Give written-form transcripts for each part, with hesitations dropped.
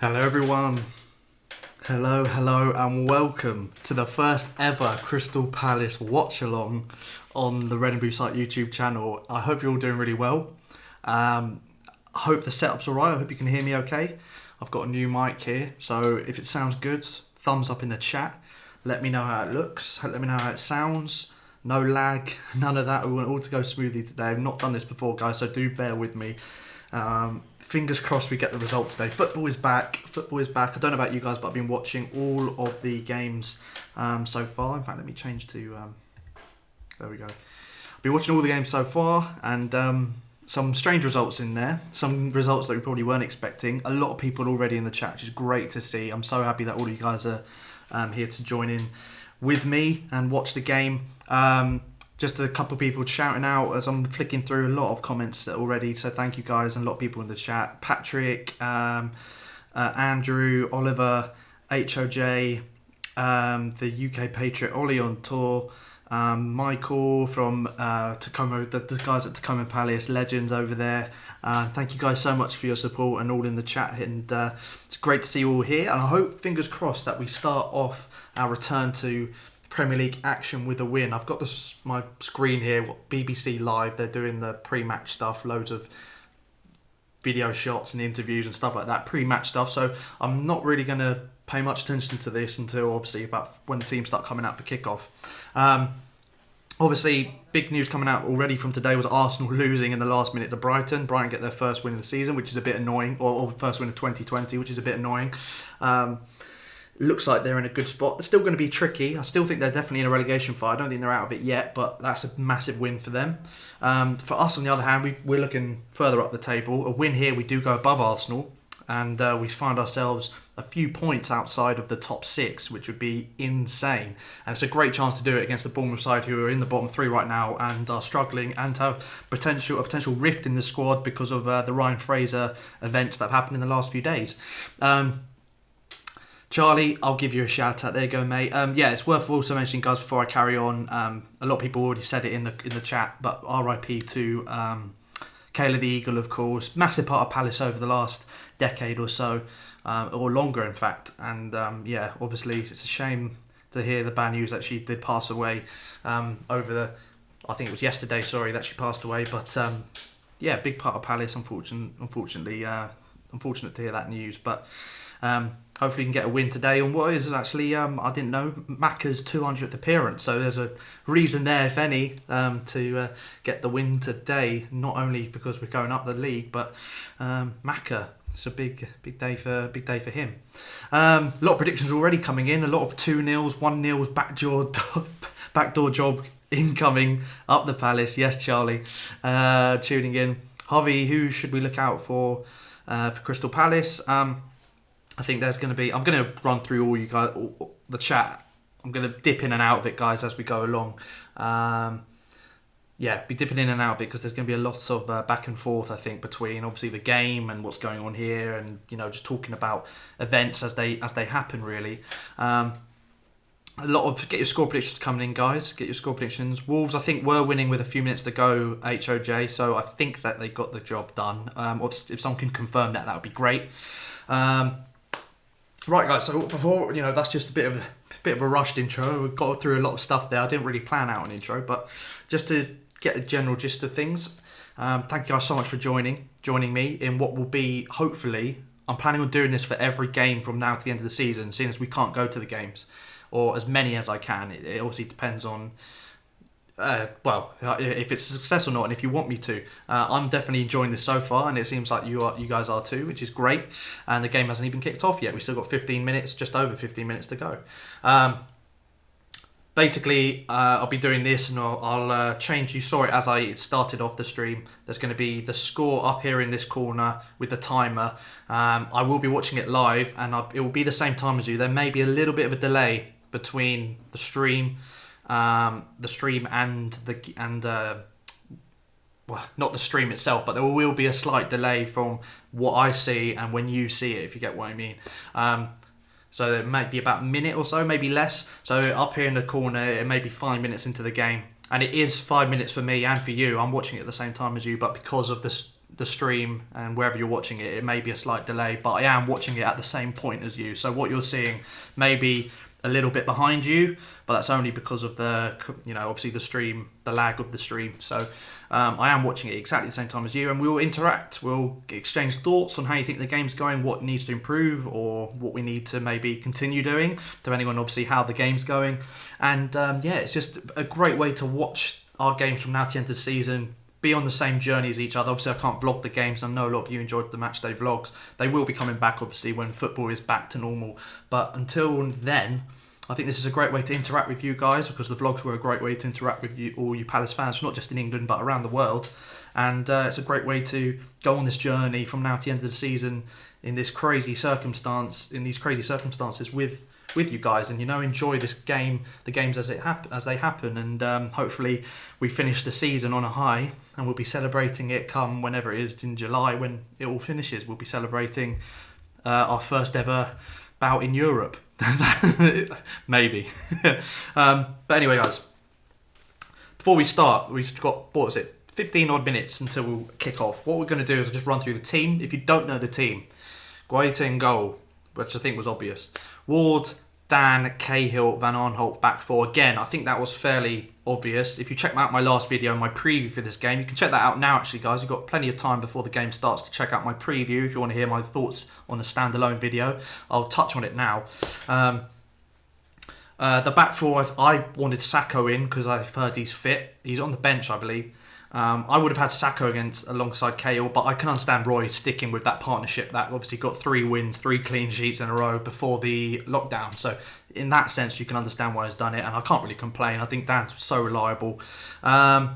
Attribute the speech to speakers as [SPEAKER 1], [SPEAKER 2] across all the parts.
[SPEAKER 1] Hello everyone. Hello, and welcome to the first ever Crystal Palace watch along on the Red and Blue Site YouTube channel. I hope you're all doing really well. I hope the setup's alright. I hope you can hear me okay. I've got a new mic here, so if it sounds good, thumbs up in the chat. Let me know how it looks. Let me know how it sounds. No lag, none of that. We want it all to go smoothly today. I've not done this before, guys, so do bear with me. Fingers crossed we get the result today. Football is back. I don't know about you guys, but I've been watching all of the games so far. In fact, let me change to... there we go. I've been watching all the games so far, and some strange results in there. Some results that we probably weren't expecting. A lot of people already in the chat, which is great to see. I'm so happy that all of you guys are here to join in with me and watch the game. Just a couple of people shouting out as I'm flicking through a lot of comments already, so thank you guys, and a lot of people in the chat. Patrick, Andrew, Oliver, HOJ, the UK Patriot, Ollie on tour, Michael from Tacoma, the guys at Tacoma Palace, legends over there. Thank you guys so much for your support and all in the chat, and it's great to see you all here, and I hope, fingers crossed, that we start off our return to Premier League action with a win. I've got my screen here, BBC Live, they're doing the pre-match stuff, loads of video shots and interviews and stuff like that, pre-match stuff, so I'm not really going to pay much attention to this until obviously about when the teams start coming out for kickoff. Obviously, big news coming out already from today was Arsenal losing in the last minute to Brighton. Brighton get their first win of the season, which is a bit annoying, or first win of 2020, which is a bit annoying. Looks like they're in a good spot. They're still going to be tricky. I still think they're definitely in a relegation fight. I don't think they're out of it yet, but that's a massive win for them. For us, on the other hand, we're looking further up the table. A win here, we do go above Arsenal, and we find ourselves a few points outside of the top six, which would be insane. And it's a great chance to do it against the Bournemouth side, who are in the bottom three right now and are struggling and have a potential rift in the squad because of the Ryan Fraser events that have happened in the last few days. Charlie, I'll give you a shout out. There you go, mate. Yeah, it's worth also mentioning, guys, before I carry on. A lot of people already said it in the chat, but RIP to Kayla the Eagle, of course. Massive part of Palace over the last decade or so, or longer, in fact. And yeah, obviously, it's a shame to hear the bad news that she did pass away I think it was yesterday. Sorry, that she passed away. But yeah, big part of Palace. Unfortunately, unfortunate to hear that news, but. Hopefully we can get a win today on what is actually, I didn't know, Macca's 200th appearance. So there's a reason there, if any, to get the win today. Not only because we're going up the league, but Macca. It's a big day for him. A lot of predictions already coming in. A lot of 2-0s, 1-0s, backdoor job incoming up the Palace. Yes, Charlie, tuning in. Javi, who should we look out for Crystal Palace? I think there's going to be... I'm going to run through all you guys, the chat. I'm going to dip in and out of it, guys, as we go along. Yeah, be dipping in and out of it because there's going to be a lot of back and forth, I think, between obviously the game and what's going on here, and just talking about events as they happen, really. A lot of... Get your score predictions coming in, guys. Get your score predictions. Wolves, I think, were winning with a few minutes to go, HOJ, so I think that they got the job done. If someone can confirm that, that would be great. Right, guys, so before, that's just a bit of a rushed intro. We've got through a lot of stuff there. I didn't really plan out an intro, but just to get a general gist of things, thank you guys so much for joining me in what will be, hopefully, I'm planning on doing this for every game from now to the end of the season, seeing as we can't go to the games, or as many as I can. It obviously depends on... if it's a success or not, and if you want me to. I'm definitely enjoying this so far, and it seems like you guys are too, which is great. And the game hasn't even kicked off yet. We've still got 15 minutes, just over 15 minutes to go. Basically, I'll be doing this, and I'll change. You saw it as it started off the stream. There's going to be the score up here in this corner with the timer. I will be watching it live, and it will be the same time as you. There may be a little bit of a delay between the stream and well, not the stream itself, but there will be a slight delay from what I see and when you see it, if you get what I mean. So it might be about a minute or so, maybe less. So up here in the corner, it may be 5 minutes into the game, and it is 5 minutes for me and for you. I'm watching it at the same time as you, but because of this the stream and wherever you're watching it, it may be a slight delay, but I am watching it at the same point as you. So what you're seeing may be a little bit behind you, but that's only because of the, obviously the stream, the lag of the stream. So I am watching it exactly the same time as you, and we'll interact. We'll exchange thoughts on how you think the game's going, what needs to improve, or what we need to maybe continue doing, depending on obviously how the game's going. And it's just a great way to watch our games from now to the end of the season, be on the same journey as each other. Obviously, I can't vlog the games. I know a lot of you enjoyed the matchday vlogs. They will be coming back, obviously, when football is back to normal. But until then, I think this is a great way to interact with you guys, because the vlogs were a great way to interact with you, all you Palace fans, not just in England, but around the world. And it's a great way to go on this journey from now to the end of the season in these crazy circumstances with you guys, and enjoy this game, the games as they happen, and hopefully we finish the season on a high, and we'll be celebrating it come whenever it is in July when it all finishes. We'll be celebrating our first ever bout in Europe, maybe. But anyway, guys, before we start, we've got 15 odd minutes until we'll kick off. What we're going to do is just run through the team. If you don't know the team, Guaita in goal, which I think was obvious. Ward, Dan, Cahill, Van Aanholt, back four. Again, I think that was fairly obvious. If you check out my last video, my preview for this game, you can check that out now, actually, guys. You've got plenty of time before the game starts to check out my preview if you want to hear my thoughts on the standalone video. I'll touch on it now. The back four, I wanted Sacco in because I've heard he's fit. He's on the bench, I believe. I would have had Sacco alongside Cahill, but I can understand Roy sticking with that partnership that obviously got 3 wins, 3 clean sheets in a row before the lockdown. So in that sense, you can understand why he's done it, and I can't really complain. I think Dan's so reliable. What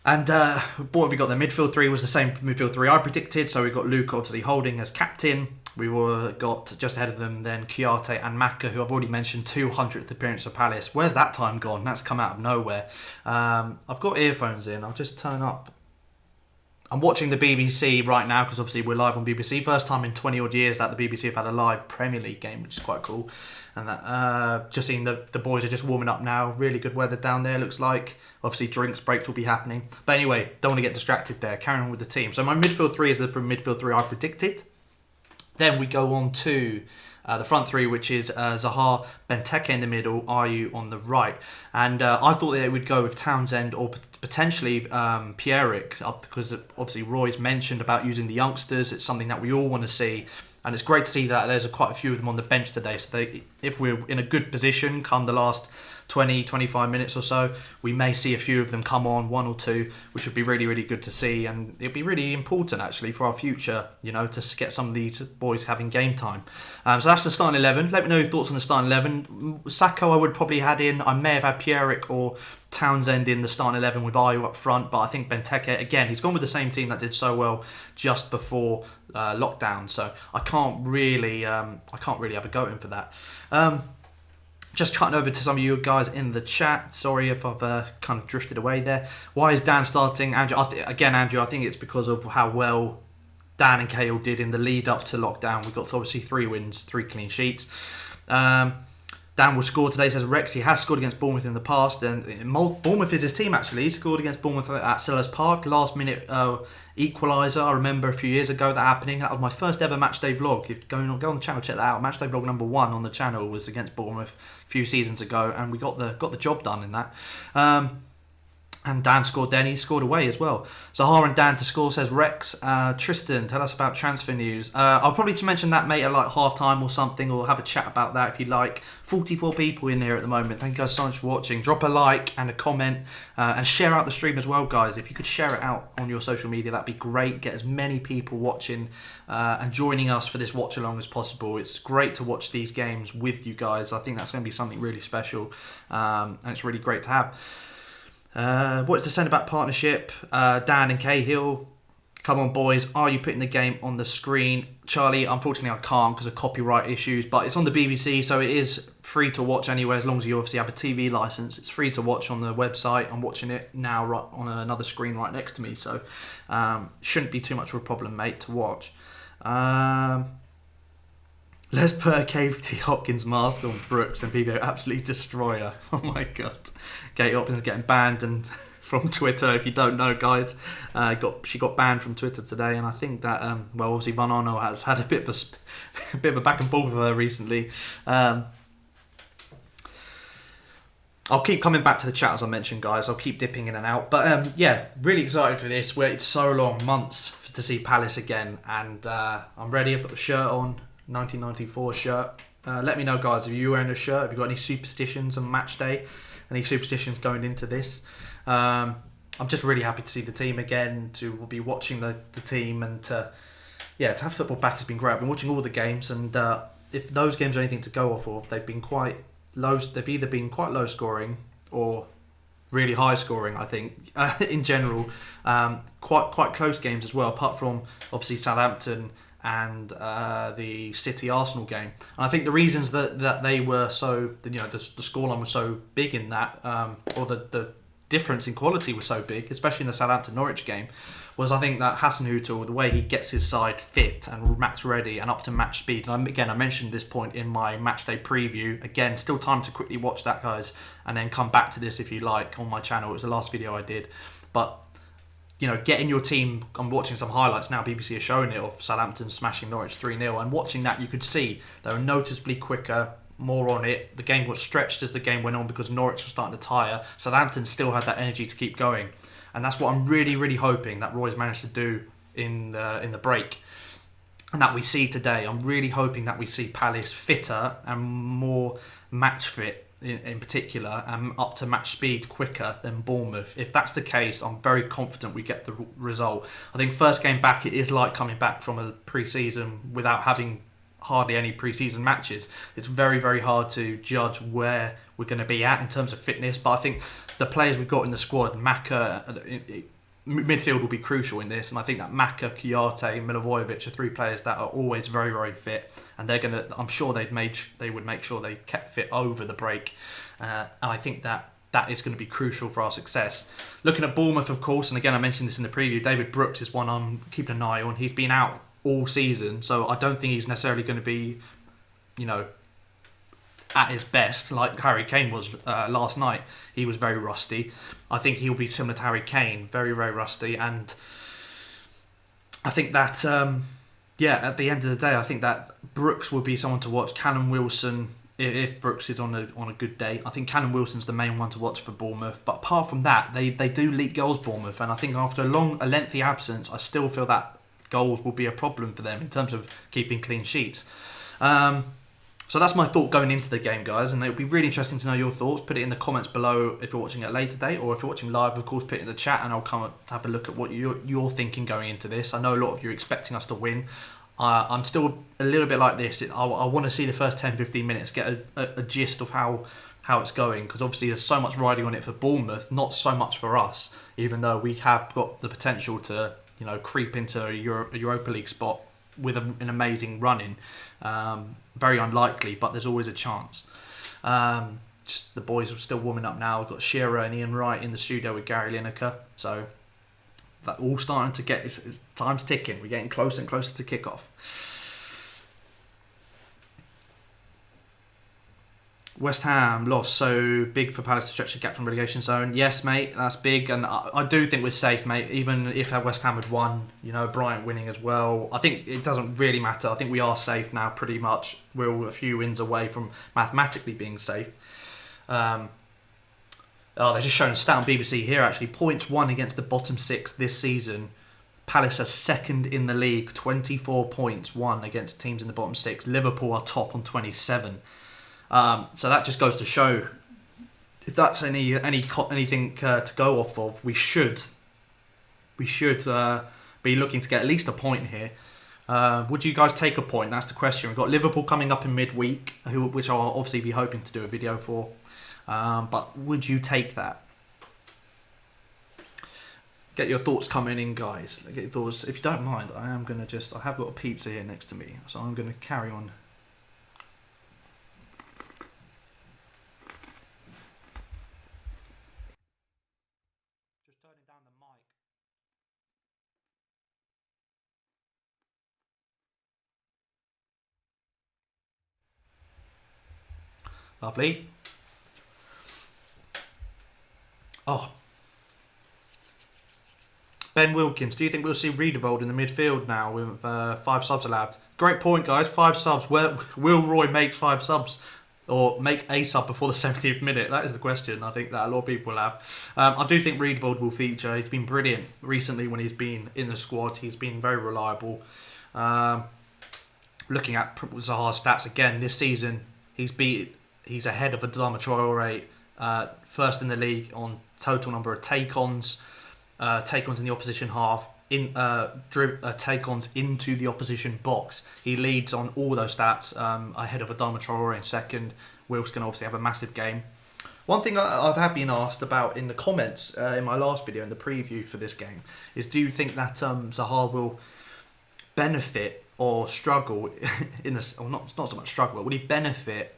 [SPEAKER 1] have we got there? Midfield 3 was the same midfield 3 I predicted. So we got Luke obviously holding as captain. We got just ahead of them then Kiarte and Maka, who I've already mentioned, 200th appearance for Palace. Where's that time gone? That's come out of nowhere. I've got earphones in. I'll just turn up. I'm watching the BBC right now because obviously we're live on BBC. First time in 20 odd years that the BBC have had a live Premier League game, which is quite cool. And that just seeing the boys are just warming up now. Really good weather down there, looks like. Obviously drinks breaks will be happening. But anyway, don't want to get distracted there. Carrying on with the team. So my midfield 3 is the midfield 3 I predicted. Then we go on to the front 3, which is Zaha, Benteke in the middle, Ayew on the right. And I thought they would go with Townsend or potentially Pierrick, because obviously Roy's mentioned about using the youngsters. It's something that we all want to see. And it's great to see that there's quite a few of them on the bench today. So if we're in a good position come the last 20, 25 minutes or so, we may see a few of them come on, 1 or 2, which would be really, really good to see. And it'd be really important, actually, for our future, to get some of these boys having game time. So that's the starting 11. Let me know your thoughts on the starting 11. Sacco I would probably had in. I may have had Pierrick or Townsend in the starting 11 with Ayew up front, but I think Benteke, again, he's gone with the same team that did so well just before lockdown. So I can't really have a go at him for that. Just cutting over to some of you guys in the chat. Sorry if I've kind of drifted away there. Why is Dan starting? Andrew, Andrew, I think it's because of how well Dan and Cahill did in the lead up to lockdown. We got obviously 3 wins, 3 clean sheets. Dan will score today, says Rex. He has scored against Bournemouth in the past, and Bournemouth is his team actually. He scored against Bournemouth at Selhurst Park, last minute equaliser. I remember a few years ago that happening. That was my first ever matchday vlog. If go on the channel, check that out. Matchday vlog number 1 on the channel was against Bournemouth a few seasons ago, and we got the job done in that. And Dan scored then. He scored away as well. Zaha and Dan to score, says Rex. Tristan, tell us about transfer news. I'll probably mention that, mate, at like half-time or something, or have a chat about that if you like. 44 people in here at the moment. Thank you guys so much for watching. Drop a like and a comment, and share out the stream as well, guys. If you could share it out on your social media, that'd be great. Get as many people watching and joining us for this watch-along as possible. It's great to watch these games with you guys. I think that's going to be something really special, and it's really great to have. What is the centre-back partnership? Dan and Cahill. Come on, boys. Are you putting the game on the screen? Charlie, unfortunately, I can't because of copyright issues, but it's on the BBC, so it is free to watch anywhere as long as you obviously have a TV licence. It's free to watch on the website. I'm watching it now right on another screen right next to me, so shouldn't be too much of a problem, mate, to watch. Let's put a KT Hopkins mask on Brooks and people absolutely destroy her. Oh my god. Kate Hopkins is getting banned and from Twitter. If you don't know, guys, she got banned from Twitter today, and I think that obviously Van Arno has had a bit of a bit of a back and forth with her recently. I'll keep coming back to the chat as I mentioned, guys. I'll keep dipping in and out. But yeah, really excited for this. Waited so long, months, to see Palace again. And I'm ready. I've got the shirt on, 1994 shirt. Let me know, guys, if you're wearing a shirt, have you got any superstitions on match day? Any superstitions going into this? I'm just really happy to see the team again, to be watching the team, and to have football back has been great. I've been watching all the games, and if those games are anything to go off of, they've been quite low. They've either been quite low scoring or really high scoring, I think, in general. Quite close games as well, apart from obviously Southampton and the City Arsenal game. And I think the reasons that they were so, the scoreline was so big in that, or the difference in quality was so big, especially in the Southampton Norwich game, was I think that Hasenhüttl, the way he gets his side fit and match ready and up to match speed. And I mentioned this point in my match day preview. Again, still time to quickly watch that, guys, and then come back to this if you like on my channel. It was the last video I did. But getting your team, I'm watching some highlights now, BBC are showing it, of Southampton smashing Norwich 3-0, and watching that you could see they were noticeably quicker, more on it. The game got stretched as the game went on because Norwich was starting to tire. Southampton still had that energy to keep going, and that's what I'm really, really hoping that Roy's managed to do in the break, and that we see today. I'm really hoping that we see Palace fitter and more match fit in particular, and up to match speed quicker than Bournemouth. If that's the case, I'm very confident we get the result. I think first game back, it is like coming back from a pre-season without having hardly any pre-season matches. It's very, very hard to judge where we're going to be at in terms of fitness, but I think the players we've got in the squad, midfield will be crucial in this, and I think that Maka, Kiyate, Milivojevic are three players that are always very, very fit, and they're gonna. I'm sure they would make sure they kept fit over the break, and I think that is going to be crucial for our success. Looking at Bournemouth, of course, and again I mentioned this in the preview, David Brooks is one I'm keeping an eye on. He's been out all season, so I don't think he's necessarily going to be, at his best like Harry Kane was last night. He was very rusty. I think he'll be similar to Harry Kane, very, very rusty, and I think that at the end of the day, I think that Brooks will be someone to watch. Callum Wilson, if Brooks is on a good day, I think Callum Wilson's the main one to watch for Bournemouth. But apart from that, they do leak goals, Bournemouth, and I think after a lengthy absence, I still feel that goals will be a problem for them in terms of keeping clean sheets. So that's my thought going into the game, guys, and it would be really interesting to know your thoughts. Put it in the comments below if you're watching it later date, or if you're watching live, of course, put it in the chat, and I'll come and have a look at what you're thinking going into this. I know a lot of you are expecting us to win. I'm still a little bit like this. I want to see the first 10-15 minutes, get a gist of how it's going, because obviously there's so much riding on it for Bournemouth, not so much for us, even though we have got the potential to creep into a Europa League spot with an amazing run-in. Very unlikely, but there's always a chance. Just the boys are still warming up now. We've got Shearer and Ian Wright in the studio with Gary Lineker, so that all starting to get, time's ticking. We're getting closer and closer to kick-off. West Ham lost, so big for Palace to stretch the gap from relegation zone. Yes, mate, that's big, and I do think we're safe, mate. Even if West Ham had won, Bryant winning as well, I think it doesn't really matter. I think we are safe now, pretty much. We're a few wins away from mathematically being safe. They're just showing a stat on BBC here, actually. Points won against the bottom six this season. Palace are second in the league, 24 points won against teams in the bottom six. Liverpool are top on 27. So that just goes to show, if that's anything to go off of, we should be looking to get at least a point here. Would you guys take a point? That's the question. We've got Liverpool coming up in midweek, which I'll obviously be hoping to do a video for. But would you take that? Get your thoughts coming in, guys. Get your thoughts. If you don't mind, I have got a pizza here next to me, so I'm going to carry on. Lovely. Oh, Ben Wilkins, do you think we'll see Riedewald in the midfield now with 5 subs allowed? Great point, guys. 5 subs. Will Roy make 5 subs? Or make a sub before the 70th minute? That is the question I think that a lot of people have. I do think Riedewald will feature. He's been brilliant recently when he's been in the squad. He's been very reliable. Looking at Zaha's stats again this season, he's ahead of Adama Traore, first in the league on total number of take-ons in the opposition half, take-ons into the opposition box. He leads on all those stats, ahead of Adama Traore in second. Wilf's going to obviously have a massive game. One thing I've had been asked about in the comments in my last video, in the preview for this game, is do you think that Zaha will benefit or struggle in this, or not so much struggle, but will he benefit,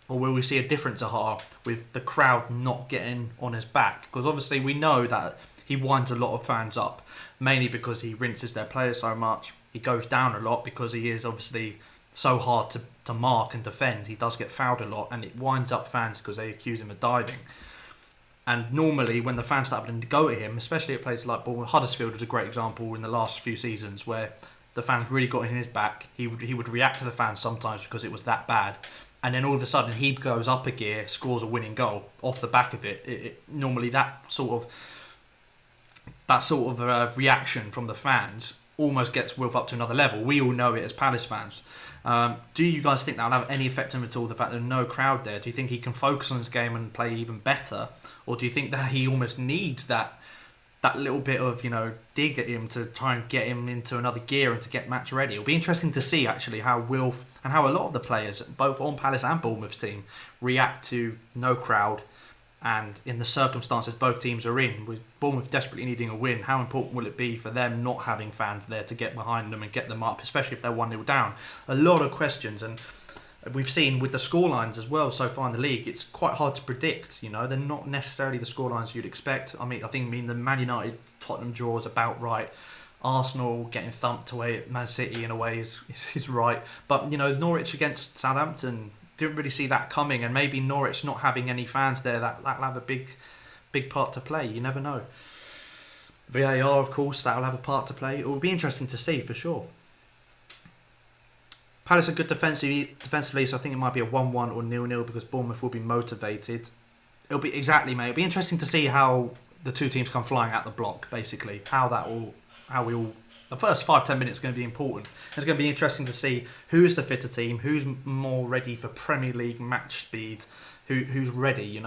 [SPEAKER 1] or will we see a different Zaha with the crowd not getting on his back? Because obviously we know that he winds a lot of fans up, mainly because he rinses their players so much. He goes down a lot because he is obviously so hard to mark and defend. He does get fouled a lot, and it winds up fans because they accuse him of diving. And normally when the fans start having to go at him, especially at places like Bournemouth, Huddersfield was a great example in the last few seasons where the fans really got in his back. He would react to the fans sometimes because it was that bad. And then all of a sudden he goes up a gear, scores a winning goal off the back of it. Normally that sort of reaction from the fans almost gets Wilf up to another level. We all know it as Palace fans. Do you guys think that will have any effect on him at all, the fact there's no crowd there? Do you think he can focus on his game and play even better? Or do you think that he almost needs that little bit of, dig at him to try and get him into another gear and to get match ready? It'll be interesting to see actually how Wilf and how a lot of the players, both on Palace and Bournemouth's team, react to no crowd and in the circumstances both teams are in, with Bournemouth desperately needing a win. How important will it be for them not having fans there to get behind them and get them up, especially if they're 1-0 down? A lot of questions, and we've seen with the scorelines as well so far in the league, it's quite hard to predict. They're not necessarily the scorelines you'd expect. I think the Man United Tottenham draw is about right. Arsenal getting thumped away at Man City in a way is right. But Norwich against Southampton, didn't really see that coming, and maybe Norwich not having any fans there, that'll have a big part to play. You never know. VAR, of course, that'll have a part to play. It will be interesting to see for sure. Palace are good defensively, so I think it might be a 1-1 or 0-0 because Bournemouth will be motivated. It'll be exactly, mate. It'll be interesting to see how the two teams come flying at the block. Basically, the first 5-10 minutes is going to be important. It's going to be interesting to see who is the fitter team, who's more ready for Premier League match speed, who's ready.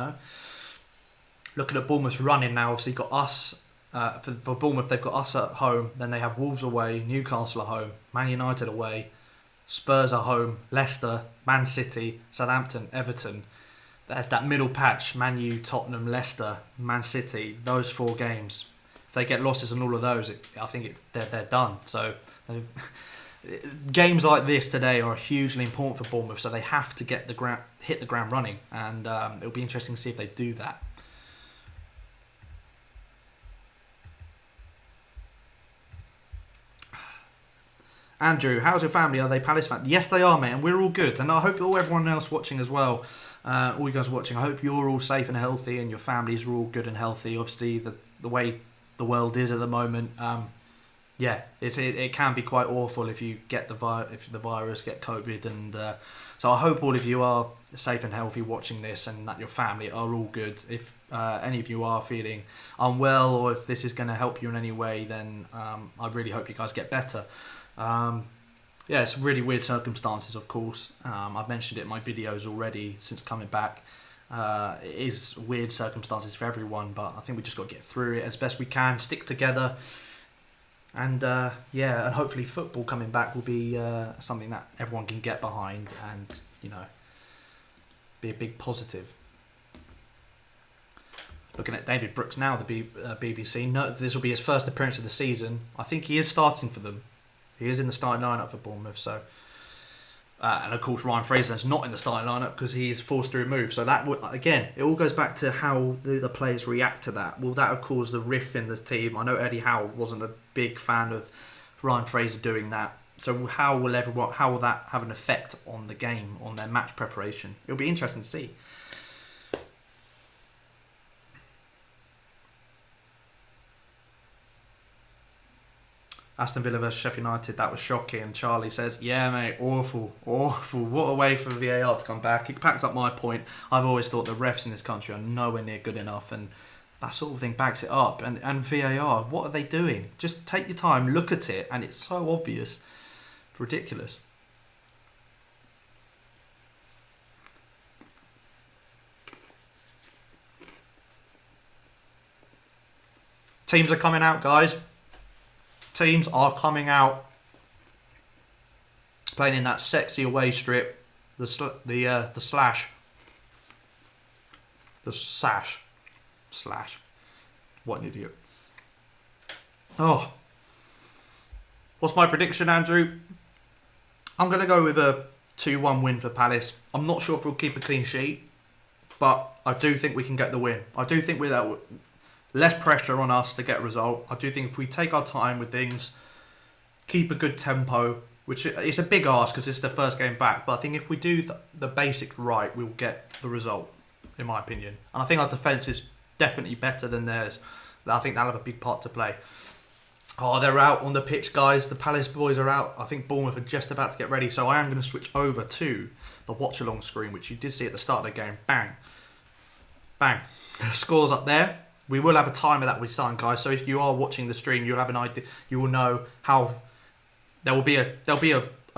[SPEAKER 1] Looking at Bournemouth's running now, obviously got us. For Bournemouth, they've got us at home. Then they have Wolves away, Newcastle at home, Man United away, Spurs at home, Leicester, Man City, Southampton, Everton. There's that middle patch: Man U, Tottenham, Leicester, Man City. Those 4 games. If they get losses on all of those, I think they're done. So games like this today are hugely important for Bournemouth. So they have to hit the ground running, and it'll be interesting to see if they do that. Andrew, how's your family? Are they Palace fans? Yes, they are, mate, and we're all good. And I hope everyone else watching as well, all you guys watching, I hope you're all safe and healthy and your families are all good and healthy. Obviously, the way the world is at the moment, it can be quite awful if you get the virus, get COVID, and so I hope all of you are safe and healthy watching this, and that your family are all good. If any of you are feeling unwell, or if this is going to help you in any way, then I really hope you guys get better. It's really weird circumstances, of course. I've mentioned it in my videos already since coming back. It is weird circumstances for everyone, but I think we just got to get through it as best we can, stick together, and and hopefully football coming back will be something that everyone can get behind and be a big positive. Looking at David Brooks now, the BBC. No, this will be his first appearance of the season. I think he is starting for them. He is in the starting lineup for Bournemouth, so. And of course, Ryan Fraser's not in the starting lineup because he's forced to remove. So that again, it all goes back to how the players react to that. Will that have caused the rift in the team? I know Eddie Howe wasn't a big fan of Ryan Fraser doing that. So how will that have an effect on the game, on their match preparation? It'll be interesting to see. Aston Villa versus Sheffield United, that was shocking. Charlie says, yeah, mate, awful. What a way for VAR to come back. It backs up my point. I've always thought the refs in this country are nowhere near good enough, and that sort of thing backs it up. And VAR, what are they doing? Just take your time, look at it, and it's so obvious. It's ridiculous. Teams are coming out, guys. Teams are coming out. Playing in that sexy away strip. The slash. The sash. Slash. What an idiot. Oh. What's my prediction, Andrew? I'm going to go with a 2-1 win for Palace. I'm not sure if we'll keep a clean sheet, but I do think we can get the win. I do think without less pressure on us to get a result. I do think if we take our time with things, keep a good tempo, which is a big ask because it's the first game back, but I think if we do the basics right, we'll get the result, in my opinion. And I think our defence is definitely better than theirs. I think they'll have a big part to play. Oh, they're out on the pitch, guys. The Palace boys are out. I think Bournemouth are just about to get ready, so I am going to switch over to the watch-along screen, which you did see at the start of the game. Bang. Bang. Scores up there. We will have a timer that we start, guys. So if you are watching the stream, you'll have an idea. You will know how there'll be a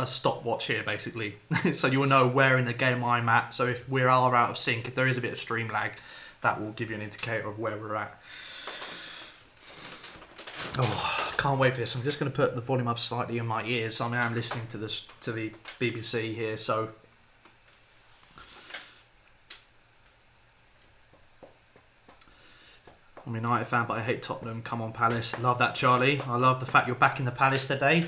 [SPEAKER 1] stopwatch here, basically. So you will know where in the game I'm at. So if we are out of sync, if there is a bit of stream lag, that will give you an indicator of where we're at. Oh, can't wait for this. I'm just going to put the volume up slightly in my ears. I am listening to the BBC here, so. I'm a United fan, but I hate Tottenham. Come on, Palace. Love that, Charlie. I love the fact you're back in the Palace today.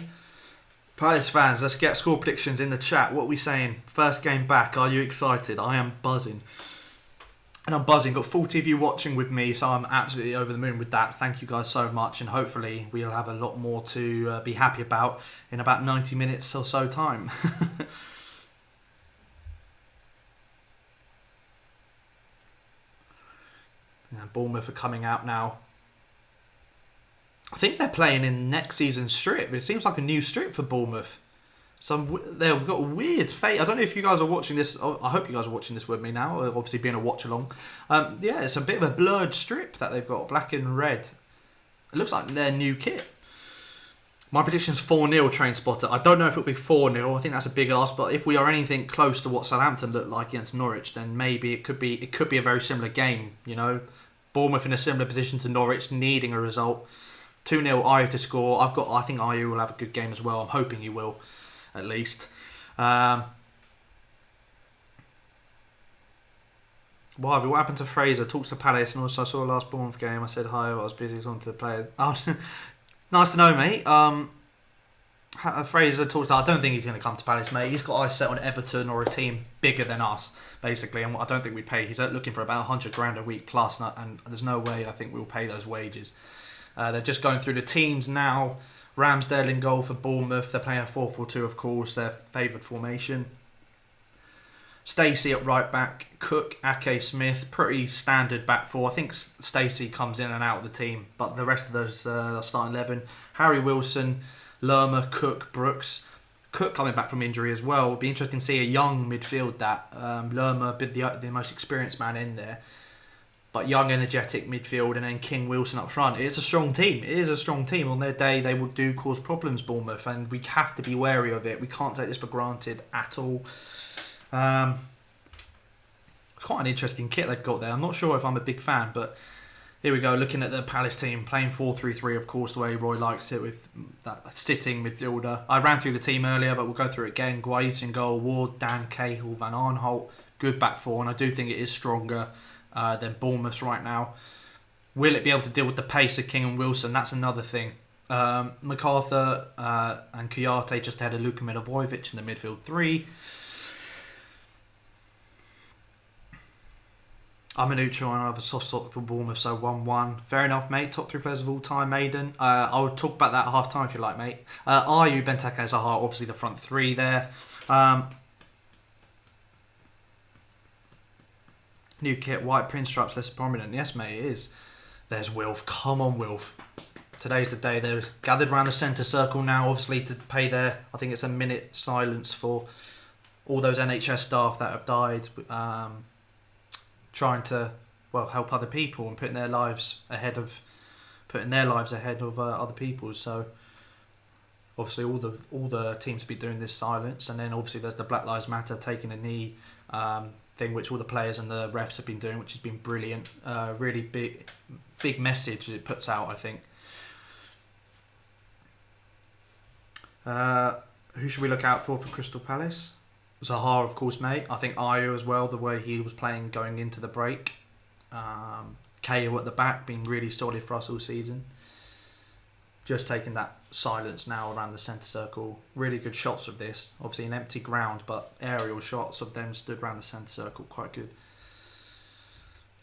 [SPEAKER 1] Palace fans, let's get score predictions in the chat. What are we saying? First game back. Are you excited? I am buzzing. And I'm buzzing. Got 40 of you watching with me, so I'm absolutely over the moon with that. Thank you guys so much. And hopefully we'll have a lot more to be happy about in about 90 minutes or so time. Bournemouth are coming out now. I think they're playing in next season's strip. It seems like a new strip for Bournemouth. So they've got a weird fate. I don't know if you guys are watching this. I hope you guys are watching this with me now. Obviously being a watch along. Yeah, it's a bit of a blurred strip that they've got. Black and red. It looks like their new kit. My prediction is 4-0 Train Spotter. I don't know if it'll be 4-0. I think that's a big ask. But if we are anything close to what Southampton looked like against Norwich, then maybe it could be a very similar game. You know, Bournemouth in a similar position to Norwich, needing a result. 2-0 Ayew to score. I think Ayew will have a good game as well. I'm hoping he will, at least. What happened to Fraser? Talks to Palace, and also I saw the last Bournemouth game. I said hi, I was busy talking to the player. Oh, nice to know, mate. Fraser talks. I don't think he's going to come to Palace, mate. He's got eyes set on Everton or a team bigger than us, basically. And I don't think we pay. He's looking for about 100 grand a week plus, and there's no way I think we'll pay those wages. They're just going through the teams now. Ramsdale in goal for Bournemouth. They're playing a 4-4-2, of course, their favoured formation. Stacey at right back. Cook, Ake, Smith. Pretty standard back four. I think Stacey comes in and out of the team, but the rest of those are starting 11. Harry Wilson, Lerma, Cook, Brooks. Cook coming back from injury as well. It'll be interesting to see a young midfield that. Lerma, the most experienced man in there. But young, energetic midfield, and then King Wilson up front. It's a strong team. It is a strong team. On their day, they will cause problems, Bournemouth, and we have to be wary of it. We can't take this for granted at all. It's quite an interesting kit they've got there. I'm not sure if I'm a big fan, but here we go. Looking at the Palace team, playing 4-3-3, of course, the way Roy likes it, with that sitting midfielder. I ran through the team earlier, but we'll go through it again. Guaita in goal, Ward, Dan Cahill, Van Arnholt. Good back four, and I do think it is stronger than Bournemouth's right now. Will it be able to deal with the pace of King and Wilson? That's another thing. MacArthur and Kouyaté just had a Luka Milivojevic in the midfield three. I'm a neutral and I have a soft spot for Bournemouth, so 1-1. Fair enough, mate. Top three players of all time, Maiden. I'll talk about that at half time if you like, mate. Ayew, Benteke, Zaha, obviously the front three there. New kit, white pinstripes, less prominent. Yes, mate, it is. There's Wilf. Come on, Wilf. today's the day. They're gathered around the centre circle now, obviously, to pay their, I think it's a minute silence for all those NHS staff that have died, trying to, well, help other people and putting their lives ahead of other people's. So obviously all the teams be doing this silence, and then obviously there's the Black Lives Matter taking a knee thing, which all the players and the refs have been doing, which has been brilliant. Really big message it puts out, I think. Who should we look out for Crystal Palace? Zaha, of course, mate. I think Ayew as well, the way he was playing going into the break. Cahill at the back, been really solid for us all season. Just taking that silence now around the centre circle. Really good shots of this. Obviously an empty ground, but aerial shots of them stood around the centre circle, quite good.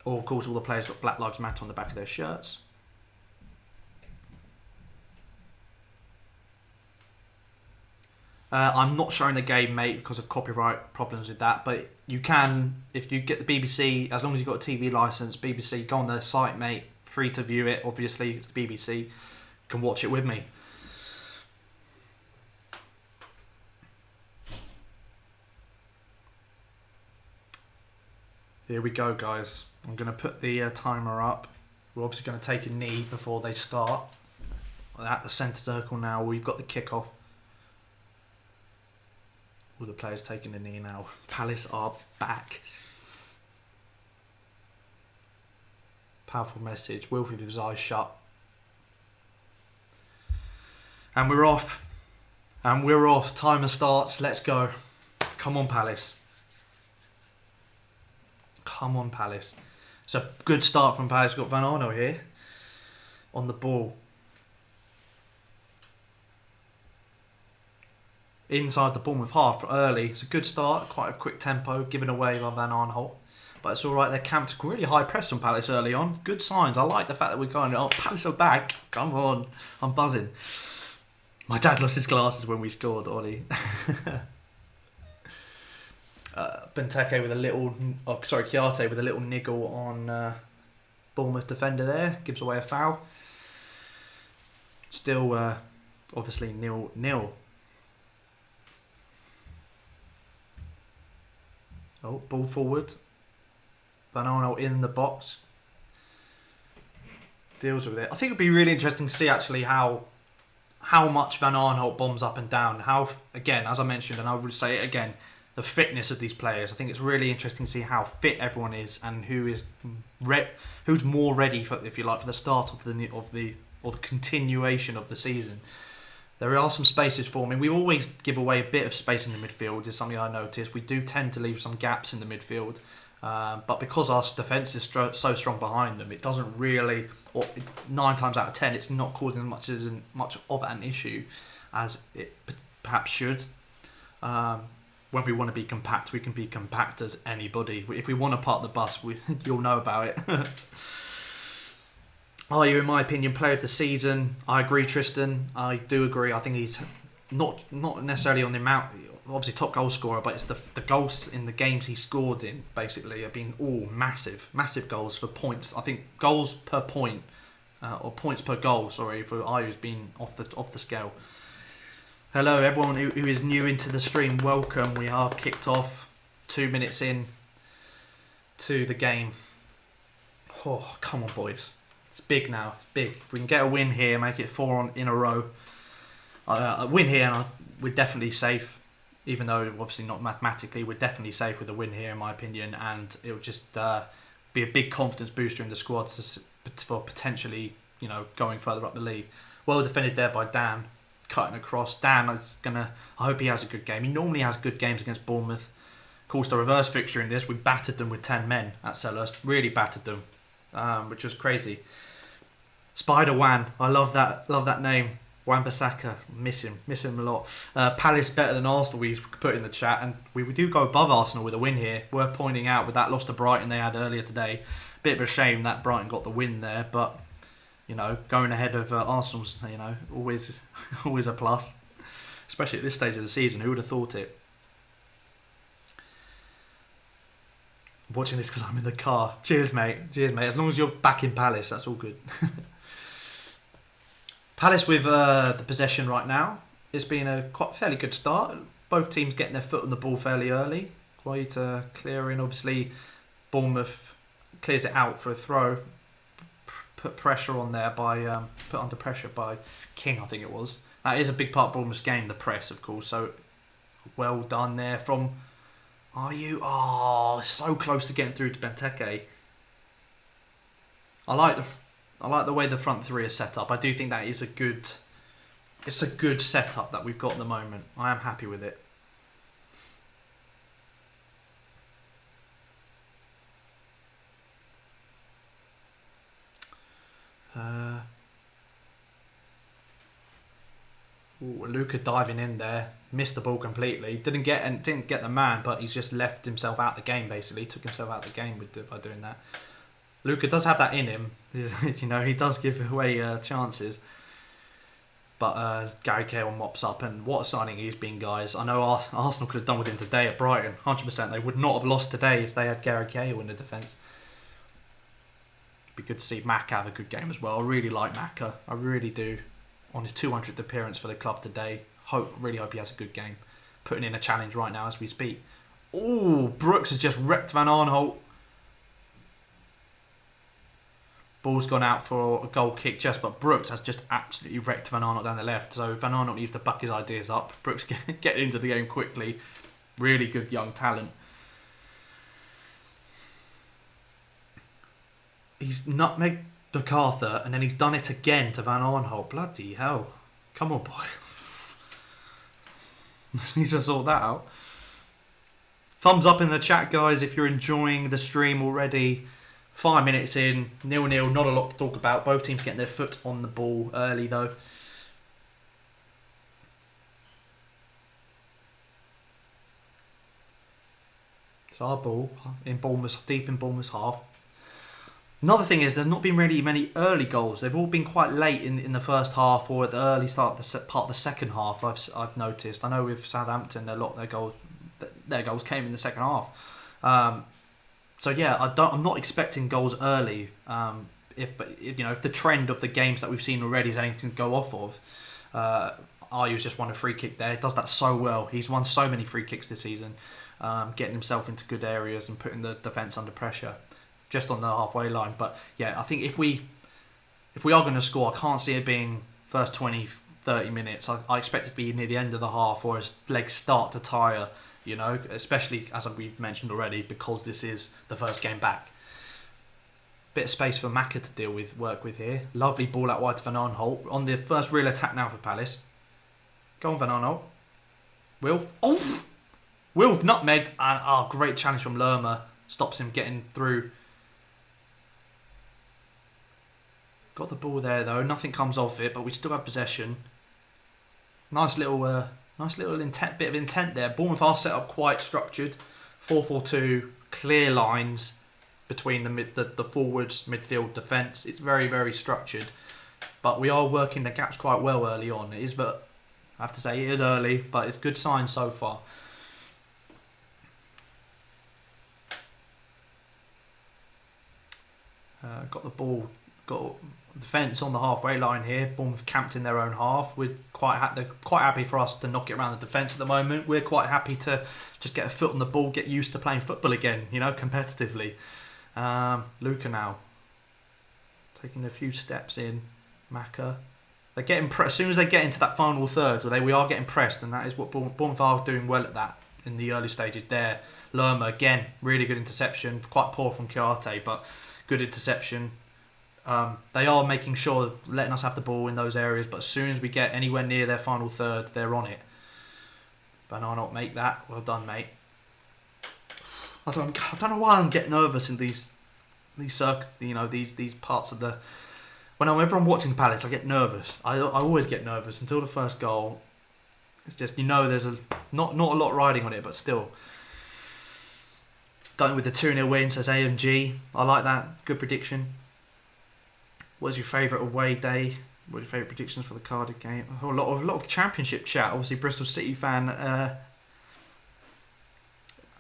[SPEAKER 1] Or, of course, all the players got Black Lives Matter on the back of their shirts. I'm not showing the game, mate, because of copyright problems with that. But you can, if you get the BBC, as long as you've got a TV licence, BBC, go on their site, mate. Free to view it, obviously, it's the BBC. You can watch it with me. Here we go, guys. I'm going to put the timer up. We're obviously going to take a knee before they start. At the centre circle now, we've got the kickoff. All the players taking a knee now. Palace are back. Powerful message. Wilfred with his eyes shut. And we're off. And we're off. Timer starts. Let's go. Come on, Palace. Come on, Palace. It's a good start from Palace. We've got Van Arno here on the ball. Inside the Bournemouth half early. It's a good start, quite a quick tempo, given away by Van Arnholt. But it's all right, they're camped really high press on Palace early on. Good signs. I like the fact that we're going, oh, Palace are back. Come on. I'm buzzing. My dad lost his glasses when we scored, Ollie. Benteke with a little, Chiarte with a little niggle on Bournemouth defender there. Gives away a foul. Still, obviously, 0-0. Oh, ball forward. Van Arnold in the box. Deals with it. I think it'd be really interesting to see actually how much Van Arnold bombs up and down. How, again, as I mentioned, and I will say it again, the fitness of these players. I think it's really interesting to see how fit everyone is and who's more ready for, if you like, for the start of the continuation of the season. There are some spaces forming. We always give away a bit of space in the midfield, is something I noticed. We do tend to leave some gaps in the midfield. But because our defence is so strong behind them, it doesn't really, or 9 times out of 10, it's not causing much of an issue as it perhaps should. When we want to be compact, we can be compact as anybody. If we want to park the bus, you'll know about it. Are you, in my opinion, player of the season? I agree, Tristan. I do agree. I think he's not necessarily on the amount, obviously top goal scorer, but it's the goals in the games he scored in, basically, have been all massive goals for points. I think goals per point, or points per goal, sorry, for Ayew's been off the scale. Hello, everyone who is new into the stream. Welcome. We are kicked off 2 minutes in to the game. Oh, come on, boys. It's big now. Big. If we can get a win here, make it 4 in a row. A win here, and we're definitely safe. Even though, obviously, not mathematically, we're definitely safe with a win here, in my opinion. And it will just be a big confidence booster in the squad for potentially, going further up the league. Well defended there by Dan. Cutting across. Dan is I hope he has a good game. He normally has good games against Bournemouth. Of course, the reverse fixture in this, we battered them with 10 men at Selhurst. Really battered them, which was crazy. Spider-Wan. I love that name. Wan-Bissaka. Miss him a lot. Palace better than Arsenal, we put in the chat. And we do go above Arsenal with a win here. Worth pointing out with that loss to Brighton they had earlier today. Bit of a shame that Brighton got the win there, but going ahead of Arsenal's, always a plus. Especially at this stage of the season. Who would have thought it? I'm watching this because I'm in the car. Cheers, mate. As long as you're back in Palace, that's all good. Palace with the possession right now. It's been a quite fairly good start. Both teams getting their foot on the ball fairly early. Quite clearing. Obviously, Bournemouth clears it out for a throw. Put pressure on there by put under pressure by King, I think it was. That is a big part of Bournemouth's game, the press, of course. So well done there from. Are you? Oh, so close to getting through to Benteke. I like the way the front three are set up. I do think that is a good. It's a good setup that we've got at the moment. I am happy with it. Luca diving in there, missed the ball completely. Didn't get the man, but he's just left himself out the game. Basically, took himself out the game by doing that. Luca does have that in him. You know, he does give away chances. But Gary Cahill mops up, and what a signing he's been, guys. I know Arsenal could have done with him today at Brighton. 100%. They would not have lost today if they had Gary Cahill in the defence. It'd be good to see Mac have a good game as well. I really like Macca. I really do. On his 200th appearance for the club today. Really hope he has a good game. Putting in a challenge right now as we speak. Oh, Brooks has just wrecked Van Aanholt. Ball's gone out for a goal kick just, but Brooks has just absolutely wrecked Van Aanholt down the left. So Van Aanholt needs to buck his ideas up. Brooks get into the game quickly. Really good young talent. He's nutmegged MacArthur, and then he's done it again to Van Aanholt. Bloody hell. Come on, boy. Need to sort that out. Thumbs up in the chat, guys, if you're enjoying the stream already. 5 minutes in, 0-0, not a lot to talk about. Both teams getting their foot on the ball early, though. It's our ball in Bournemouth, deep in Bournemouth's half. Another thing is there's not been really many early goals. They've all been quite late in the first half or at the early start of part of the second half. I've noticed. I know with Southampton a lot of their goals came in the second half. So yeah, I'm not expecting goals early. If the trend of the games that we've seen already is anything to go off of, Ayu's just won a free kick there. He does that so well. He's won so many free kicks this season, getting himself into good areas and putting the defence under pressure, just on the halfway line. But yeah, I think if we are going to score, I can't see it being first 20, 30 minutes. I expect it to be near the end of the half or as legs start to tire. You know, especially as we've mentioned already, because this is the first game back. Bit of space for Macca to work with here. Lovely ball out wide to Van Aanholt. On the first real attack now for Palace. Go on, Van Aanholt. Wilf nutmegged. And great challenge from Lerma. Stops him getting through. Got the ball there though. Nothing comes off it, but we still have possession. Nice little bit of intent there. Bournemouth are set up quite structured. 4-4-2, clear lines between the forwards, midfield, defence. It's very, very structured. But we are working the gaps quite well early on. It is, but I have to say it is early, but it's good signs so far. Got the ball. Got defence on the halfway line here. Bournemouth camped in their own half. They're quite happy for us to knock it around the defence at the moment. We're quite happy to just get a foot on the ball, get used to playing football again, you know, competitively. Luca now taking a few steps in. Macca. They're getting as soon as they get into that final third, we are getting pressed, and that is what Bournemouth are doing well at that in the early stages there. Lerma again, really good interception. Quite poor from Chiarte, but good interception. They are making sure, letting us have the ball in those areas, but as soon as we get anywhere near their final third, they're on it. Van Aanholt make that. Well done, mate. I don't know why I'm getting nervous in these parts of the. Whenever I'm watching Palace, I get nervous. I always get nervous until the first goal. It's just, there's not a lot riding on it, but still. Done with the 2-0 win, says AMG. I like that. Good prediction. What's your favourite away day? What are your favourite predictions for the Cardiff game? A lot of Championship chat. Obviously, Bristol City fan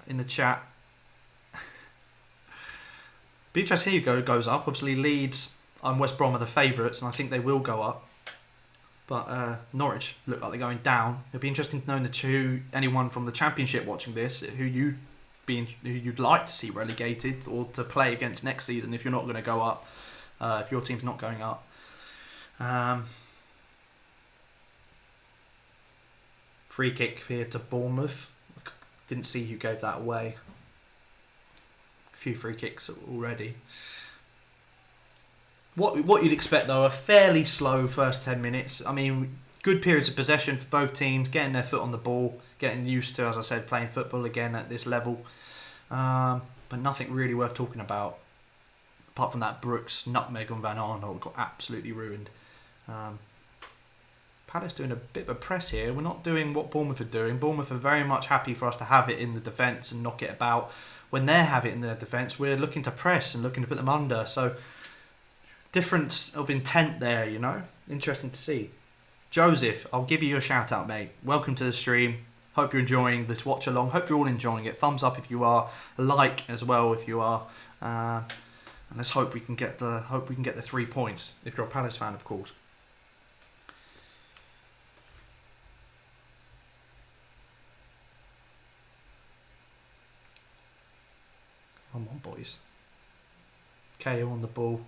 [SPEAKER 1] in the chat. Be interesting who goes up. Obviously, Leeds and West Brom are the favourites, and I think they will go up. But Norwich look like they're going down. It'd be interesting to know anyone from the Championship watching this who you'd like to see relegated or to play against next season if you're not going to go up. If your team's not going up. Free kick here to Bournemouth. Didn't see who gave that away. A few free kicks already. What you'd expect though, a fairly slow first 10 minutes. I mean, good periods of possession for both teams, getting their foot on the ball, getting used to, as I said, playing football again at this level. But nothing really worth talking about. Apart from that Brooks nutmeg on Van Arnold got absolutely ruined. Palace doing a bit of a press here. We're not doing what Bournemouth are doing. Bournemouth are very much happy for us to have it in the defence and knock it about. When they have it in their defence, we're looking to press and looking to put them under. So, difference of intent there, you know. Interesting to see. Joseph, I'll give you your shout out, mate. Welcome to the stream. Hope you're enjoying this watch along. Hope you're all enjoying it. Thumbs up if you are. Like as well if you are. And let's hope we can get the 3 points if you're a Palace fan, of course. Come on, boys. KO on the ball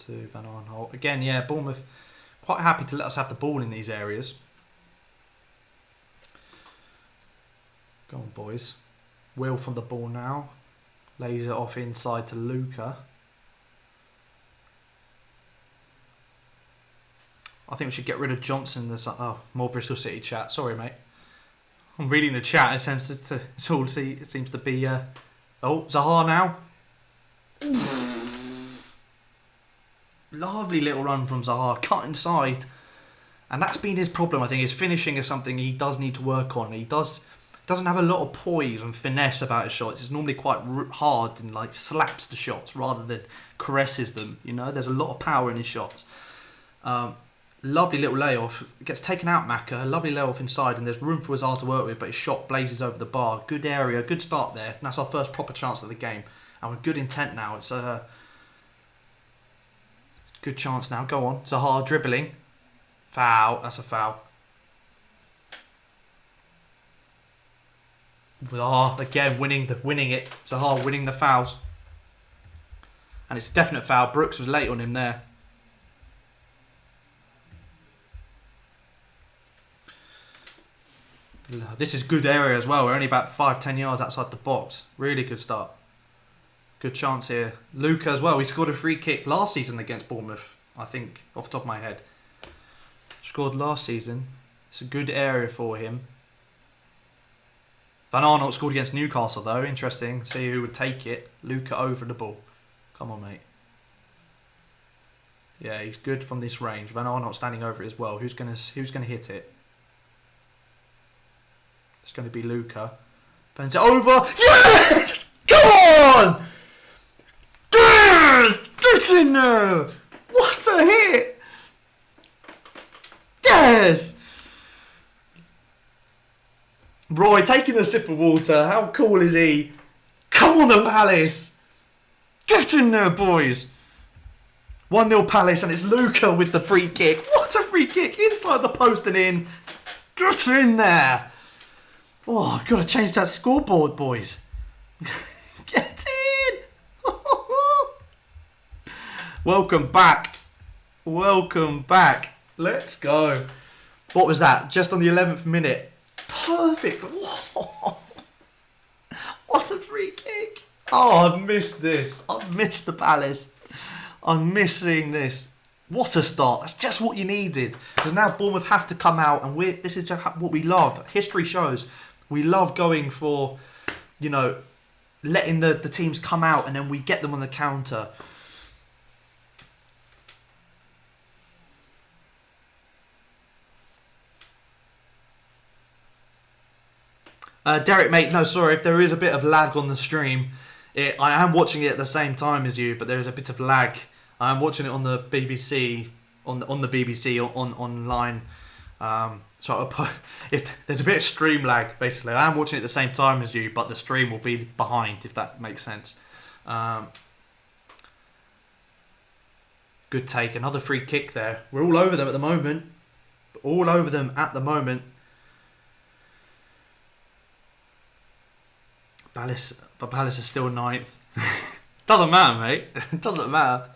[SPEAKER 1] to Van Arnholt. Again, yeah, Bournemouth quite happy to let us have the ball in these areas. Go on, boys. Will from the ball now. Lays it off inside to Luca. I think we should get rid of Johnson. More Bristol City chat. Sorry, mate. I'm reading the chat. It seems to be... Zaha now. Lovely little run from Zaha. Cut inside. And that's been his problem, I think. His finishing is something he does need to work on. He doesn't have a lot of poise and finesse about his shots. It's normally quite hard and like slaps the shots rather than caresses them. You know, there's a lot of power in his shots. Lovely little layoff. Gets taken out, Maka. Lovely layoff inside, and there's room for Zaha to work with, but his shot blazes over the bar. Good area, good start there. And that's our first proper chance of the game. And with good intent now. It's a good chance now. Go on. Zaha dribbling. Foul. That's a foul. Zaha again winning it. Zaha winning the fouls. And it's a definite foul. Brooks was late on him there. This is good area as well. We're only about 5-10 yards outside the box. Really good start. Good chance here. Luca as well. He scored a free kick last season against Bournemouth, I think, off the top of my head. Scored last season. It's a good area for him. Van Arnold scored against Newcastle though. Interesting. See who would take it. Luca over the ball. Come on, mate. Yeah, he's good from this range. Van Arnold standing over it as well. Who's gonna hit it? It's going to be Luca. Bends it over. Yes! Come on! Yes! Get in there! What a hit! Yes! Roy taking a sip of water. How cool is he? Come on, the Palace! Get in there, boys! 1-0 Palace, and it's Luca with the free kick. What a free kick! Inside the post and in. Get in there! Oh, I've got to change that scoreboard, boys. Get in! Welcome back. Welcome back. Let's go. What was that? Just on the 11th minute. Perfect. What a free kick. Oh, I've missed this. I've missed the Palace. I'm missing this. What a start. That's just what you needed. Because now Bournemouth have to come out, and this is just what we love. History shows we love going for, you know, letting the teams come out and then we get them on the counter. Derek, mate, no, sorry, if there is a bit of lag on the stream, I am watching it at the same time as you, but there is a bit of lag. I'm watching it on the BBC, on the BBC, online. So if there's a bit of stream lag, basically, I am watching it at the same time as you, but the stream will be behind, if that makes sense. Good take, another free kick there. We're all over them at the moment. all over them at the moment. Palace is still ninth. Doesn't matter, mate. It doesn't matter.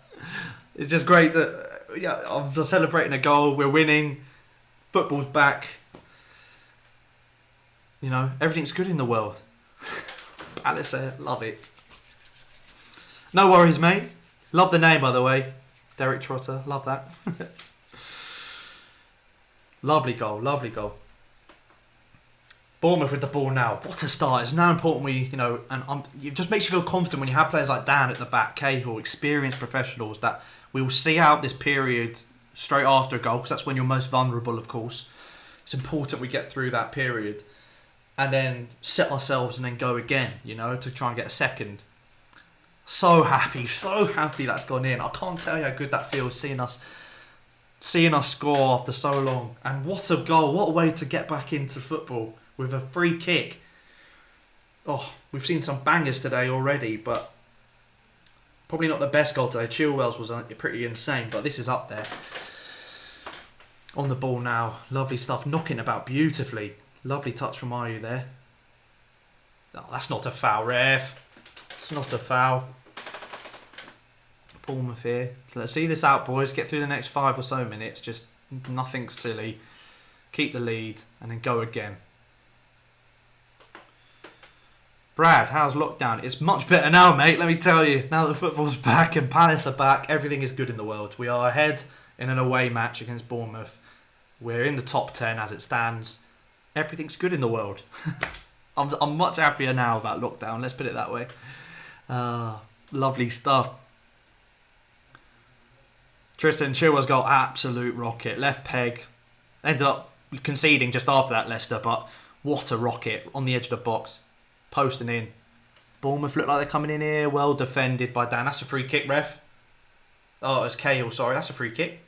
[SPEAKER 1] It's just great that I'm celebrating a goal. We're winning. Football's back. You know, everything's good in the world. Palace, love it. No worries, mate. Love the name, by the way. Derek Trotter, love that. Lovely goal, lovely goal. Bournemouth with the ball now. What a start. It's now important it just makes you feel confident when you have players like Dan at the back, Cahill, experienced professionals, that we will see out this period straight after a goal, because that's when you're most vulnerable, of course. It's important we get through that period and then set ourselves and then go again, to try and get a second. So happy that's gone in. I can't tell you how good that feels, seeing us score after so long. And what a goal, what a way to get back into football with a free kick. Oh, we've seen some bangers today already, but probably not the best goal today. Chilwell's was pretty insane, but this is up there. On the ball now, lovely stuff, knocking about beautifully. Lovely touch from Ayew there. No, that's not a foul, ref. It's not a foul. Bournemouth here. So let's see this out, boys. Get through the next 5 or so minutes. Just nothing silly. Keep the lead and then go again. Brad, how's lockdown? It's much better now, mate. Let me tell you. Now that football's back and Palace are back, everything is good in the world. We are ahead in an away match against Bournemouth. We're in the top 10 as it stands. Everything's good in the world. I'm much happier now about lockdown. Let's put it that way. Lovely stuff. Tristan Chilwell's goal, absolute rocket. Left peg. Ended up conceding just after that, Leicester, but what a rocket on the edge of the box. Posting in. Bournemouth look like they're coming in here. Well defended by Dan. That's a free kick, ref. Oh, it's Cahill, sorry. That's a free kick.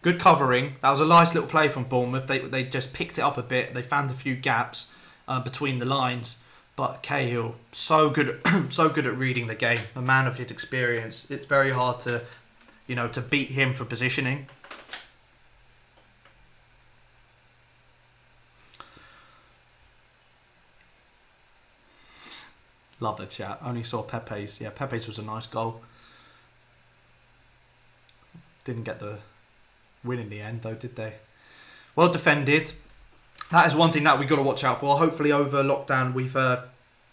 [SPEAKER 1] Good covering. That was a nice little play from Bournemouth. They just picked it up a bit. They found a few gaps between the lines. But Cahill, so good at reading the game. A man of his experience. It's very hard to beat him for positioning. Love the chat. Only saw Pepe's. Yeah, Pepe's was a nice goal. Didn't get the win in the end, though, did they? Well defended. That is one thing that we've got to watch out for. Hopefully over lockdown we've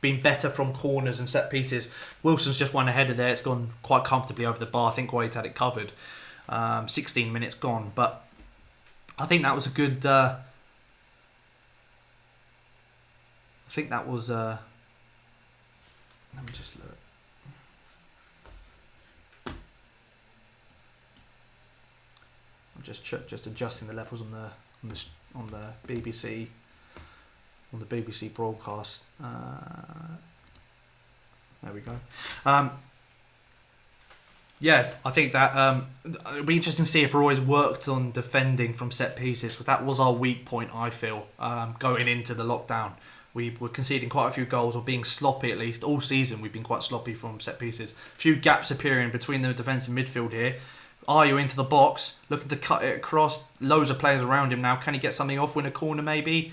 [SPEAKER 1] been better from corners and set pieces. Wilson's just one ahead of there. It's gone quite comfortably over the bar. I think Wade had it covered. 16 minutes gone. But I think that was a good... let me just look. I'm just adjusting the levels on the BBC broadcast. There we go. Yeah, I think that it'll be interesting to see if Roy's worked on defending from set pieces, because that was our weak point, I feel, going into the lockdown. We were conceding quite a few goals, or being sloppy at least. All season we've been quite sloppy from set pieces. A few gaps appearing between the defence and midfield here. Ayew into the box, looking to cut it across. Loads of players around him now. Can he get something off? Win a corner maybe?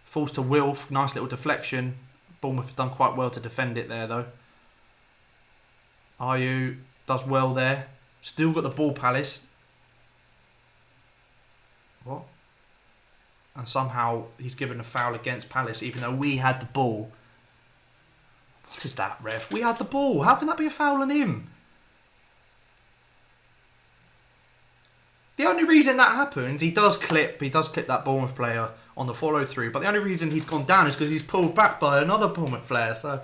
[SPEAKER 1] Falls to Wilf. Nice little deflection. Bournemouth have done quite well to defend it there though. Ayew does well there. Still got the ball, Palace. What? And somehow he's given a foul against Palace, even though we had the ball. What is that, ref? We had the ball. How can that be a foul on him? The only reason that happens, he does clip that Bournemouth player on the follow through, but the only reason he's gone down is because he's pulled back by another Bournemouth player. So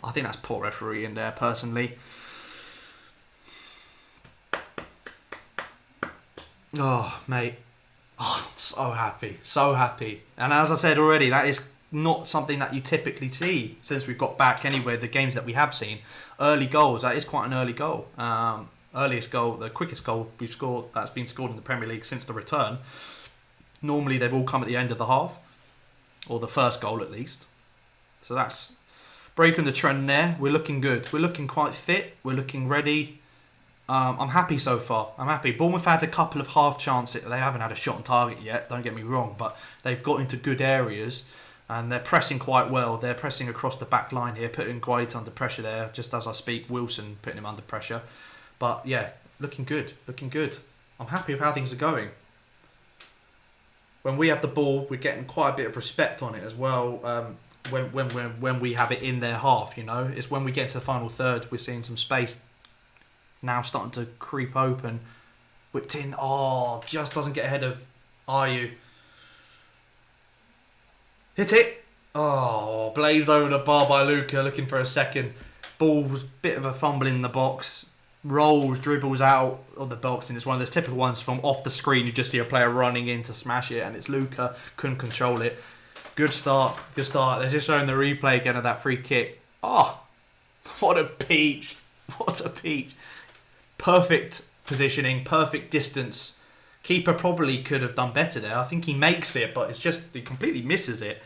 [SPEAKER 1] I think that's poor refereeing there, personally. Oh, mate. Oh, so happy. So happy. And as I said already, that is not something that you typically see since we've got back anyway. The games that we have seen. Early goals. That is quite an early goal. Earliest goal, the quickest goal we've scored, that's been scored in the Premier League since the return. Normally they've all come at the end of the half. Or the first goal at least. So that's breaking the trend there. We're looking good. We're looking quite fit. We're looking ready. I'm happy so far. I'm happy. Bournemouth had a couple of half chances. They haven't had a shot on target yet, don't get me wrong, but they've got into good areas and they're pressing quite well. They're pressing across the back line here, putting Guaita under pressure there. Just as I speak, Wilson putting him under pressure. But yeah, looking good. Looking good. I'm happy with how things are going. When we have the ball, we're getting quite a bit of respect on it as well. When we have it in their half, you know, it's when we get to the final third, we're seeing some space now starting to creep open. Whipped in, just doesn't get ahead of Ayew. Hit it. Blazed over the bar by Luca, looking for a second. Ball was a bit of a fumble in the box. Rolls, dribbles out of the box, and it's one of those typical ones from off the screen. You just see a player running in to smash it, and it's Luca. Couldn't control it. Good start. Good start. They're just showing the replay again of that free kick. What a peach. What a peach. Perfect positioning, perfect distance. Keeper probably could have done better there. I think he makes it, but he completely misses it.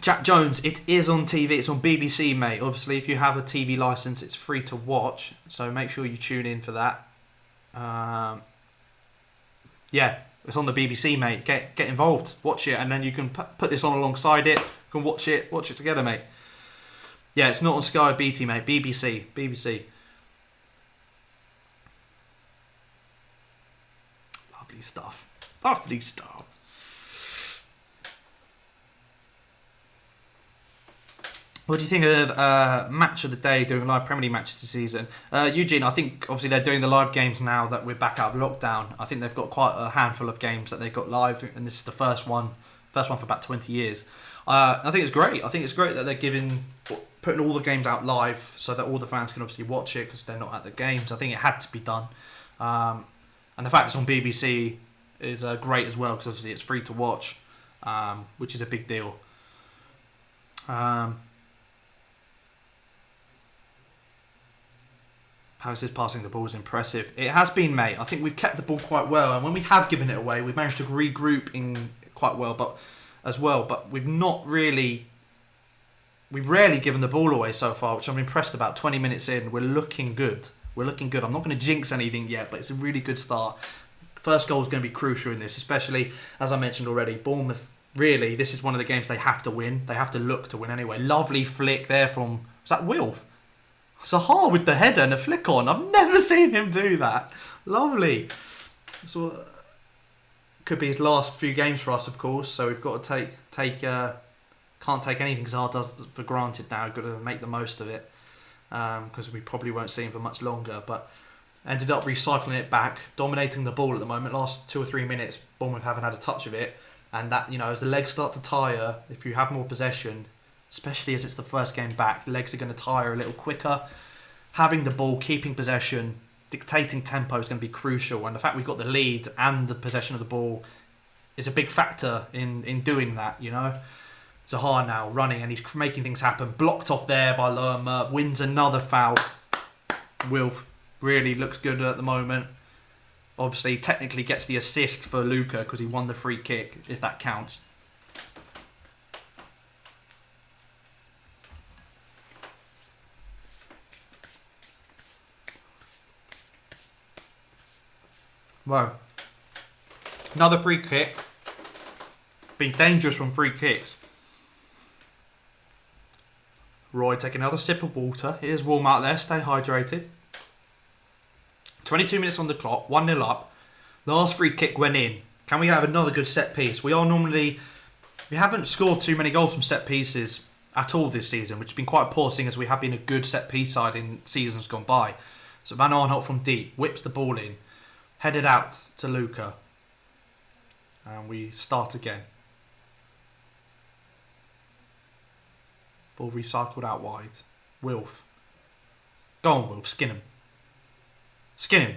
[SPEAKER 1] Jack Jones, it is on TV. It's on BBC, mate. Obviously, if you have a TV licence, it's free to watch. So make sure you tune in for that. Yeah, it's on the BBC, mate. Get involved. Watch it, and then you can put this on alongside it. You can watch it together, mate. Yeah, it's not on Sky or BT, mate. BBC. Lovely stuff. Lovely stuff. What do you think of match of the day, doing live Premier League matches this season? Eugene, I think obviously they're doing the live games now that we're back out of lockdown. I think they've got quite a handful of games that they've got live, and this is the first one for about 20 years. I think it's great. I think it's great that they're putting all the games out live so that all the fans can obviously watch it because they're not at the games. I think it had to be done. And the fact it's on BBC is great as well because obviously it's free to watch, which is a big deal. Palace's passing the ball is impressive. It has been, mate. I think we've kept the ball quite well, and when we have given it away, we've managed to regroup in quite well, but we've rarely given the ball away so far, which I'm impressed about. 20 minutes in, we're looking good. I'm not going to jinx anything yet, but it's a really good start. First goal is going to be crucial in this, especially, as I mentioned already, Bournemouth, really, this is one of the games they have to win. They have to look to win anyway. Lovely flick there from, was that Wilf? Sahar with the header and a flick on. I've never seen him do that. Lovely. So could be his last few games for us, of course. So we've got to can't take anything Sahar does for granted now. We've got to make the most of it because we probably won't see him for much longer. But ended up recycling it back, dominating the ball at the moment. Last 2 or 3 minutes, Bournemouth haven't had a touch of it, and that, you know, as the legs start to tire, if you have more possession, especially as it's the first game back, legs are going to tire a little quicker. Having the ball, keeping possession, dictating tempo is going to be crucial. And the fact we've got the lead and the possession of the ball is a big factor in doing that, you know. Zaha now running and he's making things happen. Blocked off there by Lerma. Wins another foul. Wilf really looks good at the moment. Obviously, technically gets the assist for Luca because he won the free kick, if that counts. Well, another free kick. Been dangerous from free kicks. Roy take another sip of water. It is warm out there. Stay hydrated. 22 minutes on the clock. 1-0 up. Last free kick went in. Can we have another good set piece? We haven't scored too many goals from set pieces at all this season, which has been quite poor, seeing as we have been a good set piece side in seasons gone by. So Van Arnholt from deep whips the ball in. Headed out to Luca. And we start again. Ball recycled out wide. Wilf. Go on, Wilf. Skin him. Skin him.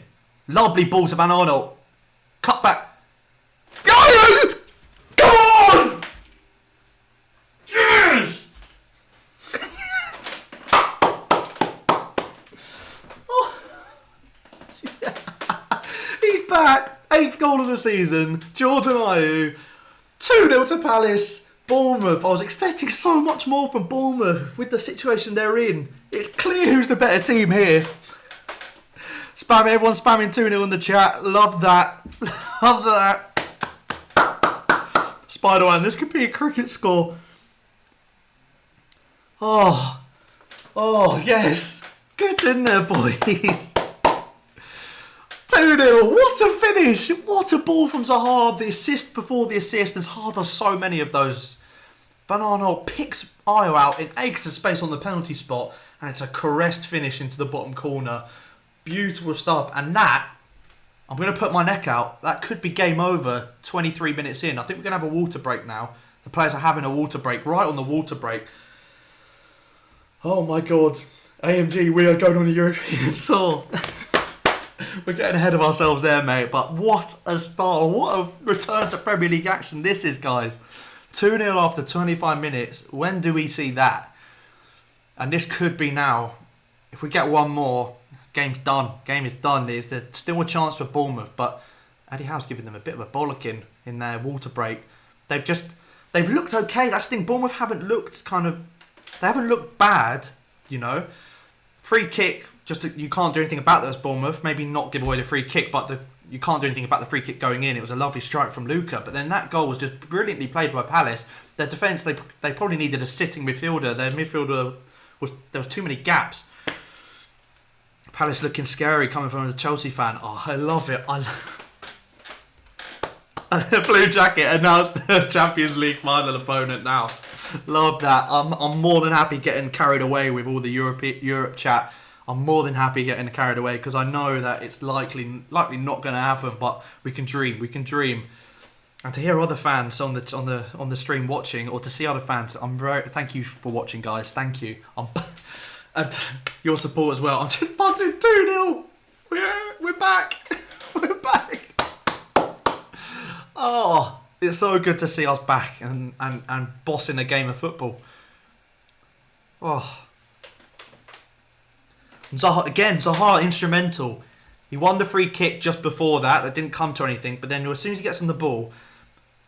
[SPEAKER 1] Lovely ball to Van Arnholt. Cut back. Go! Come on! Yes! He's back. 8th goal of the season. Jordan Ayew. 2-0 to Palace. Bournemouth. I was expecting so much more from Bournemouth with the situation they're in. It's clear who's the better team here. Everyone's spamming 2-0 in the chat. Love that. Love that. Spider-Man, this could be a cricket score. Oh, yes. Get in there, boys. 2-0. What a finish. What a ball from Zaha. The assist before the assist. And Zaha does so many of those. Van Aanholt picks Ayo out in acres of space on the penalty spot. And it's a caressed finish into the bottom corner. Beautiful stuff. And that, I'm going to put my neck out. That could be game over 23 minutes in. I think we're going to have a water break now. The players are having a water break. Right on the water break. Oh my God. AMG, we are going on a European tour. We're getting ahead of ourselves there, mate. But what a start. What a return to Premier League action this is, guys. 2-0 after 25 minutes. When do we see that? And this could be now. If we get one more, game's done. Game is done. There's still a chance for Bournemouth. But Eddie Howe's giving them a bit of a bollocking in their water break. They've looked okay. That's the thing. Bournemouth haven't looked they haven't looked bad, you know. Free kick, you can't do anything about that as Bournemouth. Maybe not give away the free kick, but you can't do anything about the free kick going in. It was a lovely strike from Luca, but then that goal was just brilliantly played by Palace. Their defence, they probably needed a sitting midfielder. Their midfielder there was too many gaps. Palace looking scary coming from a Chelsea fan. Oh, I love it. Blue Jacket announced the Champions League final opponent now. Love that. I'm more than happy getting carried away with all the Europe chat. I'm more than happy getting carried away because I know that it's likely not going to happen. But we can dream. We can dream. And to hear other fans on the stream watching, or to see other fans, thank you for watching, guys. Thank you. And your support as well. I'm just buzzing. 2-0. We're back. We're back. Oh, it's so good to see us back and bossing a game of football. Oh. Zaha instrumental. He won the free kick just before that. That didn't come to anything. But then as soon as he gets on the ball,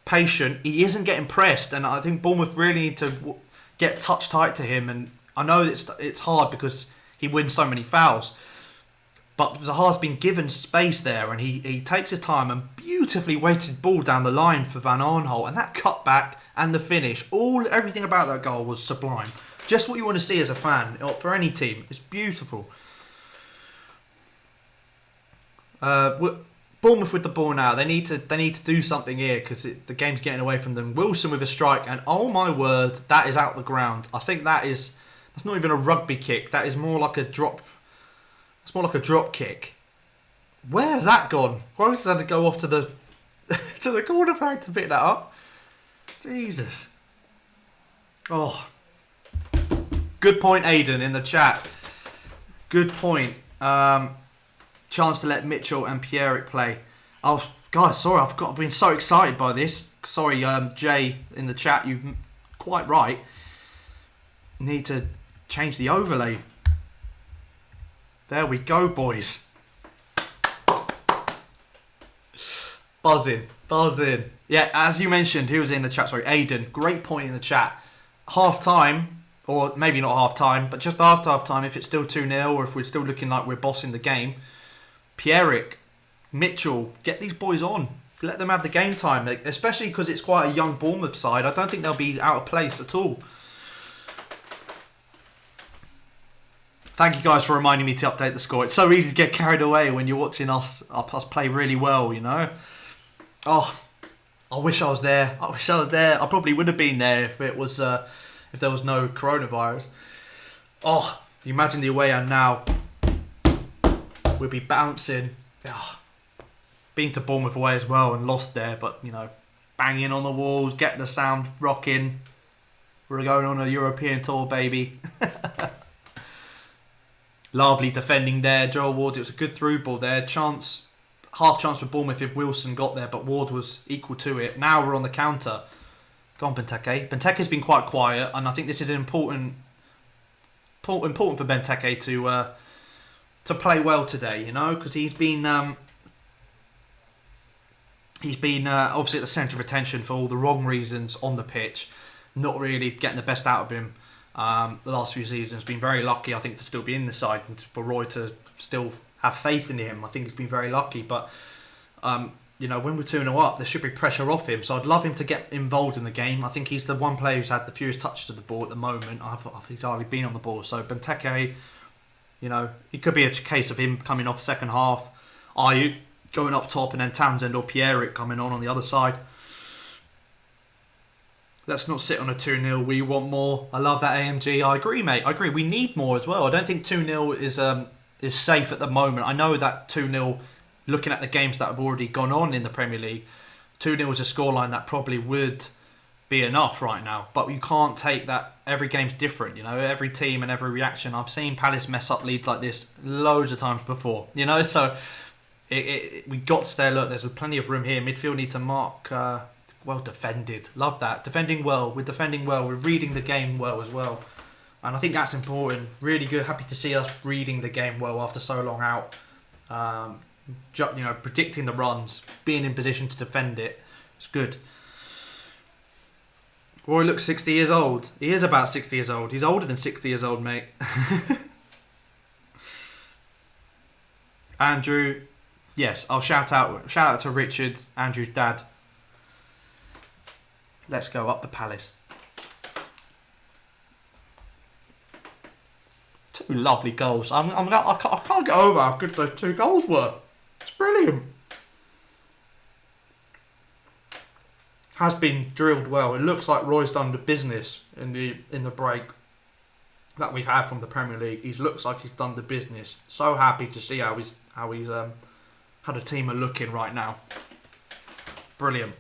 [SPEAKER 1] patient, he isn't getting pressed. And I think Bournemouth really need to get touch tight to him. And I know it's hard because he wins so many fouls. But Zaha's been given space there, and he takes his time and beautifully weighted ball down the line for Van Aanholt. And that cutback and the finish, everything about that goal was sublime. Just what you want to see as a fan for any team. It's beautiful. Bournemouth with the ball now. They need to do something here because the game's getting away from them. Wilson with a strike, and oh my word, that is out the ground. I think that's not even a rugby kick. That is more like a drop. It's more like a drop kick. Where has that gone? Gross had to go off to the corner flag to pick that up. Jesus. Oh. Good point, Aidan, in the chat. Good point. Chance to let Mitchell and Pierrick play. Oh, guys, sorry, I've been so excited by this. Sorry, Jay, in the chat, you're quite right. Need to change the overlay. There we go, boys. Buzzing. Yeah, as you mentioned, who was in the chat? Sorry, Aidan. Great point in the chat. Half time, or maybe not half time, but just after half time, if it's still 2-0 or if we're still looking like we're bossing the game, Pierrick, Mitchell, get these boys on. Let them have the game time, especially because it's quite a young Bournemouth side. I don't think they'll be out of place at all. Thank you guys for reminding me to update the score. It's so easy to get carried away when you're watching us play really well, you know. Oh, I wish I was there. I probably would have been there if there was no coronavirus. Oh, you imagine the away end now. We'll be bouncing. Oh, been to Bournemouth away as well and lost there, but you know, banging on the walls, getting the sound rocking. We're going on a European tour, baby. Lovely defending there, Joel Ward. It was a good through ball there. Half chance for Bournemouth if Wilson got there, but Ward was equal to it. Now we're on the counter. Go on, Benteke. Benteke's been quite quiet, and I think this is important for Benteke to play well today. You know, because he's been obviously at the centre of attention for all the wrong reasons on the pitch. Not really getting the best out of him. The last few seasons, been very lucky, I think, to still be in the side and for Roy to still have faith in him. I think he's been very lucky, but when we're 2-0 up, there should be pressure off him. So I'd love him to get involved in the game. I think he's the one player who's had the fewest touches of the ball at the moment. He's hardly been on the ball. So Benteke, it could be a case of him coming off second half, Ayew going up top, and then Townsend or Pierre coming on the other side. Let's not sit on a 2-0. We want more. I love that AMG. I agree, mate. I agree. We need more as well. I don't think 2-0 is safe at the moment. I know that 2-0, looking at the games that have already gone on in the Premier League, 2-0 is a scoreline that probably would be enough right now. But you can't take that. Every game's different, Every team and every reaction. I've seen Palace mess up leads like this loads of times before, So we got to stay alert. There's plenty of room here. Midfield need to mark... well defended. Love that. Defending well. We're defending well. We're reading the game well as well. And I think that's important. Really good. Happy to see us reading the game well after so long out. Predicting the runs. Being in position to defend it. It's good. Roy looks 60 years old. He is about 60 years old. He's older than 60 years old, mate. Andrew. Yes, I'll shout out to Richard, Andrew's dad. Let's go up the Palace. Two lovely goals. I can't get over how good those two goals were. It's brilliant. Has been drilled well. It looks like Roy's done the business in the break that we've had from the Premier League. He looks like he's done the business. So happy to see how the team are looking right now. Brilliant.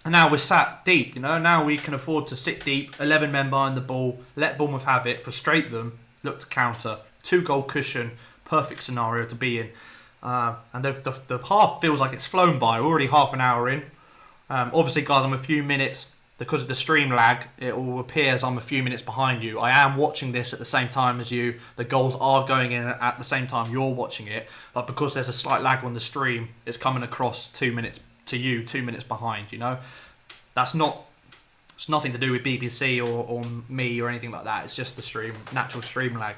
[SPEAKER 1] And now we're sat deep, Now we can afford to sit deep, 11 men behind the ball, let Bournemouth have it, frustrate them, look to counter. 2-goal cushion, perfect scenario to be in. And the half feels like it's flown by. We're already half an hour in. Obviously, guys, I'm a few minutes, because of the stream lag, it all appears I'm a few minutes behind you. I am watching this at the same time as you. The goals are going in at the same time you're watching it. But because there's a slight lag on the stream, it's coming across 2 minutes to you, 2 minutes behind, It's nothing to do with BBC or me or anything like that. It's just the natural stream lag.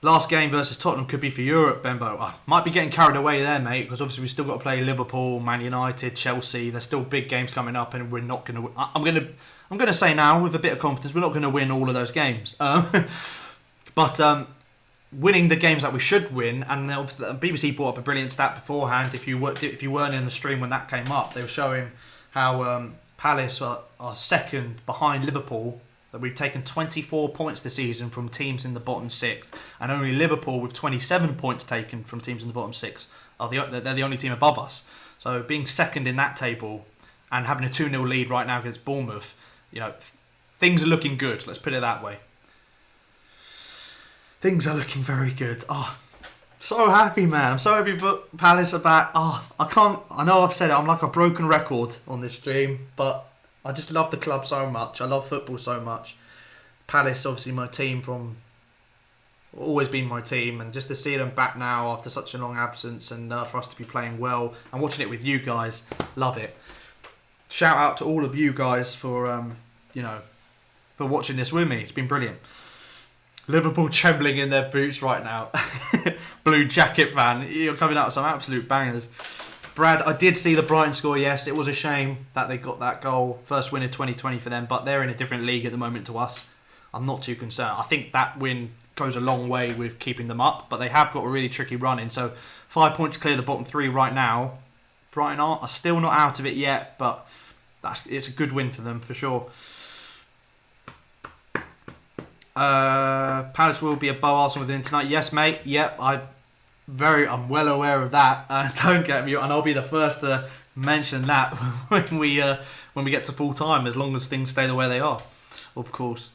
[SPEAKER 1] Last game versus Tottenham could be for Europe, Benbo. Might be getting carried away there, mate, because obviously we've still got to play Liverpool, Man United, Chelsea. There's still big games coming up, and we're not going to. I'm going to say now with a bit of confidence, we're not going to win all of those games. But winning the games that we should win, and the BBC brought up a brilliant stat beforehand. If you weren't in the stream when that came up, they were showing how Palace are second behind Liverpool. That we've taken 24 points this season from teams in the bottom six, and only Liverpool with 27 points taken from teams in the bottom six they're the only team above us. So being second in that table and having a 2-0 lead right now against Bournemouth, things are looking good. Let's put it that way. Things are looking very good. So happy, man. I'm so happy for Palace are back. I know I've said it. I'm like a broken record on this stream, but I just love the club so much. I love football so much. Palace, obviously my team always been my team, and just to see them back now after such a long absence, and for us to be playing well and watching it with you guys, love it. Shout out to all of you guys for watching this with me. It's been brilliant. Liverpool trembling in their boots right now. Blue jacket fan, you're coming out with some absolute bangers. Brad, I did see the Brighton score, yes. It was a shame that they got that goal. First win of 2020 for them, but they're in a different league at the moment to us. I'm not too concerned. I think that win goes a long way with keeping them up, but they have got a really tricky run in. So 5 points clear the bottom three right now. Brighton are still not out of it yet, but it's a good win for them for sure. Palace will be above Arsenal within tonight. Yes, mate. Yep, I'm well aware of that. Don't get me, and I'll be the first to mention that when we get to full time, as long as things stay the way they are, of course.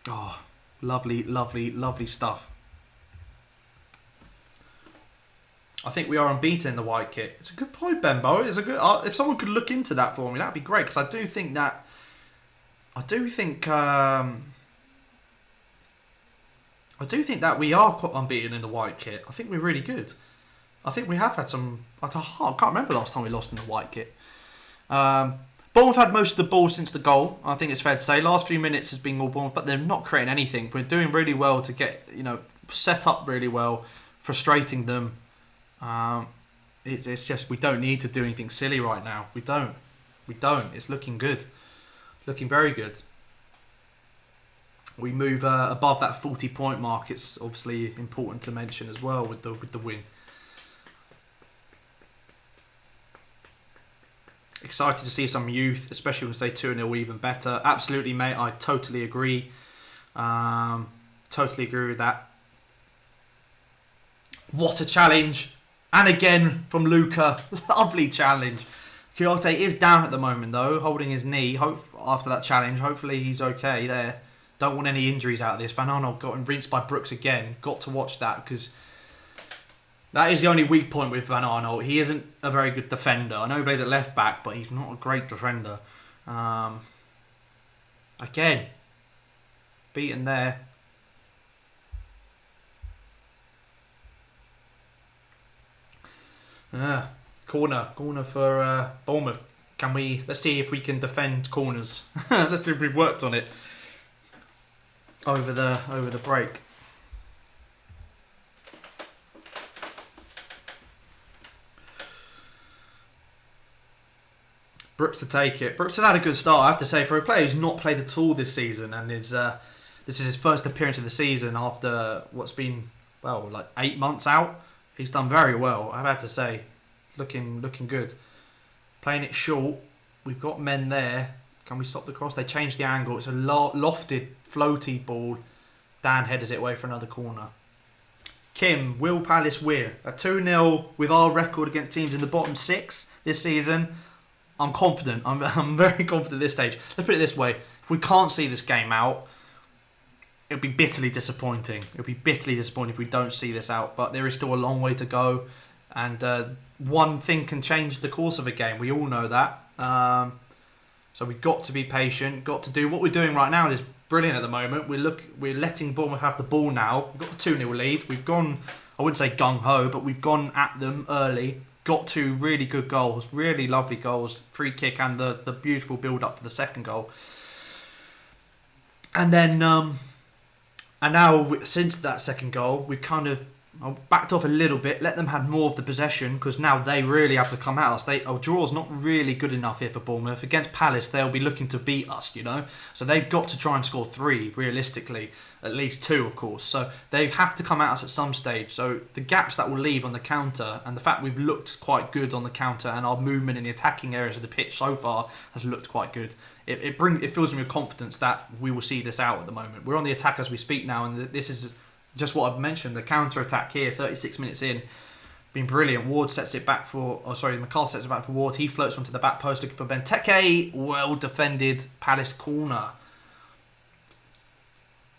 [SPEAKER 1] Oh, lovely, lovely, lovely stuff. I think we are unbeaten in the white kit. It's a good point, Benbo. It's a good. If someone could look into that for me, that'd be great, because I do think that. I do think that we are quite unbeaten in the white kit. I think we're really good. I think we have had some. I can't remember the last time we lost in the white kit. But Bournemouth had most of the ball since the goal. I think it's fair to say. Last few minutes has been all Bournemouth, but they're not creating anything. We're doing really well to get, set up really well, frustrating them. It's just we don't need to do anything silly right now. We don't. It's looking good, looking very good. We move above that 40-point mark. It's obviously important to mention as well with the win. Excited to see some youth, especially when we say 2-0 even better. Absolutely, mate. I totally agree. Totally agree with that. What a challenge. And again from Luca. Lovely challenge. Kyoto is down at the moment though, holding his knee. After that challenge, hopefully he's okay there. Don't want any injuries out of this. Van Arnold got rinsed by Brooks again. Got to watch that because that is the only weak point with Van Arnold. He isn't a very good defender. I know he plays at left back, but he's not a great defender. Again, beaten there. Corner for Bournemouth. Let's see if we can defend corners. Let's see if we've worked on it over the break. Brooks to take it. Brooks has had a good start, I have to say, for a player who's not played at all this season, and this is his first appearance of the season after what's been 8 months out. He's done very well, I've had to say. Looking good. Playing it short. We've got men there. Can we stop the cross? They changed the angle. It's a lofted, floaty ball. Dan headers it away for another corner. Kim, will Palace win? A 2-0 with our record against teams in the bottom 6 this season. I'm confident. I'm very confident at this stage. Let's put it this way. If we can't see this game out, it'll be bitterly disappointing. It'll be bitterly disappointing if we don't see this out. But there is still a long way to go. And one thing can change the course of a game. We all know that. So we've got to be patient. Got to do what we're doing right now is brilliant at the moment. We're letting Bournemouth have the ball now. We've got the 2-0 lead. We've gone, I wouldn't say gung-ho, but we've gone at them early. Got 2 really good goals. Really lovely goals. Free kick and the beautiful build-up for the second goal. And then, and now since that second goal, we've kind of backed off a little bit, let them have more of the possession because now they really have to come at us. A draw's not really good enough here for Bournemouth. Against Palace, they'll be looking to beat us, So they've got to try and score 3, realistically. At least 2, of course. So they have to come at us at some stage. So the gaps that will leave on the counter and the fact we've looked quite good on the counter and our movement in the attacking areas of the pitch so far has looked quite good. It fills me with confidence that we will see this out at the moment. We're on the attack as we speak now, and this is just what I've mentioned. The counter attack here, 36 minutes in, been brilliant. McCall sets it back for Ward. He floats onto the back post looking for Benteke. Well defended Palace corner.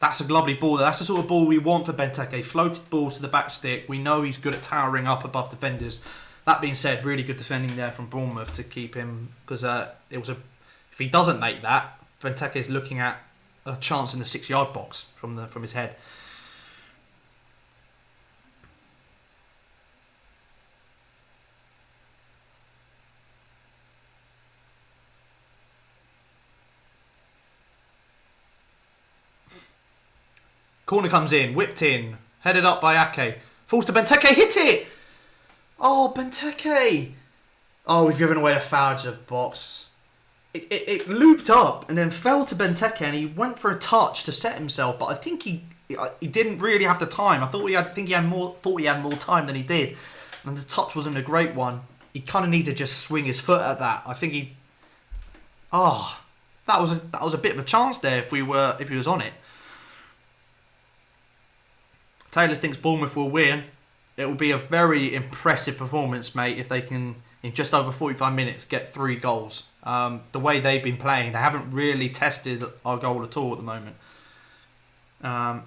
[SPEAKER 1] That's a lovely ball. That's the sort of ball we want for Benteke. Floated balls to the back stick. We know he's good at towering up above defenders. That being said, really good defending there from Bournemouth to keep him, because if he doesn't make that, Benteke is looking at a chance in the 6-yard box from his head. Corner comes in, whipped in, headed up by Ake. Falls to Benteke, hit it! Oh, Benteke! Oh, we've given away a foul to the box. It looped up and then fell to Benteke, and he went for a touch to set himself, but I think he didn't really have the time. I thought he had more time than he did, and the touch wasn't a great one. He kind of needed to just swing his foot at that. I think that was a bit of a chance there if he was on it. Taylor thinks Bournemouth will win. It will be a very impressive performance, mate, if they can, in just over 45 minutes, get 3 goals. The way they've been playing, they haven't really tested our goal at all at the moment. And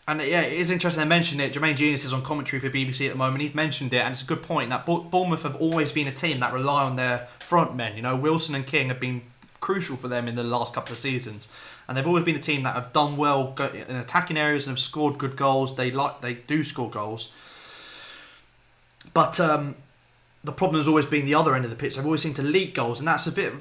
[SPEAKER 1] yeah, it is interesting they mentioned it. Jermaine Genius is on commentary for BBC at the moment. He's mentioned it, and it's a good point that Bournemouth have always been a team that rely on their front men. Wilson and King have been crucial for them in the last couple of seasons, and they've always been a team that have done well in attacking areas and have scored good goals. They do score goals, but the problem has always been the other end of the pitch. They've always seemed to leak goals, and it's a bit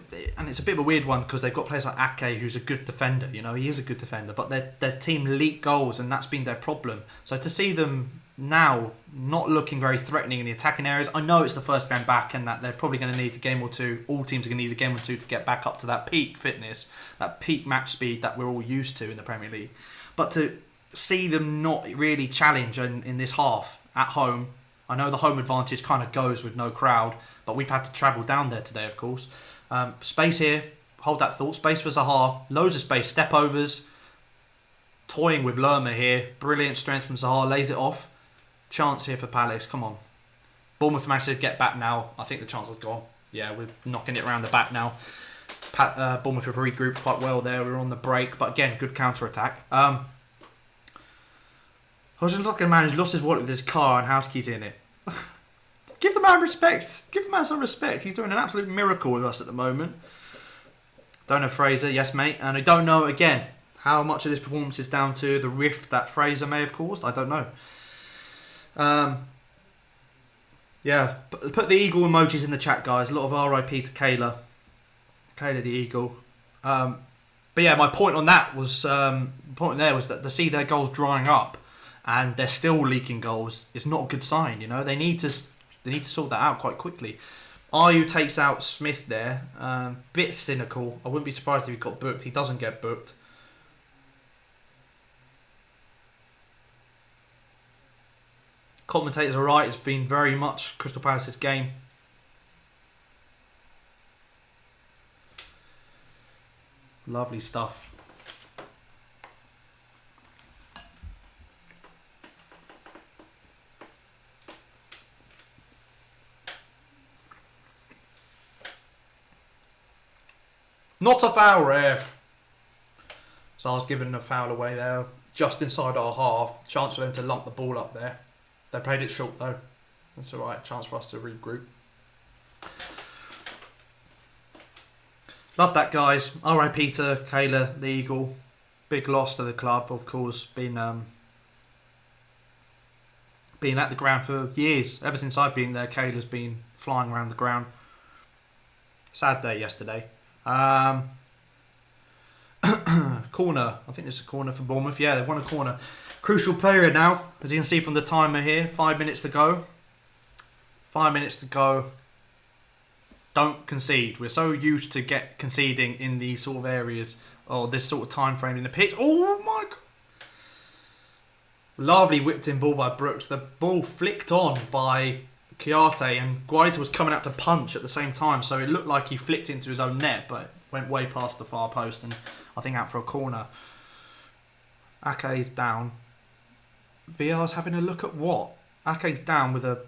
[SPEAKER 1] of a weird one because they've got players like Ake, who's a good defender. You know, he is a good defender, but their team leak goals, and that's been their problem. So to see them now not looking very threatening in the attacking areas, I know it's the first game back, and that they're probably going to need a game or two. All teams are going to need a game or two to get back up to that peak fitness, that peak match speed that we're all used to in the Premier League. But to see them not really challenge in this half at home. I know the home advantage kind of goes with no crowd, but we've had to travel down there today, of course. Space here, hold that thought. Space for Zaha, loads of space, step overs, toying with Lerma here. Brilliant strength from Zaha, lays it off. Chance here for Palace, come on. Bournemouth managed to get back now. I think the chance is gone. Yeah, we're knocking it around the back now. Bournemouth have regrouped quite well there. We were on the break, but again, good counter-attack. I was just looking at a man who's lost his wallet with his car and house keys in it. Give the man respect. Give the man some respect. He's doing an absolute miracle with us at the moment. Don't know Fraser. Yes, mate. And I don't know, again, how much of this performance is down to the rift that Fraser may have caused. I don't know. Yeah, put the eagle emojis in the chat, guys. A lot of RIP to Kayla. Kayla the eagle. But yeah, my point on that was that to see their goals drying up and they're still leaking goals is not a good sign. You know, they need to sort that out quite quickly. Ayew takes out Smith there. Bit cynical. I wouldn't be surprised if he got booked. He doesn't get booked. Commentators are right. It's been very much Crystal Palace's game. Lovely stuff. Not a foul, ref. So I was giving a foul away there, just inside our half. Chance for them to lump the ball up there. They played it short though. That's alright. Chance for us to regroup. Love that, guys. R.I.P. to Kayla the Eagle. Big loss to the club, of course. Been at the ground for years. Ever since I've been there, Kayla's been flying around the ground. Sad day yesterday. Corner. I think it's a corner for Bournemouth. Yeah, they've won a corner. Crucial player now, as you can see from the timer here. 5 minutes to go. 5 minutes to go. Don't concede. We're so used to conceding in these sort of areas or this sort of time frame in the pitch. Oh my God. Lovely whipped in ball by Brooks. The ball flicked on by Chiarte, and Guaita was coming out to punch at the same time, so it looked like he flicked into his own net, but went way past the far post and I think out for a corner. Ake's down. VR's having a look at what? Ake's down with a...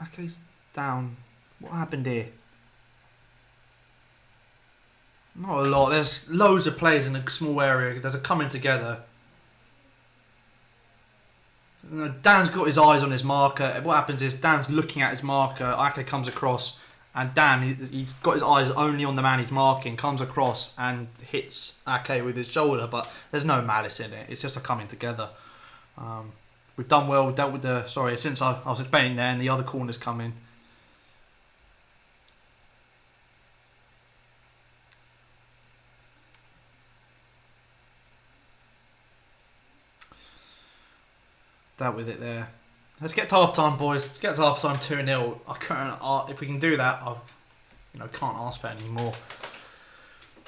[SPEAKER 1] Ake's down. What happened here? Not a lot. There's loads of players in a small area. There's a coming together. Dan's got his eyes on his marker. What happens is Dan's looking at his marker. Ake comes across, and Dan, he's got his eyes only on the man he's marking, comes across and hits Ake with his shoulder. But there's no malice in it. It's just a coming together. We've done well. We've dealt with the... Sorry, since I was explaining there and the other corners come in. Dealt with it there. Let's get to half time, boys. Let's get to half time 2-0. If we can do that, I can't ask for any more.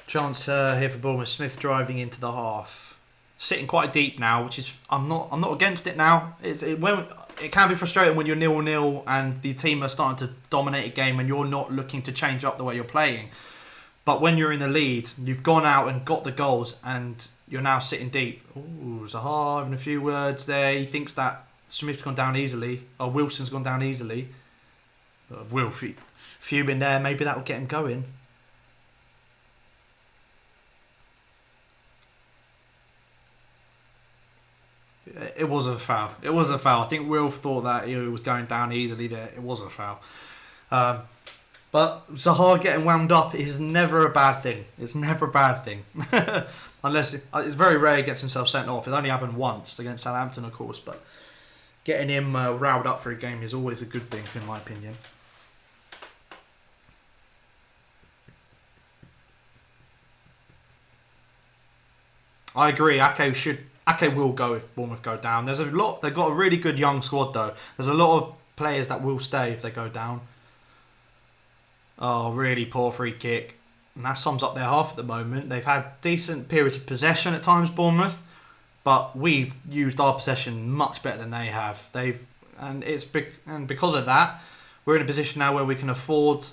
[SPEAKER 1] Chance here for Bournemouth. Smith driving into the half, sitting quite deep now, which is I'm not against it now. It can be frustrating when you're 0-0 and the team are starting to dominate a game and you're not looking to change up the way you're playing. But when you're in the lead, you've gone out and got the goals and you're now sitting deep. Ooh, Zaha having a few words there. He thinks that Smith's gone down easily. Or Wilson's gone down easily. Will fuming there. Maybe that will get him going. It was a foul. It was a foul. I think Will thought that he was going down easily there. It was a foul. But Zaha getting wound up is never a bad thing. It's never a bad thing. Unless it's very rare he gets himself sent off. It only happened once against Southampton, of course. But Getting him riled up for a game is always a good thing, in my opinion. I agree. Ake will go if Bournemouth go down. There's a lot. They've got a really good young squad though. There's a lot of players that will stay if they go down. Oh, really poor free kick. And that sums up their half at the moment. They've had decent periods of possession at times, Bournemouth, but we've used our possession much better than they have. And because of that, we're in a position now where we can afford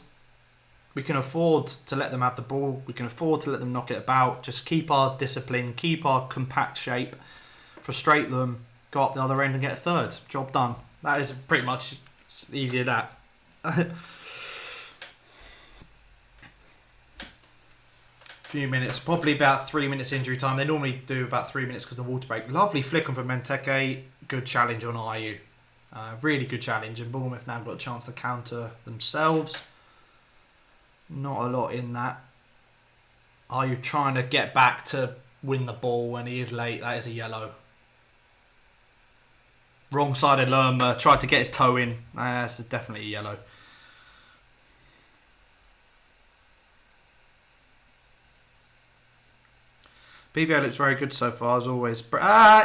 [SPEAKER 1] to let them have the ball. We can afford to let them knock it about. Just keep our discipline, keep our compact shape, frustrate them, go up the other end and get a third. Job done. That is pretty much easy as that. Few minutes, probably about 3 minutes injury time. They normally do about 3 minutes because of the water break. Lovely flick on from Benteke. Good challenge on Ayew. Really good challenge, and Bournemouth now got a chance to counter themselves. Not a lot in that. Ayew trying to get back to win the ball when he is late. That is a yellow. Wrong-sided Lerma tried to get his toe in. That's definitely a yellow. BVO looks very good so far, as always.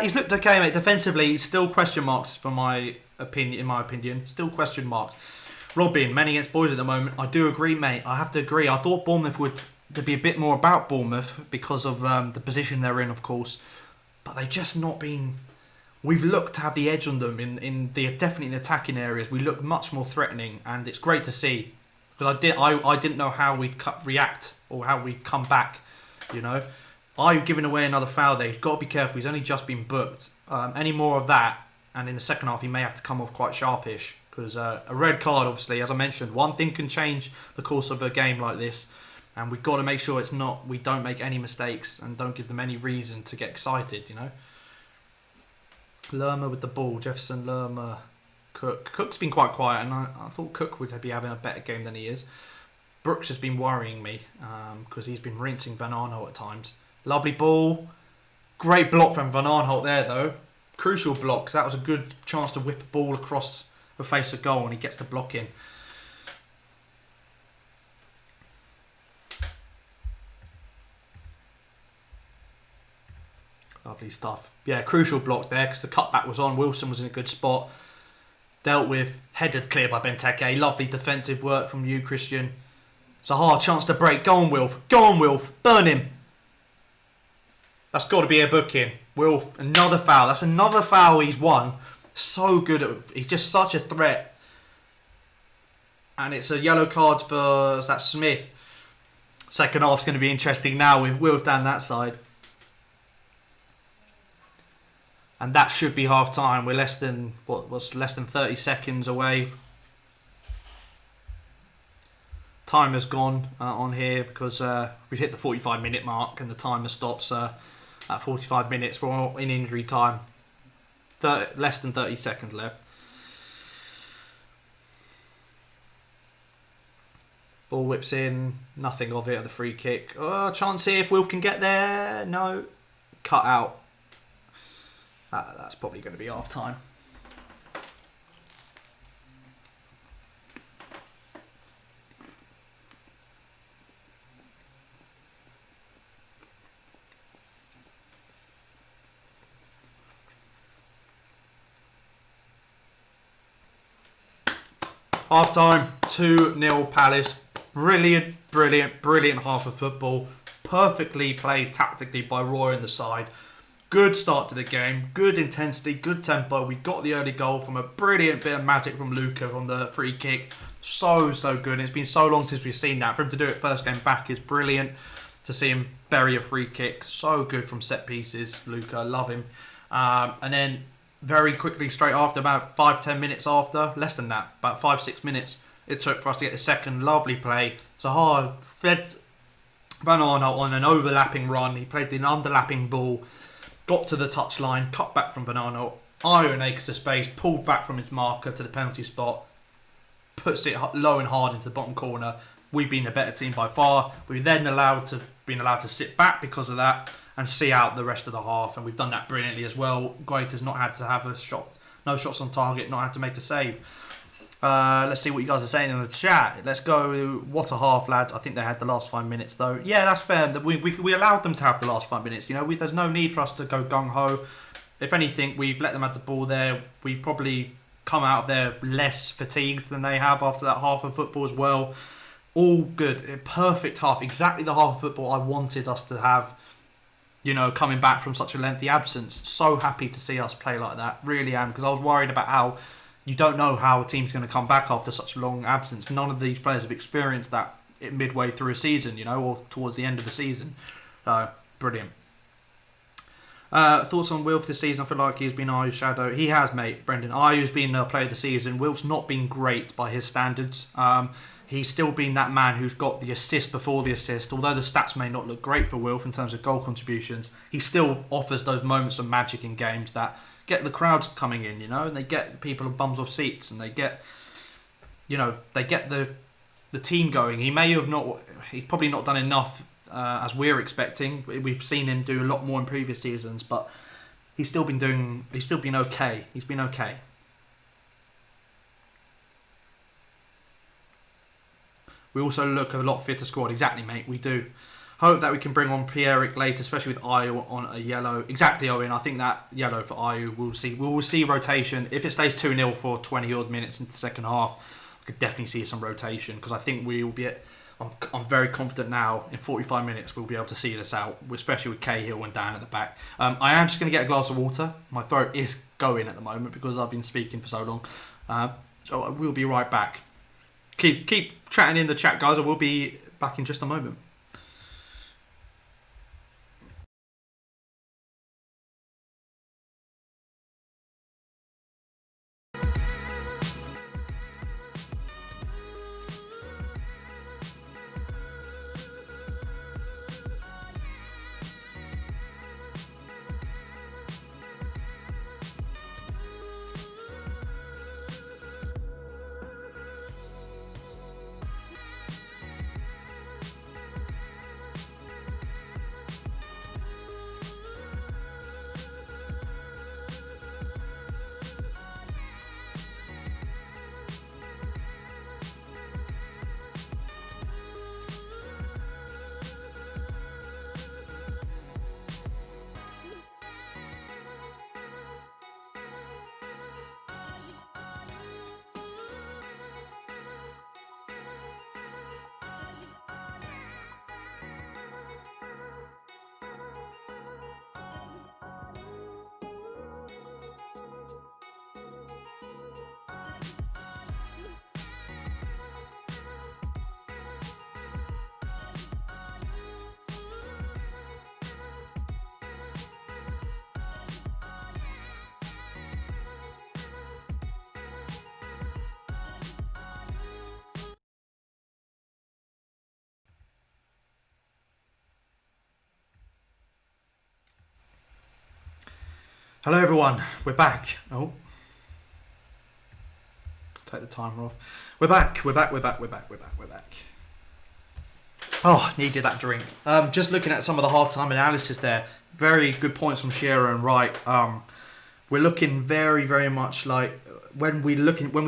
[SPEAKER 1] He's looked okay, mate. Defensively, he's still question marks in my opinion. Still question marks. Robin, men against boys at the moment. I do agree, mate. I have to agree. I thought Bournemouth would be a bit more about Bournemouth because of the position they're in, of course. But they've just not been... We've looked to have the edge on them definitely in attacking areas. We look much more threatening, and it's great to see. Because I didn't know how we'd react or how we'd come back, you know. I've given away another foul there. He's got to be careful. He's only just been booked. Any more of that, and in the second half, he may have to come off quite sharpish. Because a red card, obviously, as I mentioned, one thing can change the course of a game like this. And we've got to make sure we don't make any mistakes and don't give them any reason to get excited, you know. Lerma with the ball. Jefferson, Lerma, Cook. Cook's been quite quiet, and I thought Cook would be having a better game than he is. Brooks has been worrying me because he's been rinsing Van Aanholt at times. Lovely ball. Great block from Van Aanholt there, though. Crucial block. That was a good chance to whip a ball across the face of goal, and he gets the block in. Lovely stuff. Yeah, crucial block there because the cutback was on. Wilson was in a good spot. Dealt with. Headed clear by Benteke. Lovely defensive work from you, Christian. It's a hard chance to break. Go on, Wilf. Go on, Wilf. Burn him. That's got to be a booking. Wilf, another foul. That's another foul he's won. So good. He's just such a threat. And it's a yellow card for that Smith. Second half's going to be interesting now with Wilf down that side. And that should be half time. We're less than 30 seconds away. Time has gone on here because we've hit the 45-minute mark and the timer stops at 45 minutes. We're all in injury time. Less than 30 seconds left. Ball whips in. Nothing of it at the free kick. Oh, chance here if Wilf can get there. No. Cut out. That's probably going to be half time. Half time, 2-0 Palace. Brilliant half of football. Perfectly played tactically by Roy on the side. Good start to the game. Good intensity, good tempo. We got the early goal from a brilliant bit of magic from Luca on the free kick. So good. It's been so long since we've seen that. For him to do it first game back is brilliant. To see him bury a free kick. So good from set pieces. Luca, love him. And then very quickly, straight after, about 5-10 minutes after, less than that, about 5-6 minutes, it took for us to get the second lovely play. Zaha fed Van Aanholt on an overlapping run. He played the underlapping ball, got to the touchline, cut back from Van Aanholt, iron acres to space, pulled back from his marker to the penalty spot, puts it low and hard into the bottom corner. We've been the better team by far. We've then been allowed to sit back because of that and see out the rest of the half, and we've done that brilliantly as well. Great has not had to have a shot no shots on target, not had to make a save. Let's see what you guys are saying in the chat. Let's go. What a half, lads. I think they had the last 5 minutes, though. Yeah, that's fair. We allowed them to have the last 5 minutes. You know, there's no need for us to go gung-ho. If anything, we've let them have the ball there. We probably come out of there less fatigued than they have after that half of football as well. All good. Perfect half. Exactly the half of football I wanted us to have, you know, coming back from such a lengthy absence. So happy to see us play like that. Really am. Because I was worried about how you don't know how a team's going to come back after such a long absence. None of these players have experienced that midway through a season, you know, or towards the end of the season. Brilliant. Thoughts on Wilf this season? I feel like he's been Ayu's shadow. He has, mate, Brendan. Ayu's been player of the season. Wilf's not been great by his standards. He's still been that man who's got the assist before the assist. Although the stats may not look great for Wilf in terms of goal contributions, he still offers those moments of magic in games that get the crowds coming in, you know, and they get people on bums off seats, and they get, you know, they get the team going. He's probably not done enough as we're expecting. We've seen him do a lot more in previous seasons, but he's still been okay. He's been okay. We also look a lot fitter squad. Exactly, mate. We do. Hope that we can bring on Pierre-Eric later, especially with Ayu on a yellow. Exactly, Owen. I think that yellow for Ayu, we will see rotation. If it stays 2-0 for 20-odd minutes into the second half, I could definitely see some rotation, because I think we will be I'm very confident now in 45 minutes we'll be able to see this out, especially with Cahill and Dan at the back. I am just going to get a glass of water. My throat is going at the moment because I've been speaking for so long. So I will be right back. Keep chatting in the chat, guys. I will be back in just a moment. Hello everyone, we're back. Oh, take the timer off. We're back. Oh, needed that drink. Just looking at some of the halftime analysis there. Very good points from Shearer and Wright. We're looking very, very much like when we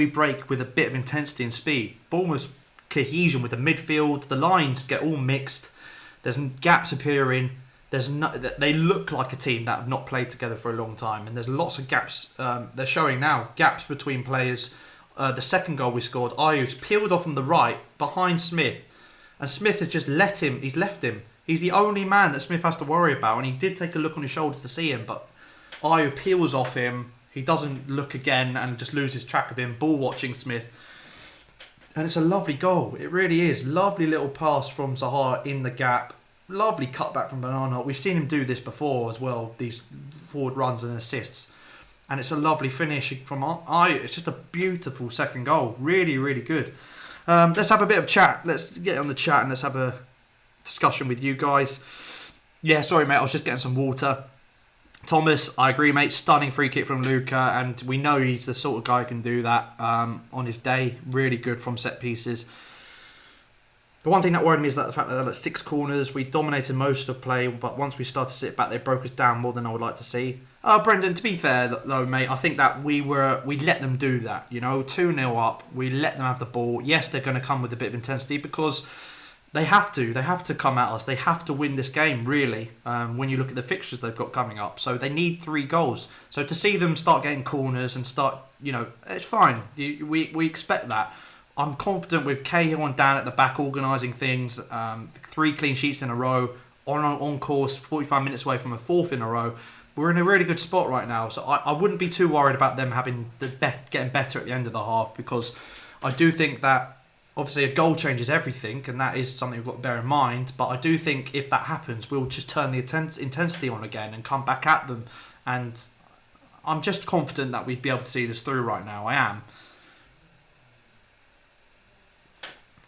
[SPEAKER 1] break with a bit of intensity and speed. Bournemouth's cohesion with the midfield, the lines get all mixed. There's gaps appearing. They look like a team that have not played together for a long time, and there's lots of gaps. They're showing now gaps between players. The second goal we scored, Ayu's peeled off on the right behind Smith, and Smith has just left him. He's the only man that Smith has to worry about, and he did take a look on his shoulder to see him, but Ayu peels off him. He doesn't look again and just loses track of him. Ball watching Smith, and it's a lovely goal. It really is. Lovely little pass from Zaha in the gap. Lovely cutback from Banana. We've seen him do this before as well, these forward runs and assists. And it's a lovely finish from Ayu. It's just a beautiful second goal. Really, really good. Let's have a bit of chat. Let's get on the chat and let's have a discussion with you guys. Yeah, sorry, mate. I was just getting some water. Thomas, I agree, mate. Stunning free kick from Luca. And we know he's the sort of guy who can do that on his day. Really good from set pieces. The one thing that worried me is that the fact that they're at 6 corners, we dominated most of the play, but once we started to sit back, they broke us down more than I would like to see. Brendan, to be fair though, mate, I think that we let them do that. 2-0 up, we let them have the ball. Yes, they're going to come with a bit of intensity because they have to. They have to come at us. They have to win this game, really, when you look at the fixtures they've got coming up. So they need 3 goals. So to see them start getting corners and start, it's fine. We expect that. I'm confident with Cahill and Dan at the back organising things. 3 clean sheets in a row, on course, 45 minutes away from a 4th in a row. We're in a really good spot right now. So I wouldn't be too worried about them getting better at the end of the half, because I do think that obviously a goal changes everything, and that is something we've got to bear in mind. But I do think if that happens, we'll just turn the intensity on again and come back at them. And I'm just confident that we'd be able to see this through right now. I am.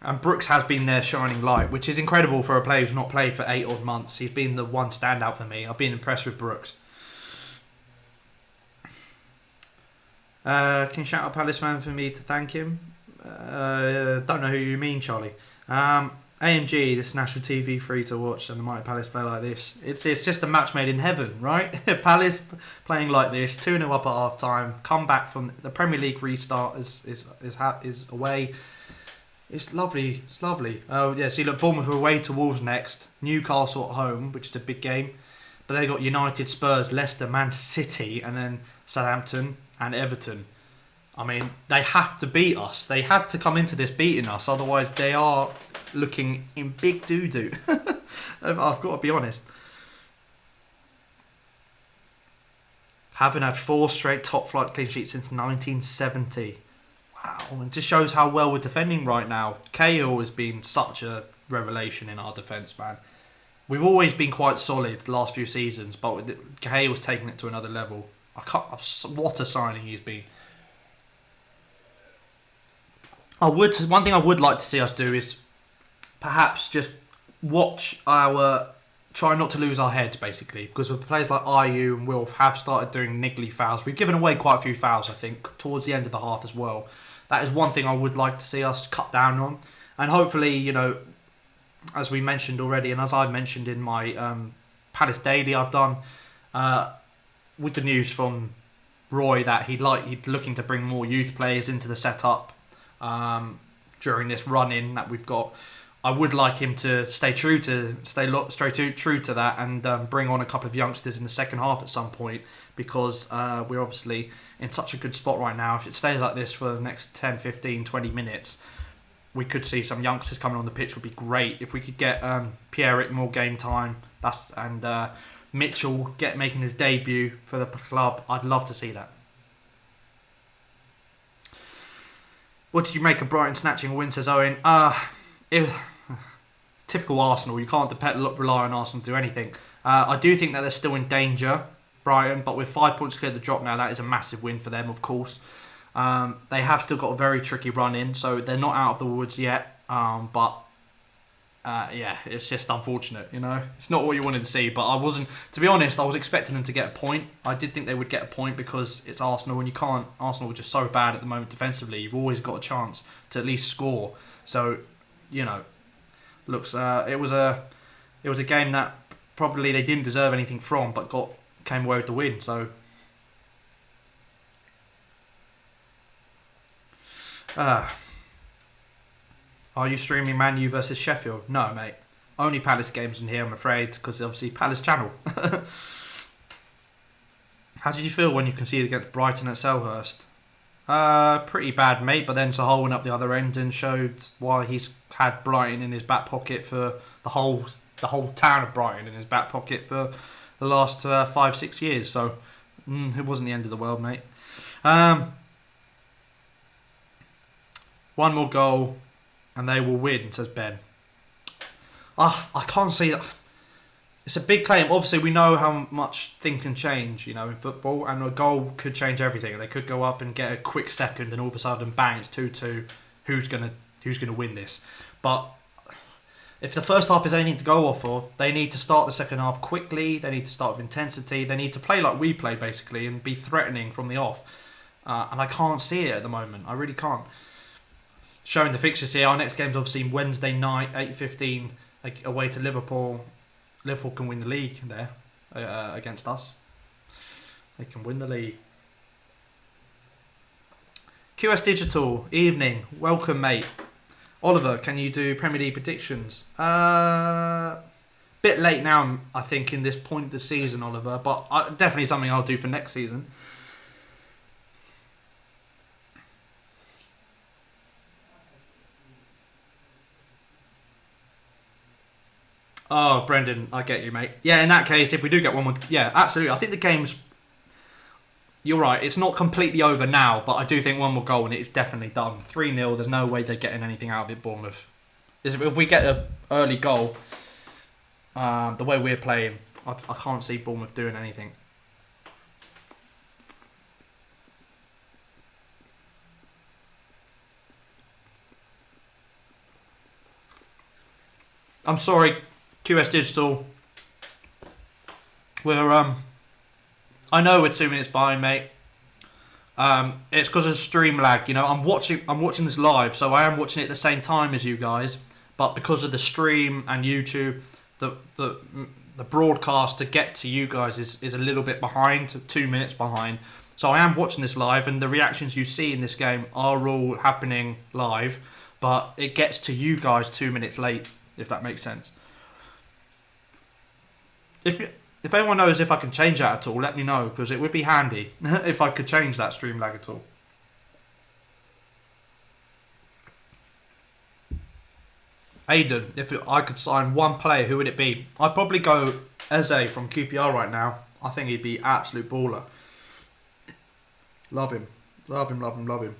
[SPEAKER 1] And Brooks has been their shining light, which is incredible for a player who's not played for 8 odd months. He's been the one standout for me. I've been impressed with Brooks. Can you shout out Palace man for me to thank him? Don't know who you mean, Charlie. AMG, this national TV free to watch, and the Mighty Palace play like this. It's just a match made in heaven, right? Palace playing like this, 2-0 up at half time, come back from the Premier League restart is away. It's lovely. It's lovely. Oh yeah, see, look, Bournemouth are away to Wolves next, Newcastle at home, which is a big game, but they got United, Spurs, Leicester, Man City, and then Southampton and Everton. I mean, they have to beat us. They had to come into this beating us, otherwise they are looking in big doo-doo. I've got to be honest. Haven't had 4 straight top-flight clean sheets since 1970. Wow, it just shows how well we're defending right now. Cahill has been such a revelation in our defence, man. We've always been quite solid the last few seasons, but Cahill's taken it to another level. What a signing he's been. One thing I would like to see us do is perhaps just try not to lose our heads, basically, because with players like Ayew and Wilf have started doing niggly fouls. We've given away quite a few fouls, I think, towards the end of the half as well. That is one thing I would like to see us cut down on, and hopefully, as we mentioned already, and as I mentioned in my Palace Daily I've done, with the news from Roy that he'd looking to bring more youth players into the setup during this run-in that we've got. I would like him to stay true to that and bring on a couple of youngsters in the second half at some point, because we're obviously in such a good spot right now. If it stays like this for the next 10, 15, 20 minutes, we could see some youngsters coming on the pitch. Would be great if we could get Pierrick more game time. And Mitchell making his debut for the club. I'd love to see that. What did you make of Brighton snatching a win, says Owen? Typical Arsenal. You can't rely on Arsenal to do anything. I do think that they're still in danger, Brighton, but with 5 points clear of the drop now, that is a massive win for them, of course. They have still got a very tricky run in, so they're not out of the woods yet. It's just unfortunate, It's not what you wanted to see, but to be honest, I was expecting them to get a point. I did think they would get a point because it's Arsenal, and Arsenal are just so bad at the moment defensively. You've always got a chance to at least score. So, it was a game that probably they didn't deserve anything from, but came away with the win. So, are you streaming Man U versus Sheffield? No, mate. Only Palace games in here, I'm afraid, because obviously Palace channel. How did you feel when you conceded against Brighton at Selhurst? Pretty bad, mate, but then Sahal went up the other end and showed why he's had Brighton in his back pocket for the whole town of Brighton in his back pocket for the last 5-6 years. So it wasn't the end of the world, mate. One more goal and they will win, says Ben. I can't see that. It's a big claim. Obviously, we know how much things can change, in football, and a goal could change everything. They could go up and get a quick second, and all of a sudden, bang, it's 2-2. Who's gonna win this? But if the first half is anything to go off of, they need to start the second half quickly. They need to start with intensity. They need to play like we play, basically, and be threatening from the off. And I can't see it at the moment. I really can't. Showing the fixtures here, our next game's obviously Wednesday night, 8:15, away to Liverpool. Liverpool can win the league there against us. They can win the league. QS Digital, evening. Welcome, mate. Oliver, can you do Premier League predictions? Bit late now, I think, in this point of the season, Oliver, but definitely something I'll do for next season. Oh, Brendan, I get you, mate. Yeah, in that case, if we do get one more... Yeah, absolutely. I think the game's... You're right, it's not completely over now, but I do think one more goal and it's definitely done. 3-0, there's no way they're getting anything out of it, Bournemouth. If we get an early goal, the way we're playing, I can't see Bournemouth doing anything. I'm sorry, QS Digital. We're I know we're 2 minutes behind, mate. It's because of stream lag. You know, I'm watching this live, so I am watching it at the same time as you guys. But because of the stream and YouTube, the broadcast to get to you guys is a little bit behind, 2 minutes behind. So I am watching this live, and the reactions you see in this game are all happening live, but it gets to you guys 2 minutes late, if that makes sense. If anyone knows if I can change that at all, let me know, because it would be handy if I could change that stream lag at all. Aiden, if I could sign one player, who would it be? I'd probably go Eze from QPR right now. I think he'd be absolute baller. Love him. Love him, love him, love him.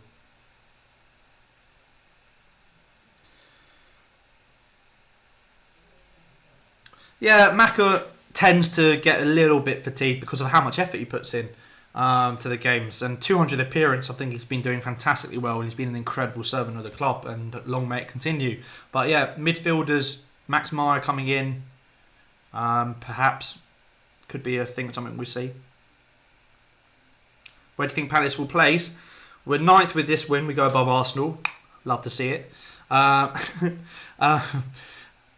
[SPEAKER 1] Yeah, Maka tends to get a little bit fatigued because of how much effort he puts in to the games. And 200th appearance, I think he's been doing fantastically well. He's been an incredible servant of the club, and long may it continue. But yeah, midfielders, Max Meyer coming in, perhaps could be a thing, something we see. Where do you think Palace will place? We're 9th with this win. We go above Arsenal. Love to see it.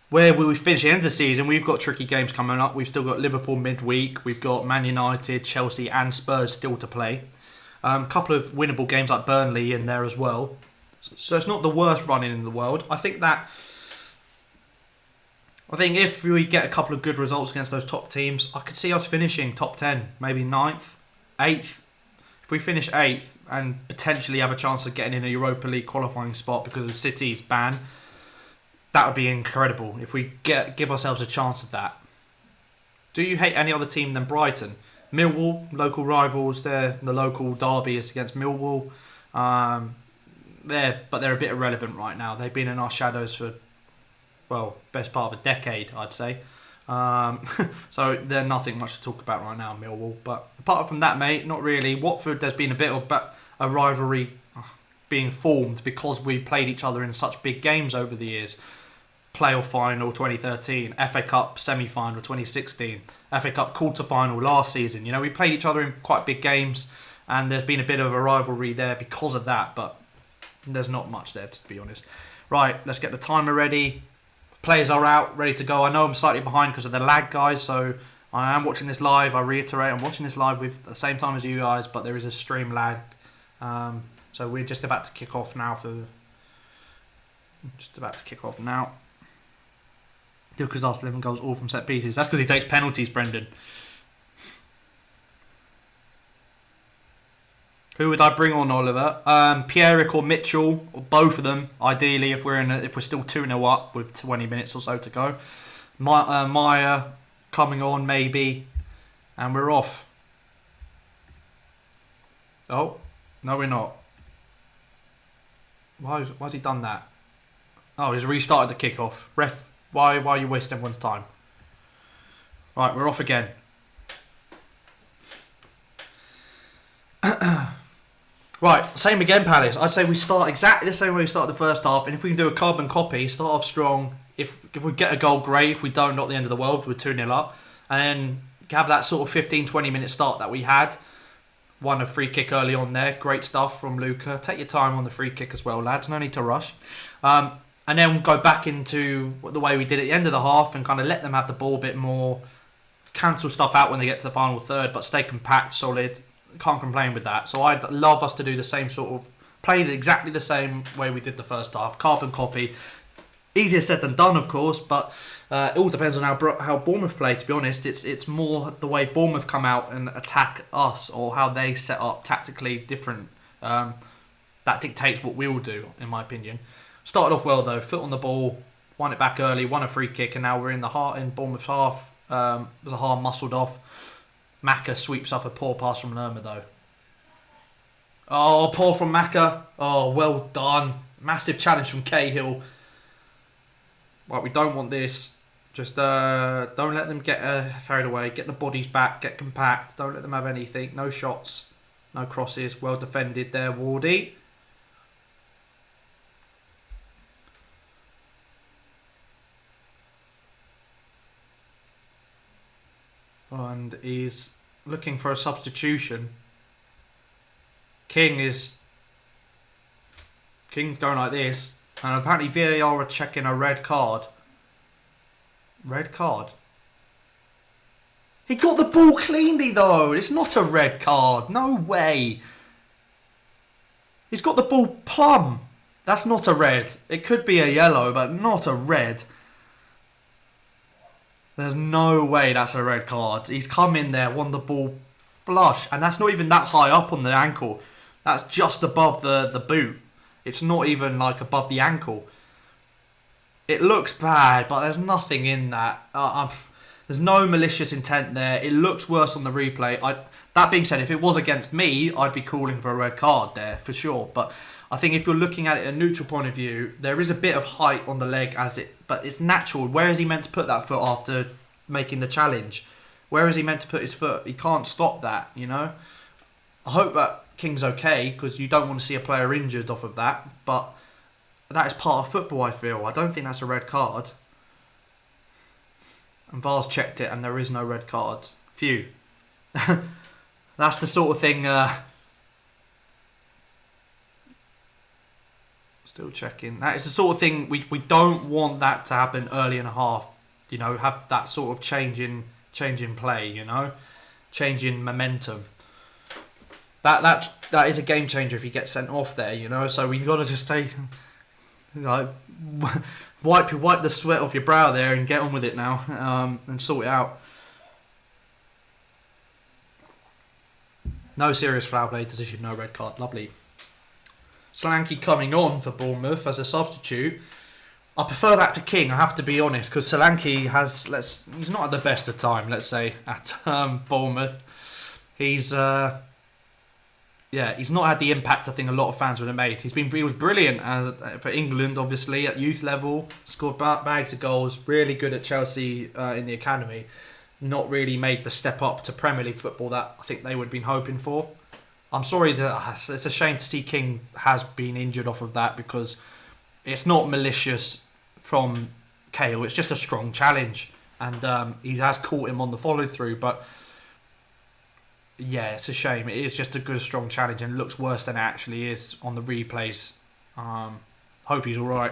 [SPEAKER 1] Where will we finish the end of the season? We've got tricky games coming up. We've still got Liverpool midweek. We've got Man United, Chelsea and Spurs still to play. A couple of winnable games like Burnley in there as well. So it's not the worst running in the world. I think if we get a couple of good results against those top teams, I could see us finishing top 10, maybe 9th, 8th. If we finish 8th and potentially have a chance of getting in a Europa League qualifying spot because of City's ban, that would be incredible if we give ourselves a chance at that. Do you hate any other team than Brighton? Millwall, local rivals. The local derby is against Millwall. But they're a bit irrelevant right now. They've been in our shadows for, well, best part of a decade, I'd say. So they're nothing much to talk about right now, Millwall. But apart from that, mate, not really. Watford, there's been a bit of a rivalry being formed because we played each other in such big games over the years. Playoff final 2013, FA Cup semi-final 2016, FA Cup quarter-final last season. You know, we played each other in quite big games, and there's been a bit of a rivalry there because of that, but there's not much there, to be honest. Right, let's get the timer ready. Players are out, ready to go. I know I'm slightly behind because of the lag, guys, so I am watching this live. I reiterate, I'm watching this live with at the same time as you guys, but there is a stream lag. So we're just about to kick off now Lucas last 11 goals all from set pieces. That's because he takes penalties, Brendan. Who would I bring on, Oliver? Pierrick or Mitchell, or both of them. Ideally, if we're still 2-0 up with 20 minutes or so to go. Meyer coming on maybe, and we're off. Oh no, we're not. Why's he done that? Oh, he's restarted the kickoff. Ref. Why are you wasting everyone's time? Right, we're off again. Right, same again, Palace. I'd say we start exactly the same way we started the first half, and if we can do a carbon copy, start off strong. If we get a goal, great. If we don't, not the end of the world. We're 2-0 up. And then have that sort of 15-20 minute start that we had. Won a free kick early on there. Great stuff from Luca. Take your time on the free kick as well, lads. No need to rush. And then we'll go back into the way we did at the end of the half and kind of let them have the ball a bit more. cancel stuff out when they get to the final third, but stay compact, solid. Can't complain with that. So I'd love us to do the same sort of, play exactly the same way we did the first half. Carbon copy. Easier said than done, of course, but it all depends on how Bournemouth play, to be honest. It's more the way Bournemouth come out and attack us, or how they set up tactically different. That dictates what we'll do, in my opinion. Started off well, though. Foot on the ball, won it back early, won a free kick, and now we're in Bournemouth's half. Zaha muscled off. Maka sweeps up a poor pass from Lerma, though. Oh, poor from Maka. Oh, well done. Massive challenge from Cahill. Right, we don't want this. Just don't let them get carried away. Get the bodies back. Get compact. Don't let them have anything. No shots. No crosses. Well defended there, Wardy. And he's looking for a substitution. King's going like this. And apparently VAR are checking a red card. Red card? He got the ball cleanly, though. It's not a red card. No way. He's got the ball plumb. That's not a red. It could be a yellow, but not a red. There's no way that's a red card. He's come in there, won the ball flush. And that's not even that high up on the ankle. That's just above the boot. It's not even like above the ankle. It looks bad, but there's nothing in that. There's no malicious intent there. It looks worse on the replay. That being said, if it was against me, I'd be calling for a red card there for sure. But I think if you're looking at it a neutral point of view, there is a bit of height on the leg but it's natural. Where is he meant to put that foot after making the challenge? Where is he meant to put his foot? He can't stop that, you know. I hope that King's okay, because you don't want to see a player injured off of that, but that is part of football, I feel. I don't think that's a red card. And VAR's checked it and there is no red card. Phew. That's the sort of thing... Still checking. That is the sort of thing we don't want that to happen early in a half. You know, have that sort of change in play, you know? Change in momentum. That is a game changer if he gets sent off there, you know. So we've got to just take, like, wipe the sweat off your brow there and get on with it now, and sort it out. No serious foul play decision, no red card. Lovely. Solanke coming on for Bournemouth as a substitute. I prefer that to King, I have to be honest, because Solanke he's not at the best of time, let's say, at Bournemouth. He's not had the impact I think a lot of fans would have made. He was brilliant for England, obviously, at youth level. Scored bags of goals. Really good at Chelsea in the academy. Not really made the step up to Premier League football that I think they would have been hoping for. I'm sorry, it's a shame to see King has been injured off of that, because it's not malicious from Cahill. It's just a strong challenge. And he has caught him on the follow through, but... yeah, it's a shame. It is just a good, strong challenge and looks worse than it actually is on the replays. Hope he's alright.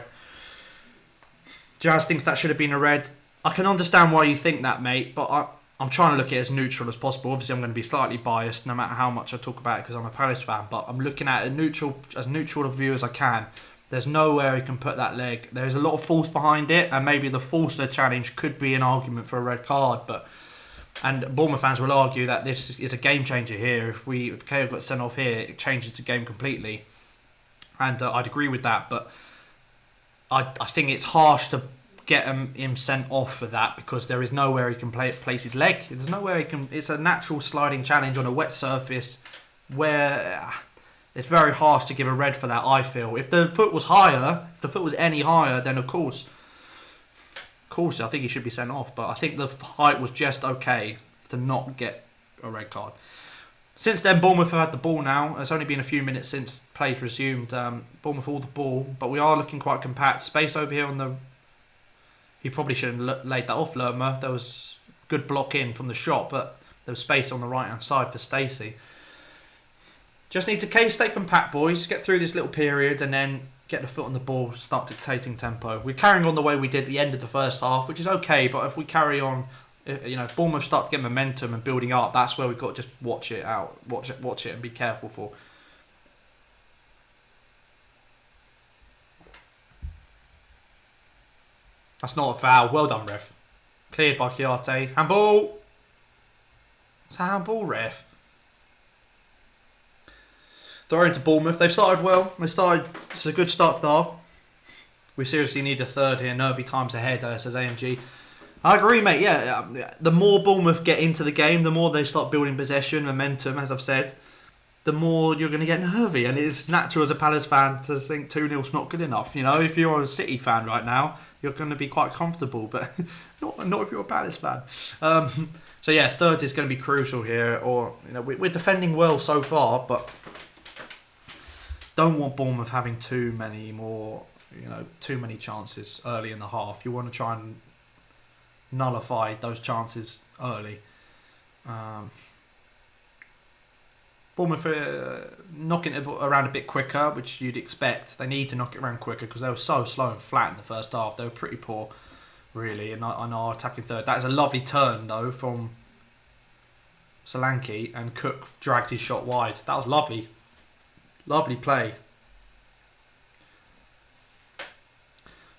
[SPEAKER 1] Jazz thinks that should have been a red. I can understand why you think that, mate, but I'm trying to look at it as neutral as possible. Obviously, I'm going to be slightly biased no matter how much I talk about it because I'm a Palace fan, but I'm looking at it as neutral a view as I can. There's nowhere he can put that leg. There's a lot of force behind it, and maybe the Forster challenge could be an argument for a red card, but... and Bournemouth fans will argue that this is a game changer here. If Cahill got sent off here, it changes the game completely. And I'd agree with that, but I think it's harsh to get him sent off for that because there is nowhere he can place his leg. There's nowhere he can. It's a natural sliding challenge on a wet surface where it's very harsh to give a red for that, I feel. If the foot was higher, if the foot was any higher, then of course, I think he should be sent off. But I think the height was just okay to not get a red card. Since then, Bournemouth have had the ball now. It's only been a few minutes since play's resumed. Bournemouth all the ball, but we are looking quite compact. Space over here on the... He probably should have laid that off, Lerma. There was good block in from the shot, but there was space on the right-hand side for Stacey. Just need to stay compact, boys. Get through this little period and then get the foot on the ball, start dictating tempo. We're carrying on the way we did at the end of the first half, which is okay, but if we carry on If Bournemouth start to get momentum and building up, that's where we've got to just watch it out, watch it, and be careful for. That's not a foul. Well done, ref. Cleared by Chiarte. Handball. It's a handball, ref. Throw into Bournemouth. They've started well. It's a good start to the half. We seriously need a third here. Nervy times ahead, says AMG. I agree, mate. Yeah, the more Bournemouth get into the game, the more they start building possession, momentum, as I've said, the more you're going to get nervy. And it's natural as a Palace fan to think 2-0's not good enough. If you're a City fan right now, you're going to be quite comfortable, but not if you're a Palace fan. So yeah, third is going to be crucial here. Or we're defending well so far, but don't want Bournemouth having too many chances early in the half. You want to try and nullify those chances early. Bournemouth knocking it around a bit quicker, which you'd expect. They need to knock it around quicker because they were so slow and flat in the first half. They were pretty poor, really, on our attacking third. That is a lovely turn, though, from Solanke, and Cook dragged his shot wide. That was lovely. Lovely play.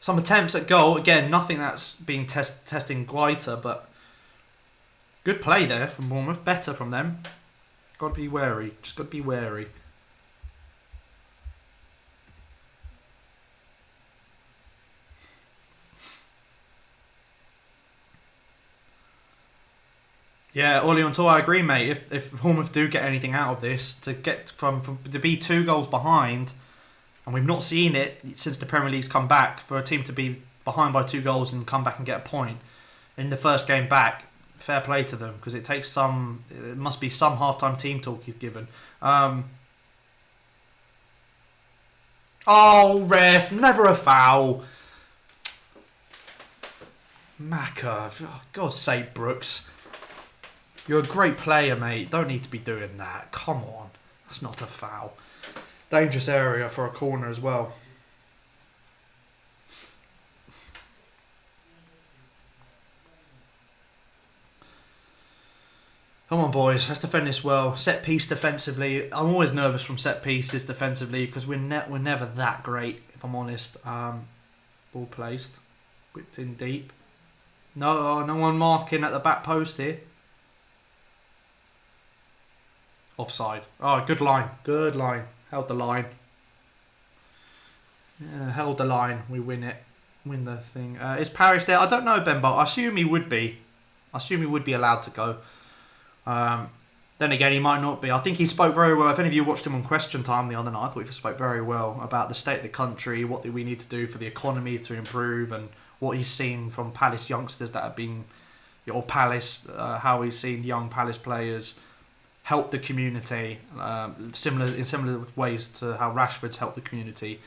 [SPEAKER 1] Some attempts at goal. Again, nothing that's been testing Guaita, but good play there from Bournemouth. Better from them. Got to be wary. Just got to be wary. Yeah, Oli on tour, I agree, mate. If Bournemouth do get anything out of this, to get to be 2 goals behind, and we've not seen it since the Premier League's come back, for a team to be behind by 2 goals and come back and get a point in the first game back, fair play to them, because it must be some half-time team talk he's given. Oh, ref, never a foul. Macca, oh, God's sake, Brooks. You're a great player, mate. Don't need to be doing that. Come on. That's not a foul. Dangerous area for a corner as well. Come on, boys. Let's defend this well. Set piece defensively. I'm always nervous from set pieces defensively because we're never that great, if I'm honest. Ball placed. Whipped in deep. No one marking at the back post here. Offside. Oh, good line. Good line. Held the line. Yeah, held the line. We win it. Win the thing. Is Parrish there? I don't know, Ben, but I assume he would be. I assume he would be allowed to go. Then again, he might not be. I think he spoke very well. If any of you watched him on Question Time the other night, I thought he spoke very well about the state of the country, what do we need to do for the economy to improve, and what he's seen from Palace youngsters that have been, or Palace, how he's seen young Palace players help the community, in similar ways to how Rashford's helped the community.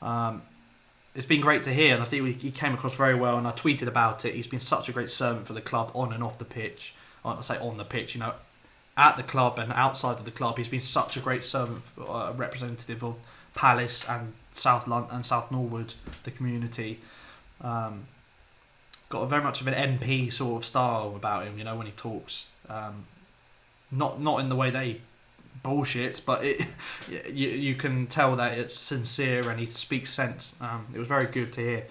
[SPEAKER 1] It's been great to hear, and I think he came across very well, and I tweeted about it. He's been such a great servant for the club on and off the pitch. I say on the pitch, at the club and outside of the club. He's been such a great servant, representative of Palace and South London and South Norwood, the community. Got very much of an MP sort of style about him, when he talks. Not in the way that he bullshits, but you can tell that it's sincere and he speaks sense. It was very good to hear.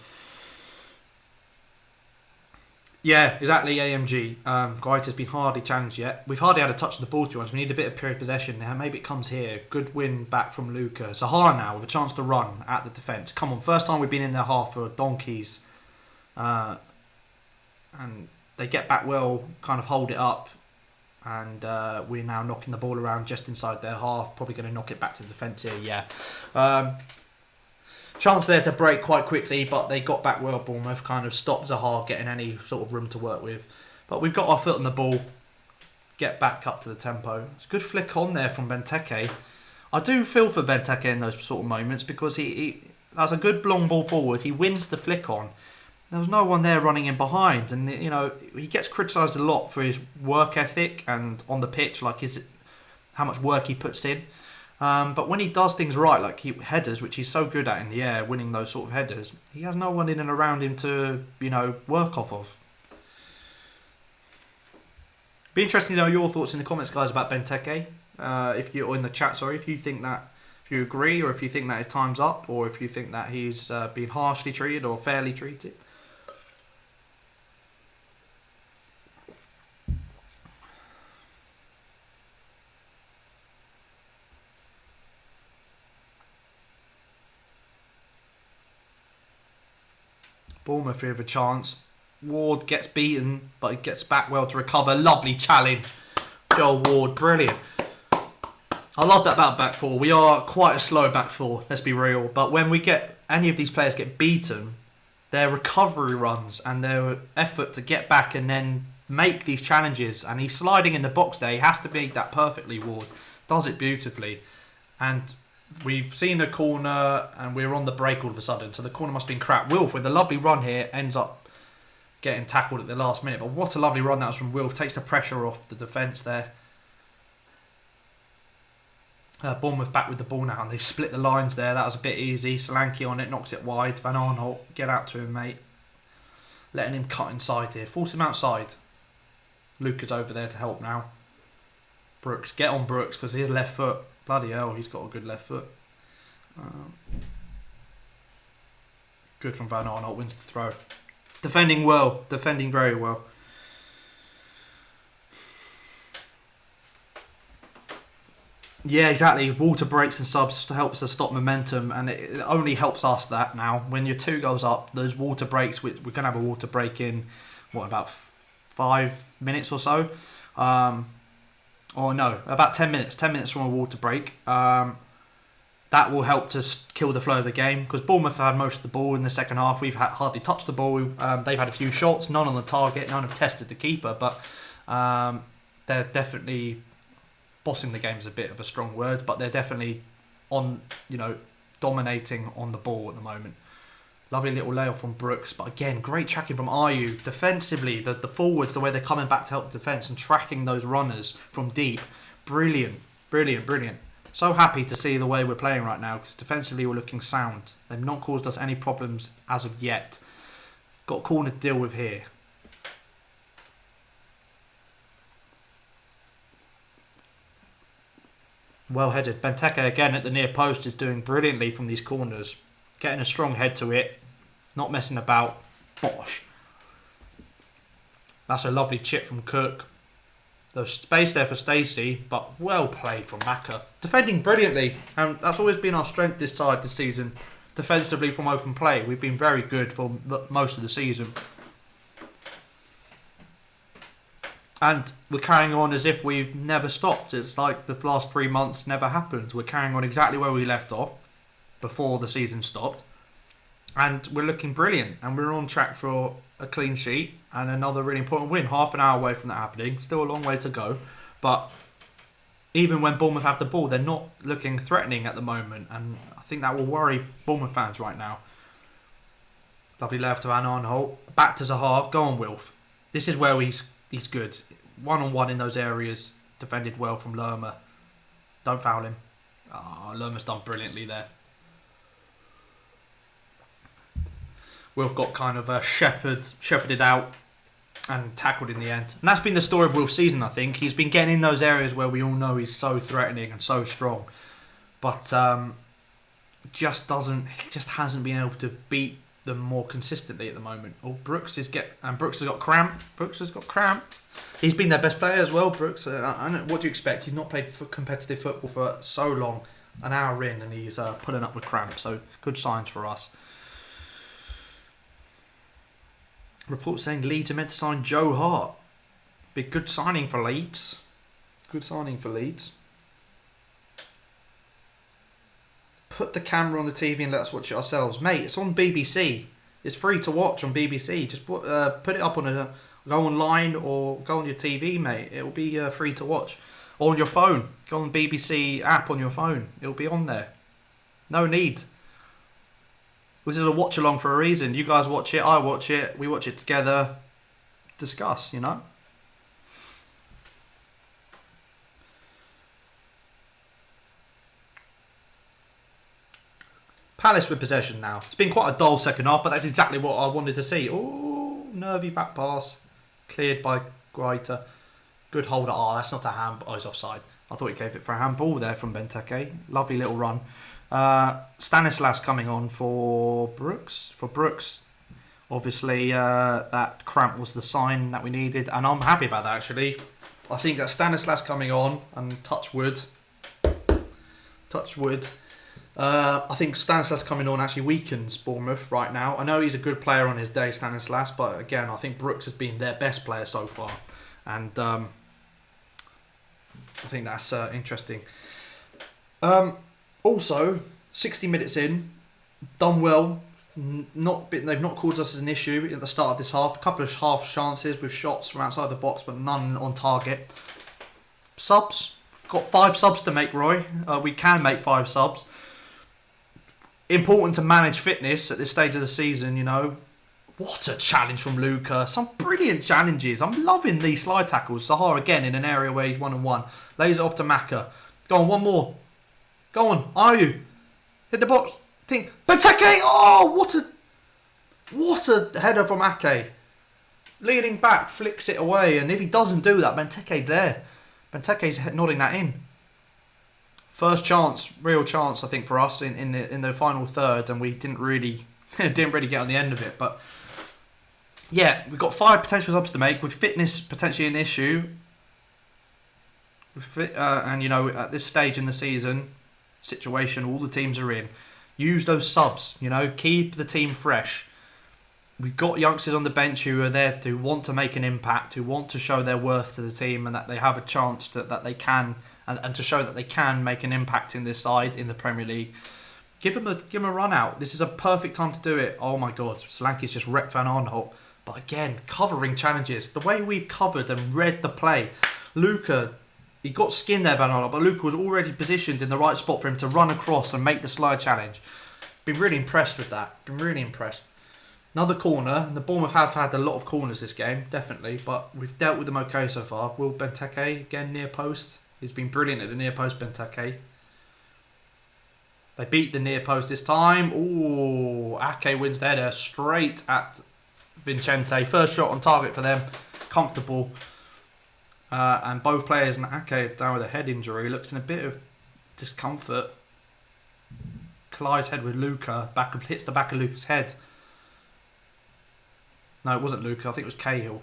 [SPEAKER 1] Yeah, exactly, AMG. Guaita's been hardly challenged yet. We've hardly had a touch of the ball, to be honest. We need a bit of period possession now. Maybe it comes here. Good win back from Luca. Zaha now with a chance to run at the defence. Come on, first time we've been in their half for donkeys. And they get back well, kind of hold it up. And we're now knocking the ball around just inside their half. Probably going to knock it back to the defence here, yeah. Chance there to break quite quickly, but they got back well. Bournemouth kind of stopped Zaha getting any sort of room to work with. But we've got our foot on the ball. Get back up to the tempo. It's a good flick on there from Benteke. I do feel for Benteke in those sort of moments because he that's a good long ball forward. He wins the flick on. There was no one there running in behind, and he gets criticised a lot for his work ethic and on the pitch, like how much work he puts in. But when he does things right, like headers, which he's so good at in the air, winning those sort of headers, he has no one in and around him to, work off of. Be interesting to know your thoughts in the comments, guys, about Benteke. If you or in the chat, sorry, if you agree, or if you think that his time's up, or if you think that he's been harshly treated or fairly treated. Bournemouth here have a chance. Ward gets beaten, but he gets back well to recover. Lovely challenge. Joel Ward, brilliant. I love that about back four. We are quite a slow back four, let's be real. But when we get any of these players get beaten, their recovery runs and their effort to get back and then make these challenges, and he's sliding in the box there. He has to make that perfectly, Ward. Does it beautifully. And we've seen a corner and we're on the break all of a sudden, so the corner must have been crap. Wilf with a lovely run here ends up getting tackled at the last minute, but what a lovely run that was from Wilf. Takes the pressure off the defence there. Bournemouth back with the ball now, and they split the lines there. That was a bit easy. Solanke on it, knocks it wide. Van Aanholt, get out to him, mate. Letting him cut inside here. Force him outside. Luca's over there to help now. Brooks, get on Brooks, because his left foot, bloody hell, he's got a good left foot. Good from Van Aanholt, wins the throw. Defending well, defending very well. Yeah, exactly. Water breaks and subs helps to stop momentum, and it only helps us that now. When you're 2 goals up, those water breaks, we're going to have a water break in, what, about 5 minutes or so? Or no, about 10 minutes. 10 minutes from a water break. That will help to kill the flow of the game, because Bournemouth have had most of the ball in the second half. We've hardly touched the ball. They've had a few shots, none on the target, none have tested the keeper, but they're definitely bossing the game is a bit of a strong word, but they're definitely on, dominating on the ball at the moment. Lovely little layoff from Brooks, but again, great tracking from Ayew. Defensively, the forwards, the way they're coming back to help the defence and tracking those runners from deep. Brilliant, brilliant, brilliant. So happy to see the way we're playing right now, because defensively we're looking sound. They've not caused us any problems as of yet. Got a corner to deal with here. Well headed. Benteke again at the near post is doing brilliantly from these corners. Getting a strong head to it. Not messing about. Bosh. That's a lovely chip from Cook. There's space there for Stacey, but well played from Maka. Defending brilliantly, and that's always been our strength this side this season. Defensively from open play. We've been very good for most of the season. And we're carrying on as if we've never stopped. It's like the last 3 months never happened. We're carrying on exactly where we left off before the season stopped. And we're looking brilliant. And we're on track for a clean sheet and another really important win. Half an hour away from that happening. Still a long way to go. But even when Bournemouth have the ball, they're not looking threatening at the moment. And I think that will worry Bournemouth fans right now. Lovely left to Van Aanholt. Back to Zaha. Go on, Wilf. This is where he's good. One-on-one in those areas. Defended well from Lerma. Don't foul him. Lerma's done brilliantly there. Wilf got kind of shepherded out and tackled in the end. And that's been the story of Wilf's season, I think. He's been getting in those areas where we all know he's so threatening and so strong. But he just hasn't been able to beat them more consistently at the moment. Brooks has got cramp. Brooks has got cramp. He's been their best player as well, Brooks. What do you expect? He's not played competitive football for so long, an hour in, and he's pulling up with cramp. So good signs for us. Reports saying Leeds are meant to sign Joe Hart. Big good signing for Leeds. Good signing for Leeds. Put the camera on the TV and let us watch it ourselves. Mate, it's on BBC. It's free to watch on BBC. Just put it up on go online or go on your TV, mate. It will be free to watch. Or on your phone. Go on the BBC app on your phone. It will be on there. No need. This is a watch along for a reason. You guys watch it, I watch it, we watch it together. Discuss, Palace with possession now. It's been quite a dull second half, but that's exactly what I wanted to see. Oh, nervy back pass. Cleared by Guaita. Good holder. Oh, that's not a hand. Oh, he's offside. I thought he gave it for a handball there from Benteke. Lovely little run. Stanislas coming on for Brooks. Obviously, that cramp was the sign that we needed, and I'm happy about that, actually. I think that Stanislas coming on, and touch wood. I think Stanislas coming on actually weakens Bournemouth right now. I know he's a good player on his day, Stanislas, but again, I think Brooks has been their best player so far. And I think that's interesting. Also, 60 minutes in, done well. They've not caused us an issue at the start of this half. A couple of half chances with shots from outside the box, but none on target. Subs. Got 5 subs to make, Roy. We can make 5 subs. Important to manage fitness at this stage of the season, you know. What a challenge from Luca. Some brilliant challenges. I'm loving these slide tackles. Sahar again in an area where he's 1-on-1. Lays it off to Maka. Go on, one more. Go on, are you? Hit the box. Think. Benteke! Oh, what a header from Ake. Leaning back, flicks it away. And if he doesn't do that, Benteke there. Benteke's nodding that in. First chance, real chance, I think, for us in the final third, and we didn't really get on the end of it. But yeah, we've got 5 potential subs to make with fitness potentially an issue. And you know, at this stage in the season, situation all the teams are in, use those subs. You know, keep the team fresh. We've got youngsters on the bench who are there to want to make an impact, who want to show their worth to the team, and that they have a chance that they can, and to show that they can make an impact in this side in the Premier League. Give them a run out. This is a perfect time to do it. Oh my God, Solanke's just wrecked Van Arnholt. But again, covering challenges. The way we've covered and read the play. Luca, he got skinned there, Van Arnholt, but Luca was already positioned in the right spot for him to run across and make the slide challenge. Been really impressed with that. Been really impressed. Another corner, and the Bournemouth have had a lot of corners this game, definitely, but we've dealt with them okay so far. Will Benteke, again, near post. He's been brilliant at the near post, Benteke. They beat the near post this time. Ooh, Ake wins the header straight at Vicente. First shot on target for them, comfortable. And both players, and Ake down with a head injury, looks in a bit of discomfort. Collides head with Luca, hits the back of Luca's head. No, it wasn't Luca. I think it was Cahill.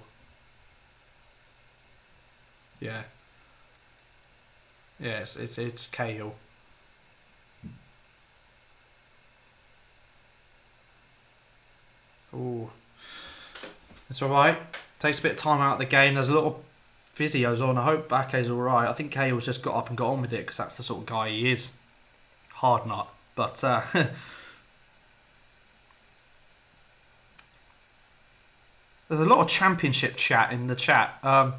[SPEAKER 1] Yeah. Yes, it's Cahill. Ooh. It's alright. Takes a bit of time out of the game. There's a lot of physios on. I hope Ake's alright. I think Cahill's just got up and got on with it because that's the sort of guy he is. Hard nut. But there's a lot of championship chat in the chat. I'm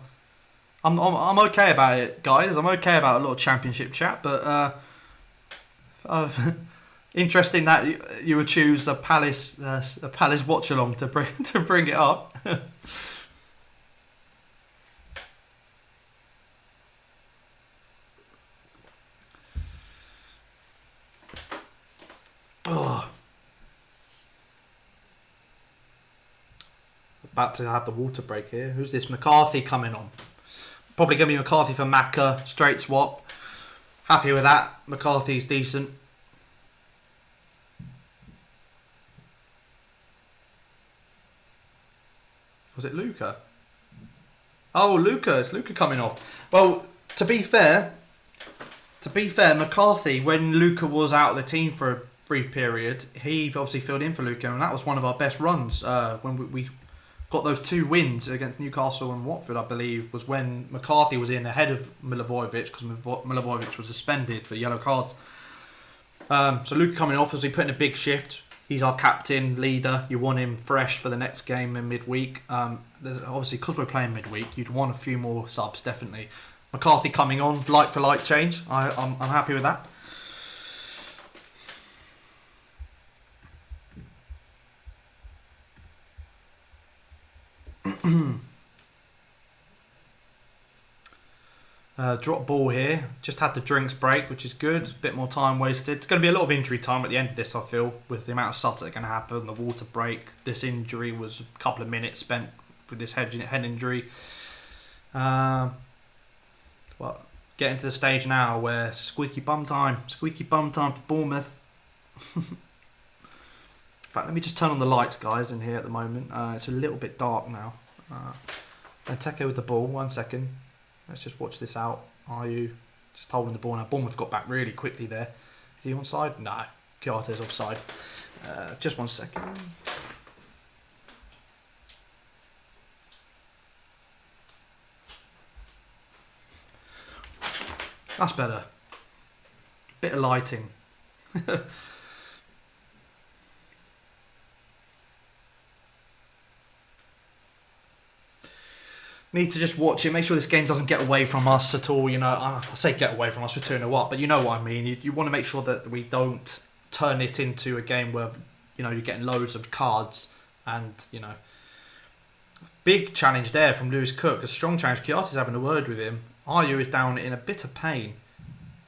[SPEAKER 1] okay about it, guys. I'm okay about a lot of championship chat, but interesting that you would choose a Palace watch along to bring it up. Oh. About to have the water break here. Who's this? McCarthy coming on. Probably going to be McCarthy for Maka. Straight swap. Happy with that. McCarthy's decent. Was it Luca? Oh, Luca. It's Luca coming off. Well, to be fair, McCarthy, when Luca was out of the team for a brief period, he obviously filled in for Luca, and that was one of our best runs when we got those 2 wins against Newcastle and Watford, I believe, was when McCarthy was in ahead of Milivojevic because Milivojevic was suspended for yellow cards. So Luca coming off as we put in a big shift. He's our captain, leader. You want him fresh for the next game in midweek. There's obviously, because we're playing midweek, you'd want a few more subs, definitely. McCarthy coming on, like for like change. I'm happy with that. Drop ball here. Just had the drinks break, which is good. A bit more time wasted. It's going to be a lot of injury time at the end of this, I feel, with the amount of subs that are going to happen. The water break. This injury was a couple of minutes spent with this head injury. But getting to the stage now where squeaky bum time for Bournemouth. In fact, let me just turn on the lights, guys, in here at the moment. It's a little bit dark now. Benteke with the ball. 1 second. Let's just watch this out. Are you just holding the ball now? Bournemouth got back really quickly there. Is he onside? No. Kiarte's offside. Just 1 second. That's better. Bit of lighting. Need to just watch it, make sure this game doesn't get away from us at all. You know, I say get away from us, we're 2-0 up, but you know what I mean. You want to make sure that we don't turn it into a game where, you know, you're getting loads of cards and, you know. Big challenge there from Lewis Cook, a strong challenge. Kiarte's having a word with him. Ayew is down in a bit of pain.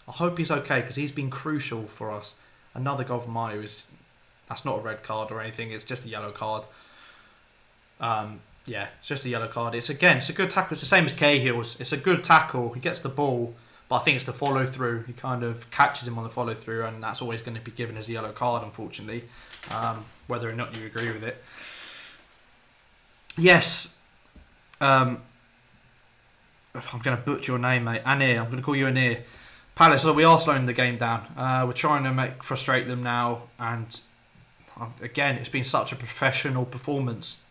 [SPEAKER 1] I hope he's okay because he's been crucial for us. Another goal from Ayew that's not a red card or anything, it's just a yellow card. Yeah, it's just a yellow card. It's a good tackle. It's the same as Cahill's. It's a good tackle. He gets the ball, but I think it's the follow through. He kind of catches him on the follow through, and that's always going to be given as a yellow card, unfortunately, whether or not you agree with it. Yes, I'm going to butcher your name, mate. Anir. I'm going to call you Anir. Palace. So we are slowing the game down. We're trying to frustrate them now, and again, it's been such a professional performance.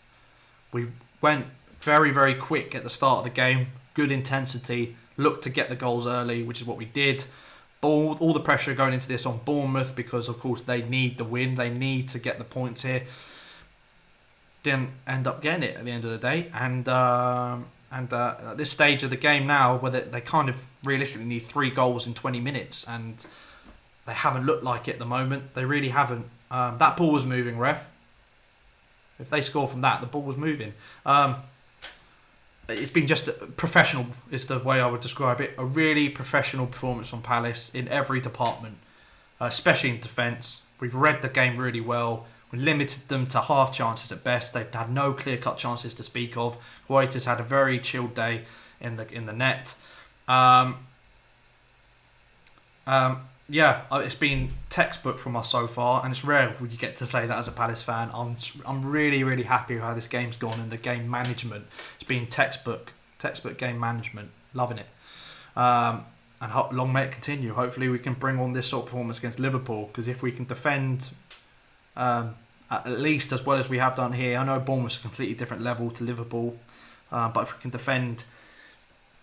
[SPEAKER 1] We went very, very quick at the start of the game. Good intensity. Looked to get the goals early, which is what we did. All the pressure going into this on Bournemouth because, of course, they need the win. They need to get the points here. Didn't end up getting it at the end of the day. And at this stage of the game now, where they kind of realistically need 3 goals in 20 minutes, and they haven't looked like it at the moment. They really haven't. That ball was moving, ref. If they score from that, the ball was moving. It's been just professional is the way I would describe it. A really professional performance from Palace in every department, especially in defence. We've read the game really well. We limited them to half chances at best. They've had no clear-cut chances to speak of. Guaita's had a very chilled day in the net. Yeah, it's been textbook from us so far, and it's rare when you get to say that as a Palace fan. I'm really, really happy with how this game's gone and the game management. It's been textbook game management. Loving it. And long may it continue. Hopefully we can bring on this sort of performance against Liverpool, because if we can defend at least as well as we have done here, I know Bournemouth's a completely different level to Liverpool, but if we can defend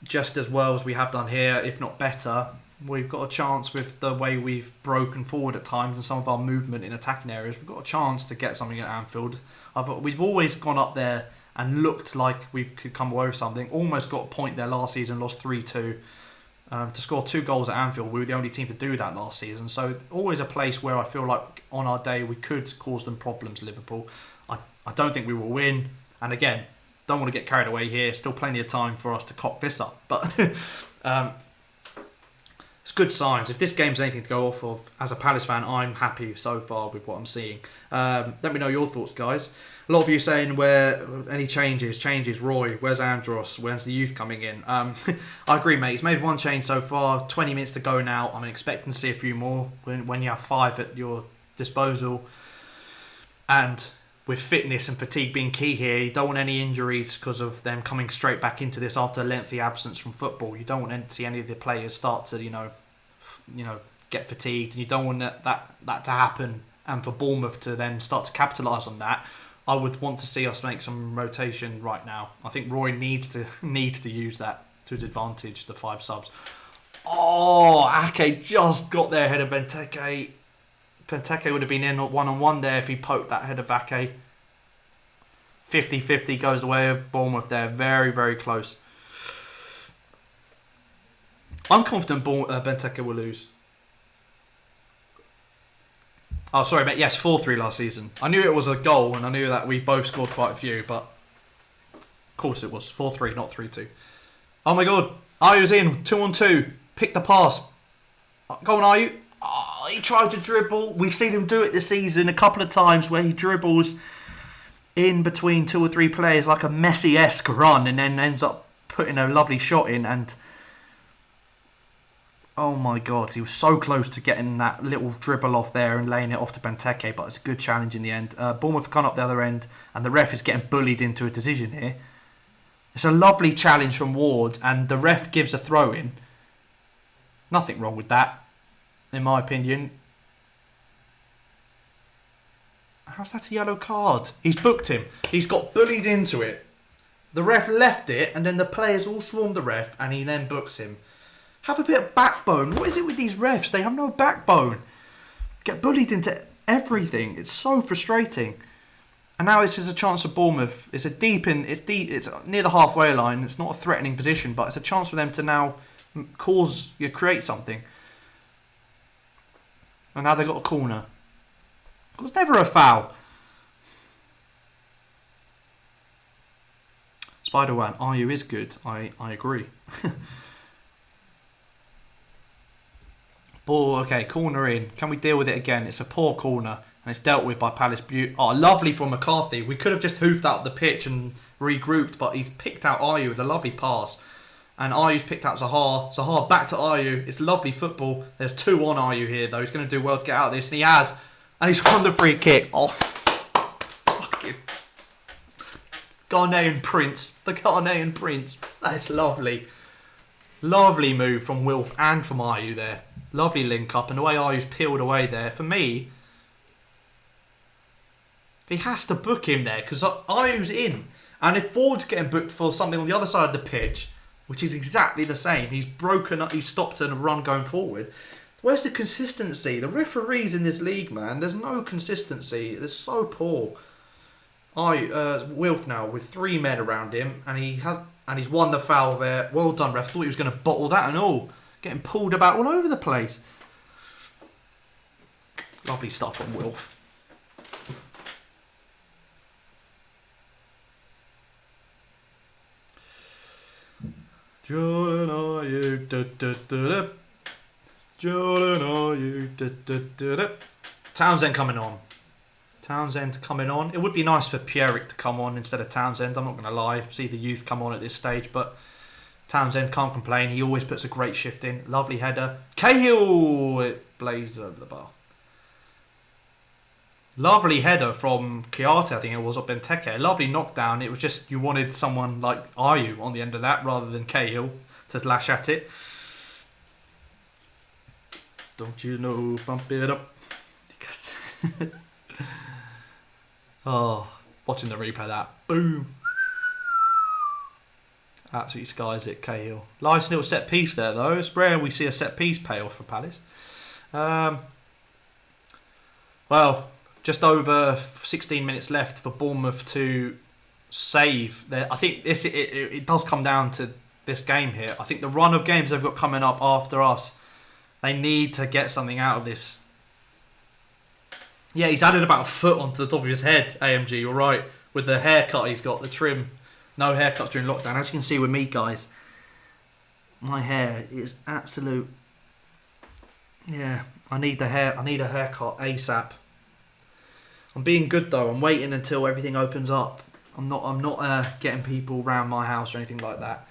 [SPEAKER 1] just as well as we have done here, if not better, we've got a chance with the way we've broken forward at times and some of our movement in attacking areas. We've got a chance to get something at Anfield. We've always gone up there and looked like we could come away with something. Almost got a point there last season, lost 3-2. To score 2 goals at Anfield, we were the only team to do that last season. So always a place where I feel like on our day we could cause them problems, Liverpool. I don't think we will win. And again, don't want to get carried away here. Still plenty of time for us to cock this up. But it's good signs. If this game's anything to go off of, as a Palace fan, I'm happy so far with what I'm seeing. Let me know your thoughts, guys. A lot of you saying where any changes, Roy, where's Andros, where's the youth coming in? I agree, mate. He's made 1 change so far, 20 minutes to go now. I'm expecting to see a few more when you have 5 at your disposal. And with fitness and fatigue being key here, you don't want any injuries because of them coming straight back into this after a lengthy absence from football. You don't want to see any of the players start to, you know, get fatigued, and you don't want that to happen. And for Bournemouth to then start to capitalise on that, I would want to see us make some rotation right now. I think Roy needs to use that to his advantage, the 5 subs. Oh, Ake just got there ahead of Benteke. Benteke would have been in 1-on-1 there if he poked that head of Ake. 50-50 goes the way of Bournemouth there. Very, very close. I'm confident Benteke will lose. Oh, sorry, mate. Yes, 4-3 last season. I knew it was a goal, and I knew that we both scored quite a few, but of course it was 4-3, not 3-2. Oh my God. I was in 2-on-2. Pick the pass. Go on, are you? Oh, he tried to dribble. We've seen him do it this season a couple of times where he dribbles in between 2 or 3 players like a Messi-esque run and then ends up putting a lovely shot in. And Oh my God, he was so close to getting that little dribble off there and laying it off to Benteke, but it's a good challenge in the end. Bournemouth have gone up the other end, and the ref is getting bullied into a decision here. It's a lovely challenge from Ward, and the ref gives a throw-in. Nothing wrong with that, in my opinion. How's that a yellow card? He's booked him. He's got bullied into it. The ref left it, and then the players all swarmed the ref, and he then books him. Have a bit of backbone. What is it with these refs? They have no backbone. Get bullied into everything. It's so frustrating. And now this is a chance for Bournemouth. It's near the halfway line. It's not a threatening position, but it's a chance for them to now create something. And now they've got a corner. It was never a foul. Spider-Man, Ayew is good. I agree. Ball, okay, corner in. Can we deal with it again? It's a poor corner, and it's dealt with by Palace. Oh, lovely from McCarthy. We could have just hoofed out the pitch and regrouped, but he's picked out Ayew with a lovely pass. And Ayew's picked out Zaha. Zaha back to Ayew. It's lovely football. There's 2 on Ayew here, though. He's going to do well to get out of this, and he has. And he's won the free kick. Oh, fucking Ghanaian Prince. The Ghanaian Prince. That is lovely. Lovely move from Wilf and from Ayew there. Lovely link up. And the way Ayew's peeled away there. For me, he has to book him there because Ayew's in. And if Ward's getting booked for something on the other side of the pitch, which is exactly the same, he's broken up, he's stopped a run going forward. Where's the consistency? The referees in this league, man, there's no consistency. They're so poor. Wilf now with 3 men around him, and he's won the foul there. Well done, ref. Thought he was going to bottle that and all. Getting pulled about all over the place. Lovely stuff from Wilf. Jordan, are you? Jordan, are you? Townsend coming on. Townsend coming on. It would be nice for Pierrick to come on instead of Townsend. I'm not going to lie. See the youth come on at this stage, but Townsend can't complain. He always puts a great shift in. Lovely header. Cahill! It blazed over the bar. Lovely header from Chiarte, I think it was, or Benteke. Lovely knockdown. It was just you wanted someone like Ayew on the end of that rather than Cahill to lash at it. Don't you know, bump it up. Oh, watching the replay of that. Boom. Absolutely skies it, Cahill. Nice little set piece there, though. It's rare we see a set piece pay off for Palace. Well, just over 16 minutes left for Bournemouth to save. I think it does come down to this game here. I think the run of games they've got coming up after us, they need to get something out of this. Yeah, he's added about a foot onto the top of his head, AMG, you're right. With the haircut he's got, the trim. No haircuts during lockdown. As you can see with me, guys, my hair is absolute... Yeah, I need a haircut ASAP. I'm being good though. I'm waiting until everything opens up. I'm not getting people round my house or anything like that.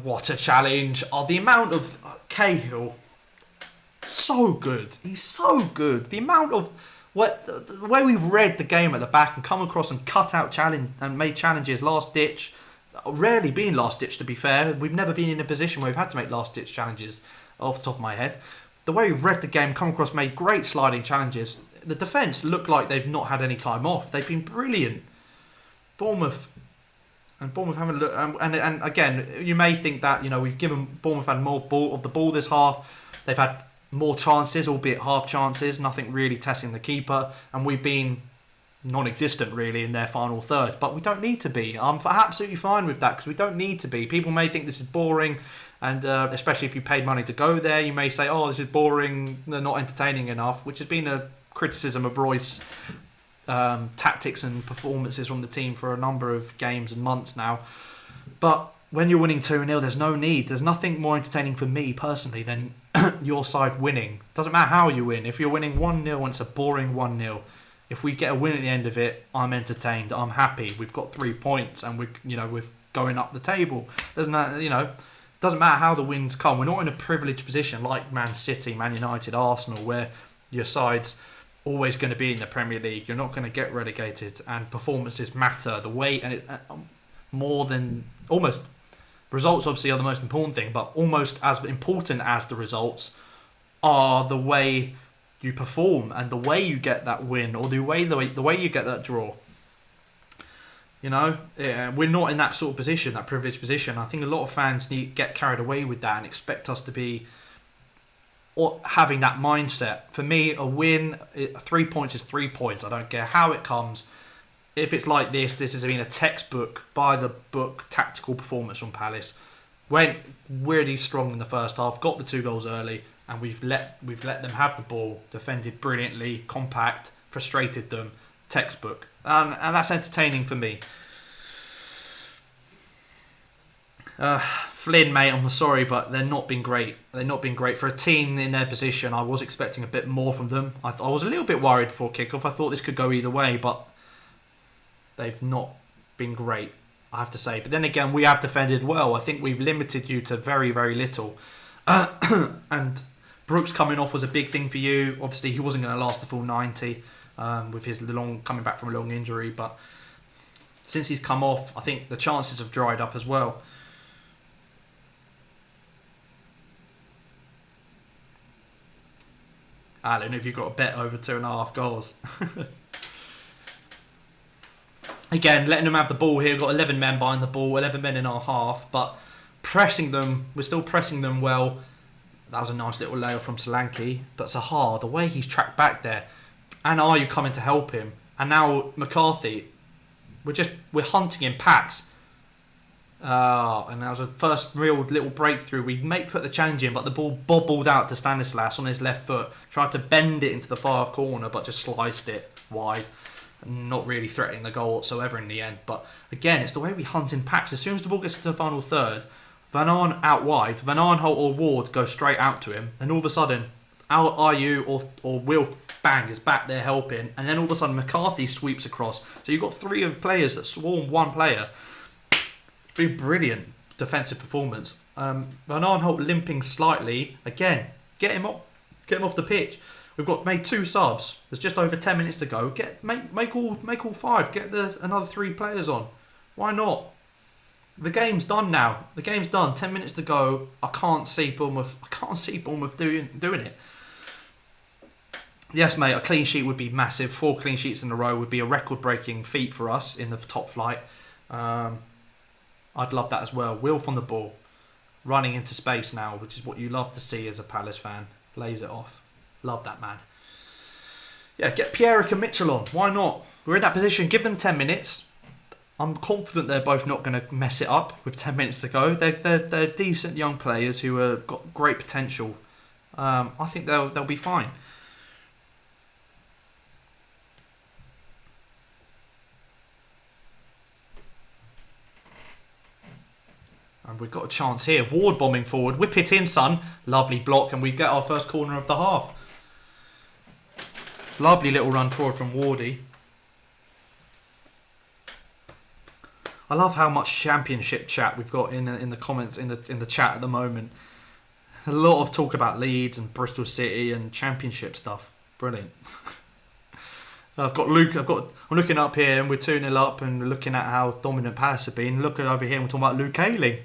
[SPEAKER 1] What a challenge! Oh, the amount of Cahill, so good. He's so good. The amount of the way we've read the game at the back and come across and cut out challenge and made challenges last ditch. Rarely been last ditch, to be fair. We've never been in a position where we've had to make last ditch challenges. Off the top of my head, the way we've read the game, come across, made great sliding challenges. The defence look like they've not had any time off. They've been brilliant. Bournemouth haven't looked. And again, you may think that we've given Bournemouth had more of the ball this half. They've had more chances, albeit half chances. Nothing really testing the keeper, and we've been non-existent really in their final third. But we don't need to be. I'm absolutely fine with that because we don't need to be. People may think this is boring. And especially if you paid money to go there, you may say, oh, this is boring, they're not entertaining enough, which has been a criticism of Roy's tactics and performances from the team for a number of games and months now. But when you're winning 2-0, there's no need. There's nothing more entertaining for me personally than your side winning. Doesn't matter how you win. If you're winning 1-0, it's a boring 1-0. If we get a win at the end of it, I'm entertained. I'm happy. We've got 3 points and we're going up the table. There's no, doesn't matter how the wins come. We're not in a privileged position like Man City, Man United, Arsenal, where your side's always going to be in the Premier League. You're not going to get relegated, and performances matter. The way, and more than almost, results obviously are the most important thing, but almost as important as the results are the way you perform and the way you get that win, or the way you get that draw. You know, we're not in that sort of position, that privileged position. I think a lot of fans get carried away with that and expect us to be or having that mindset. For me, a win, 3 points is 3 points. I don't care how it comes. If it's like this has been a textbook, by the book, tactical performance from Palace. Went really strong in the first half, got the 2 goals early, and we've let them have the ball, defended brilliantly, compact, frustrated them, textbook. And that's entertaining for me. Flynn, mate, I'm sorry, but they've not been great. They've not been great. For a team in their position, I was expecting a bit more from them. I was a little bit worried before kickoff. I thought this could go either way, but they've not been great, I have to say. But then again, we have defended well. I think we've limited you to very, very little. And Brooks coming off was a big thing for you. Obviously, he wasn't going to last the full 90 with his coming back from a long injury. But since he's come off, I think the chances have dried up as well. Alan, have you got a bet over 2.5 goals? Again, letting them have the ball here. We've got 11 men behind the ball, 11 men in our half, but pressing them, we're still pressing them well. That was a nice little layer from Solanke, but Zaha, the way he's tracked back there, and are you coming to help him? And now McCarthy, we're hunting in packs. And that was a first real little breakthrough. We put the challenge in, but the ball bobbled out to Stanislas on his left foot. Tried to bend it into the far corner, but just sliced it wide. Not really threatening the goal whatsoever in the end. But again, it's the way we hunt in packs. As soon as the ball gets to the final third, Van Arn out wide, Van Arnholt or Ward go straight out to him, and all of a sudden, Ayew or Will bang is back there helping, and then all of a sudden McCarthy sweeps across. So you've got 3 of players that swarm one player. Been brilliant defensive performance. Van Arnholt limping slightly again. Get him off the pitch. We've made 2 subs. There's just over 10 minutes to go. Make all 5. Get another 3 players on. Why not? The game's done now. The game's done. 10 minutes to go. I can't see Bournemouth doing it. Yes, mate. A clean sheet would be massive. 4 clean sheets in a row would be a record-breaking feat for us in the top flight. I'd love that as well. Wilf on the ball, running into space now, which is what you love to see as a Palace fan. Lays it off. Love that, man. Yeah, get Pierrick and Mitchell on. Why not? We're in that position. Give them 10 minutes. I'm confident they're both not going to mess it up with 10 minutes to go. They're decent young players who have got great potential. I think they'll be fine. And we've got a chance here. Ward bombing forward. Whip it in, son. Lovely block. And we get our first corner of the half. Lovely little run forward from Wardy. I love how much championship chat we've got in the comments, in the chat at the moment. A lot of talk about Leeds and Bristol City and championship stuff. Brilliant. I'm looking up here and we're 2-0 up and we're looking at how dominant Palace have been. Looking over here and we're talking about Luke Ayling.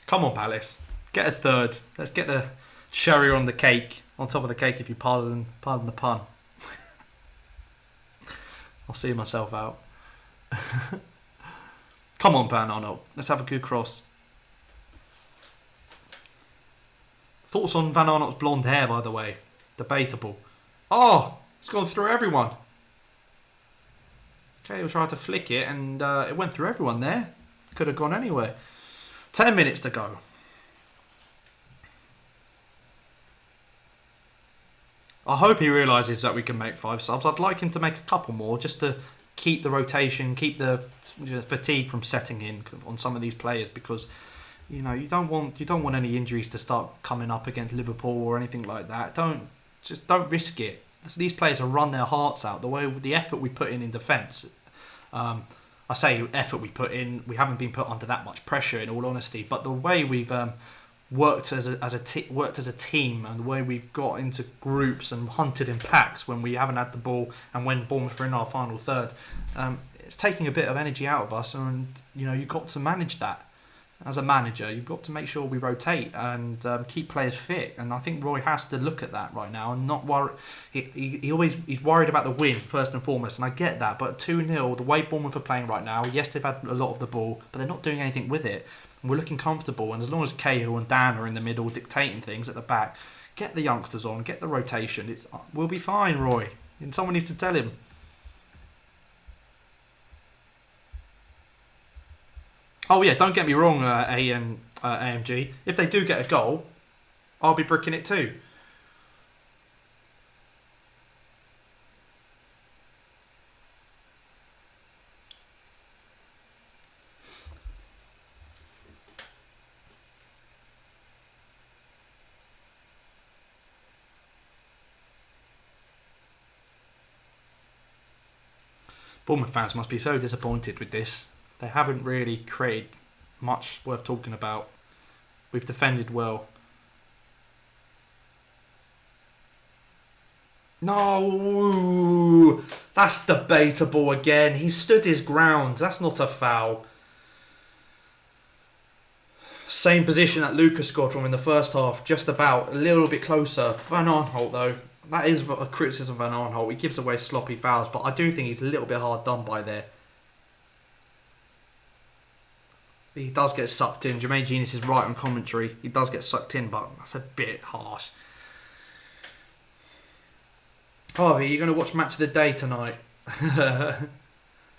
[SPEAKER 1] Come on, Palace. Get a third. Let's get the cherry on the cake. On top of the cake, if you pardon the pun. I'll see myself out. Come on, Van Arnold. Let's have a good cross. Thoughts on Van Arnold's blonde hair, by the way? Debatable. Oh! It's gone through everyone. Okay, we'll try to flick it and it went through everyone there. Could have gone anywhere. 10 minutes to go. I hope he realises that we can make 5 subs. I'd like him to make a couple more just to keep the rotation, keep the fatigue from setting in on some of these players, because you don't want any injuries to start coming up against Liverpool or anything like that. Don't risk it. These players have run their hearts out. The effort we put in defence. I I say effort we put in, we haven't been put under that much pressure, in all honesty. But the way we've worked as a team, and the way we've got into groups and hunted in packs when we haven't had the ball, and when Bournemouth are in our final third, it's taking a bit of energy out of us. And you've got to manage that. As a manager, you've got to make sure we rotate and keep players fit. And I think Roy has to look at that right now and not worry. He's worried about the win first and foremost, and I get that. But 2-0, the way Bournemouth are playing right now, yes, they've had a lot of the ball, but they're not doing anything with it. And we're looking comfortable. And as long as Cahill and Dan are in the middle dictating things at the back, get the youngsters on, get the rotation. We'll be fine, Roy. And someone needs to tell him. Oh yeah, don't get me wrong, AMG. If they do get a goal, I'll be bricking it too. Bournemouth fans must be so disappointed with this. They haven't really created much worth talking about. We've defended well. No! That's debatable again. He stood his ground. That's not a foul. Same position that Lucas scored from in the first half. Just about. A little bit closer. Van Aanholt, though. That is a criticism of Van Aanholt. He gives away sloppy fouls, but I do think he's a little bit hard done by there. He does get sucked in. Jermaine Genius is right on commentary. He does get sucked in, but that's a bit harsh. Harvey, you're going to watch Match of the Day tonight?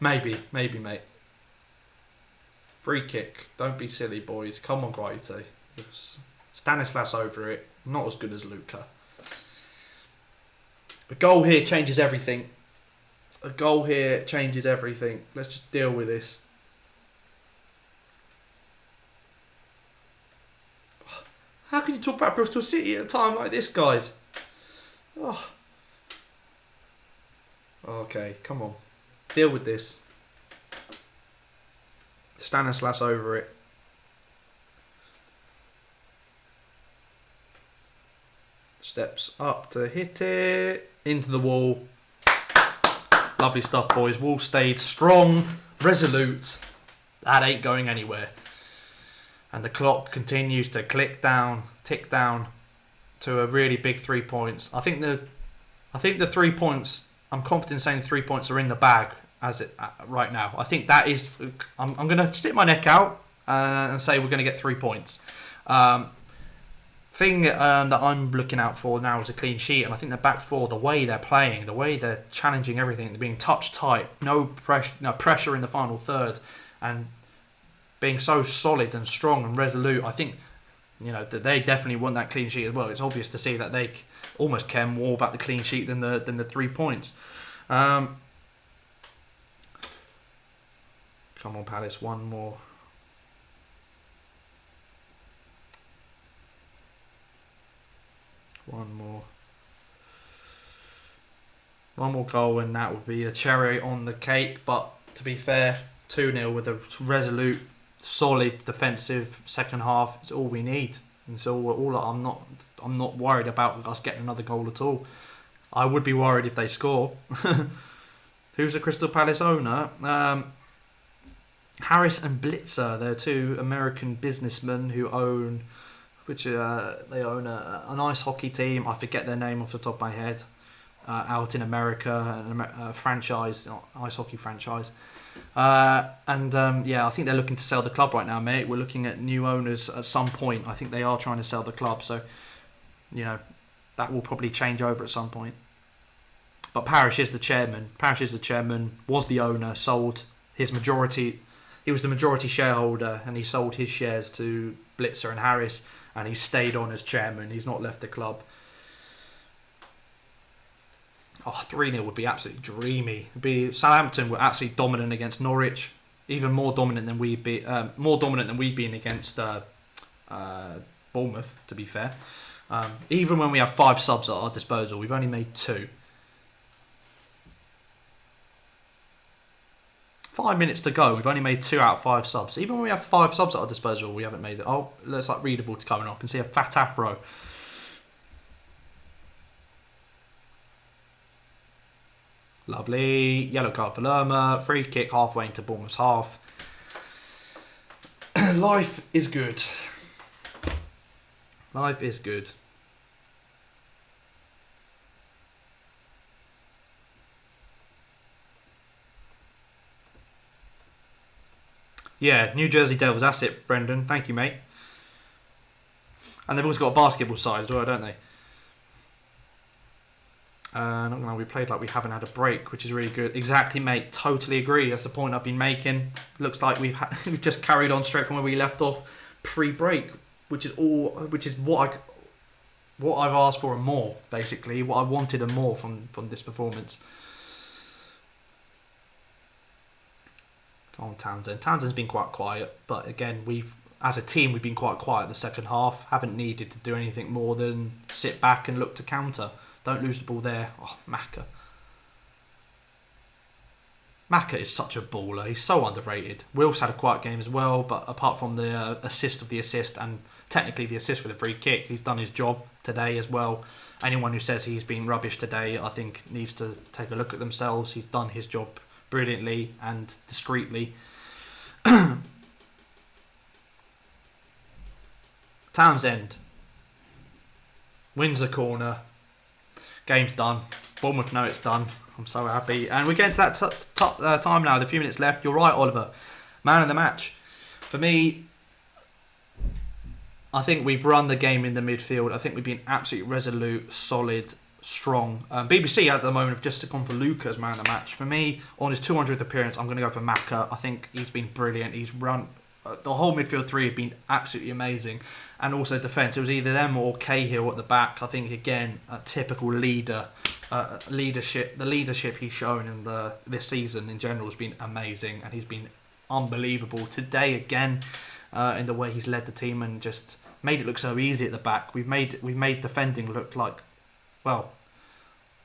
[SPEAKER 1] Maybe, mate. Free kick. Don't be silly, boys. Come on, Graite. Stanislas over it. Not as good as Luca. A goal here changes everything. Let's just deal with this. How can you talk about Bristol City at a time like this, guys? Oh. Okay, come on. Deal with this. Stanislas over it. Steps up to hit it. Into the wall. Lovely stuff, boys. Wall stayed strong, resolute. That ain't going anywhere. And the clock continues to tick down to a really big 3 points. I think the 3 points. I'm confident in saying 3 points are in the bag right now. I think that is. I'm going to stick my neck out and say we're going to get 3 points. Thing that I'm looking out for now is a clean sheet, and I think the back four, the way they're playing, the way they're challenging everything, they're being touch tight, no pressure in the final third, and being so solid and strong and resolute. I think that they definitely want that clean sheet as well. It's obvious to see that they almost care more about the clean sheet than the 3 points. Come on, Palace, one more. One more goal, and that would be a cherry on the cake. But to be fair, 2-0 with a resolute, solid defensive second half is all we need. And so I'm not worried about us getting another goal at all. I would be worried if they score. Who's the Crystal Palace owner? Harris and Blitzer. They're two American businessmen who own. They own an ice hockey team. I forget their name off the top of my head. Out in America, a franchise, ice hockey franchise. I think they're looking to sell the club right now, mate. We're looking at new owners at some point. I think they are trying to sell the club, so that will probably change over at some point. But Parrish is the chairman. Was the owner, sold his majority. He was the majority shareholder, and he sold his shares to Blitzer and Harris, and he stayed on as chairman. He's not left the club. 3-0 would be absolutely dreamy. Southampton were absolutely dominant against Norwich, even more dominant than we've been against Bournemouth. To be fair, even when we have 5 subs at our disposal, we've only made 2. 5 minutes to go. We've only made 2 out of 5 subs. Even when we have 5 subs at our disposal, we haven't made it. Oh, looks like Readable to coming on. I can see a fat afro. Lovely. Yellow card for Lerma. Free kick halfway into Bournemouth's half. Life is good. Life is good. Yeah, New Jersey Devils. That's it, Brendan. Thank you, mate. And they've also got a basketball side as well, don't they? Not gonna lie, we played like we haven't had a break, which is really good. Exactly, mate. Totally agree. That's the point I've been making. Looks like we've just carried on straight from where we left off pre-break, which is what I've asked for and more. Basically, what I wanted and more from this performance. Go on, Townsend. Townsend's been quite quiet, but again, as a team we've been quite quiet the second half. Haven't needed to do anything more than sit back and look to counter. Don't lose the ball there. Oh, Maka. Maka is such a baller. He's so underrated. Wilf's had a quiet game as well, but apart from the assist and technically the assist for the free kick, he's done his job today as well. Anyone who says he's been rubbish today, I think needs to take a look at themselves. He's done his job brilliantly and discreetly. Townsend wins the corner. Game's done. Bournemouth know it's done. I'm so happy. And we're getting to that time now. The few minutes left. You're right, Oliver. Man of the match. For me, I think we've run the game in the midfield. I think we've been absolutely resolute, solid, strong. BBC at the moment have just gone for Luca as man of the match. For me, on his 200th appearance, I'm going to go for Maka. I think he's been brilliant. He's run... the whole midfield three have been absolutely amazing. And also defence. It was either them or Cahill at the back. I think, again, a typical leader. Leadership. The leadership he's shown in this season in general has been amazing. And he's been unbelievable. Today, again, in the way he's led the team and just made it look so easy at the back. We've made defending look like... Well,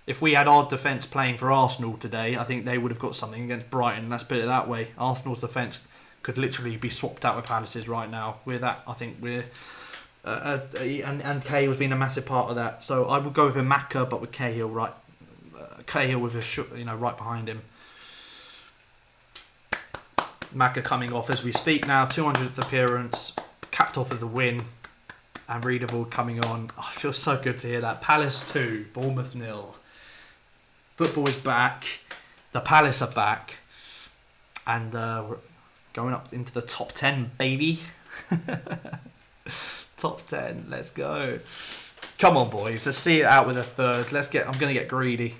[SPEAKER 1] if we had our defence playing for Arsenal today, I think they would have got something against Brighton. Let's put it that way. Arsenal's defence could literally be swapped out with Palace's right now. With that, I think we're... and Cahill has been a massive part of that. So I would go with a Maka, but with Cahill right... Cahill with right behind him. Maka coming off as we speak now. 200th appearance. Capped off with the win. And Readable coming on. Oh, it feels so good to hear that. Palace 2, Bournemouth 0. Football is back. The Palace are back. And we're going up into the top 10, baby. Top 10. Let's go. Come on, boys. Let's see it out with a third. I'm going to get greedy.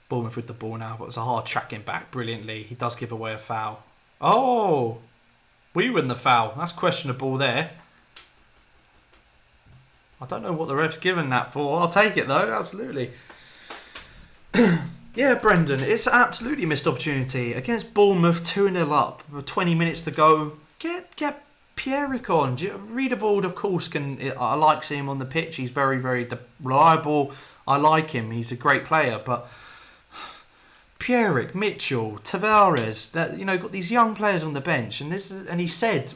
[SPEAKER 1] Bournemouth with the ball now, but it's a hard tracking back brilliantly. He does give away a foul. Oh! We win the foul. That's questionable there. I don't know what the ref's given that for. I'll take it though, absolutely. Yeah, Brendan, it's an absolutely missed opportunity. Against Bournemouth, 2-0 up, with 20 minutes to go. Get Pierrick on. Readable, of course, I like seeing him on the pitch. He's very, very reliable. I like him. He's a great player, but... Pierrick, Mitchell, Tavares, got these young players on the bench, and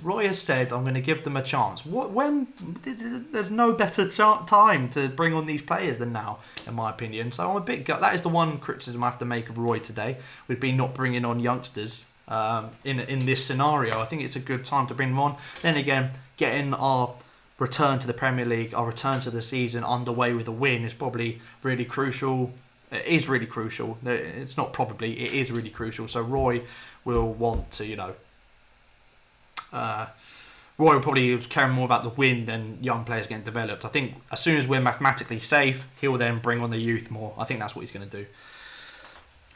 [SPEAKER 1] Roy has said, I'm going to give them a chance. There's no better time to bring on these players than now, in my opinion. So I'm a bit that is the one criticism I have to make of Roy today, would be not bringing on youngsters in this scenario. I think it's a good time to bring them on. Then again, getting our return to the Premier League, our return to the season underway with a win is probably really crucial. It is really crucial. It's not probably, it is really crucial. So Roy will want to, Roy will probably care more about the win than young players getting developed. I think as soon as we're mathematically safe, he'll then bring on the youth more. I think that's what he's going to do.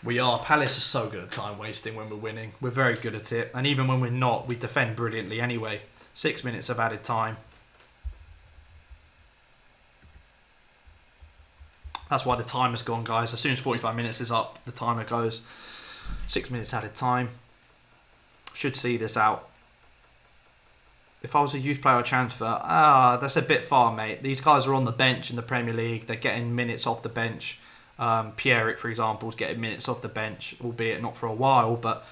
[SPEAKER 1] Palace is so good at time wasting when we're winning. We're very good at it. And even when we're not, we defend brilliantly anyway. 6 minutes of added time. That's why the timer's gone, guys. As soon as 45 minutes is up, the timer goes. 6 minutes added time. Should see this out if I was a youth player transfer, that's a bit far, mate. These guys are on the bench in the Premier League. They're getting minutes off the bench. Pierrick, for example, is getting minutes off the bench, albeit not for a while, but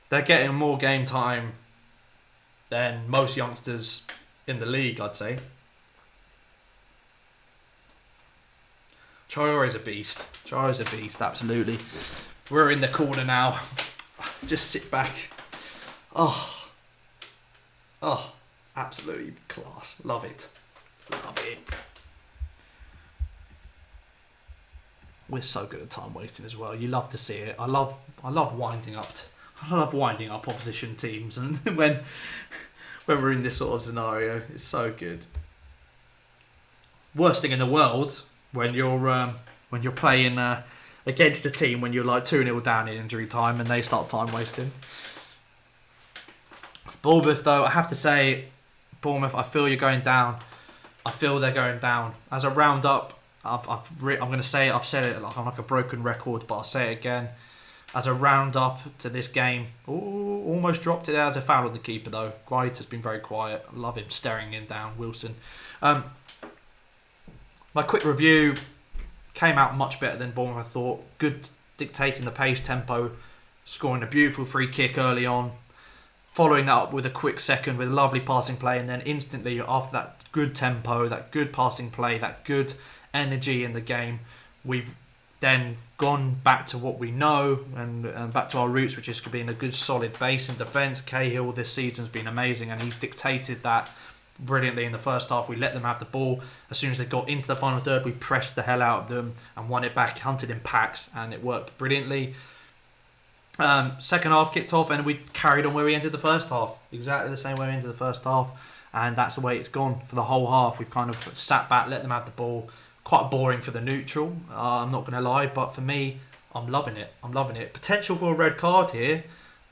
[SPEAKER 1] they're getting more game time than most youngsters in the league, I'd say. Traore's a beast. Traore's a beast, absolutely. We're in the corner now. Just sit back. Oh, absolutely class. Love it. Love it. We're so good at time wasting as well. You love to see it. I love winding up. I love winding up opposition teams, and when we're in this sort of scenario, it's so good. Worst thing in the world when you're playing against a team when you're like 2-0 down in injury time and they start time wasting. Bournemouth, though, I have to say, Bournemouth, I feel you're going down. I feel they're going down. As a roundup, I'm going to say it. I've said it like I'm like a broken record, but I'll say it again. As a roundup to this game, almost dropped it there as a foul of the keeper, though. White has been very quiet. I love him staring him down, Wilson. My quick review came out much better than Bournemouth, I thought. Good dictating the pace, tempo, scoring a beautiful free kick early on, following that up with a quick second with a lovely passing play, and then instantly after that good tempo, that good passing play, that good energy in the game, we've then gone back to what we know and back to our roots, which is being a good solid base in defence. Cahill this season's been amazing, and he's dictated that brilliantly in the first half. We let them have the ball. As soon as they got into the final third, we pressed the hell out of them and won it back, hunted in packs, and it worked brilliantly. Second half kicked off and we carried on where we ended the first half. Exactly the same way we ended the first half, and that's the way it's gone for the whole half. We've kind of sat back, let them have the ball. Quite boring for the neutral, I'm not going to lie, but for me, I'm loving it. Potential for a red card here,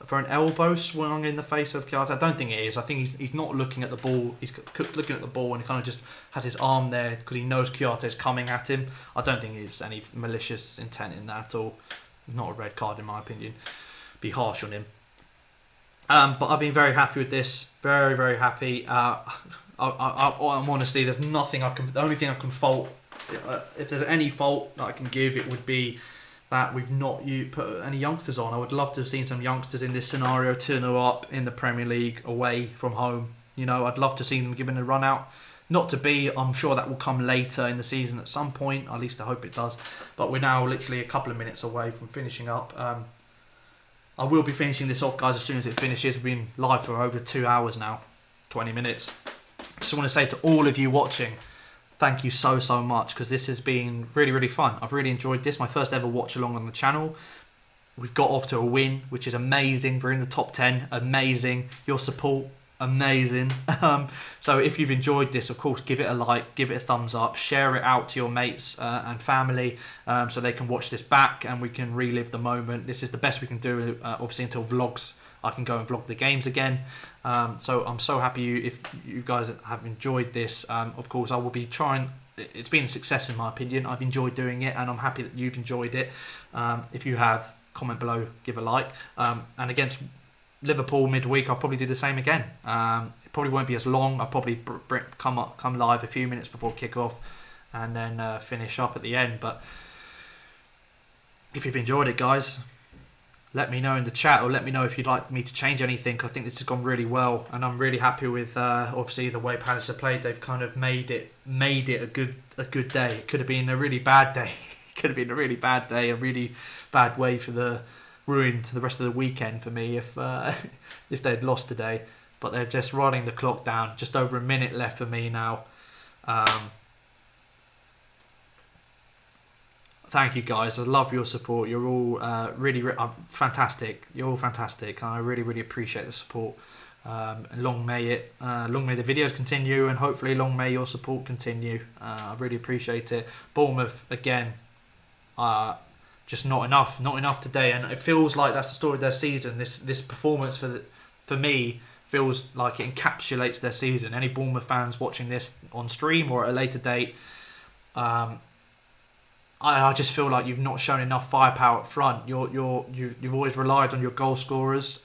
[SPEAKER 1] for an elbow swung in the face of Kiyate. I don't think it is. I think he's not looking at the ball. He's looking at the ball and he kind of just has his arm there because he knows Kiyate is coming at him. I don't think there's any malicious intent in that at all. Not a red card in my opinion. Be harsh on him. But I've been very happy with this. Very, very happy. Honestly, there's nothing I can. The only thing I can fault, if there's any fault that I can give, it would be that we've not put any youngsters on. I would love to have seen some youngsters in this scenario turn up in the Premier League away from home. You know, I'd love to see them given a run out. Not to be, I'm sure that will come later in the season at some point. At least I hope it does. But we're now literally a couple of minutes away from finishing up. I will be finishing this off, guys, as soon as it finishes. We've been live for over 2 hours now, 20 minutes. Just want to say to all of you watching, thank you so much, because this has been really, really fun. I've really enjoyed this. My first ever watch along on the channel. We've got off to a win, which is amazing. We're in the top 10. Amazing. Your support, amazing. So if you've enjoyed this, of course, give it a like, give it a thumbs up, share it out to your mates and family so they can watch this back and we can relive the moment. This is the best we can do, obviously, until vlogs. I can go and vlog the games again. So I'm so happy if you guys have enjoyed this. Of course, I will be trying. It's been a success in my opinion. I've enjoyed doing it and I'm happy that you've enjoyed it. If you have, comment below, give a like. And against Liverpool midweek, I'll probably do the same again. It probably won't be as long. I'll probably come live a few minutes before kick-off and then finish up at the end. But if you've enjoyed it, guys, let me know in the chat, or let me know if you'd like me to change anything. I think this has gone really well, and I'm really happy with obviously the way Palace have played. They've kind of made it a good day. It could have been a really bad day. It could have been a really bad day, a really bad way for the ruin to the rest of the weekend for me if they'd lost today. But they're just running the clock down. Just over a minute left for me now. Thank you guys. I love your support. You're all really fantastic. You're all fantastic. I really, really appreciate the support. Long may the videos continue, and hopefully long may your support continue. I really appreciate it. Bournemouth again, just not enough today, and it feels like that's the story of their season. This performance for me feels like it encapsulates their season. Any Bournemouth fans watching this on stream or at a later date, I just feel like you've not shown enough firepower up front. You've always relied on your goal scorers.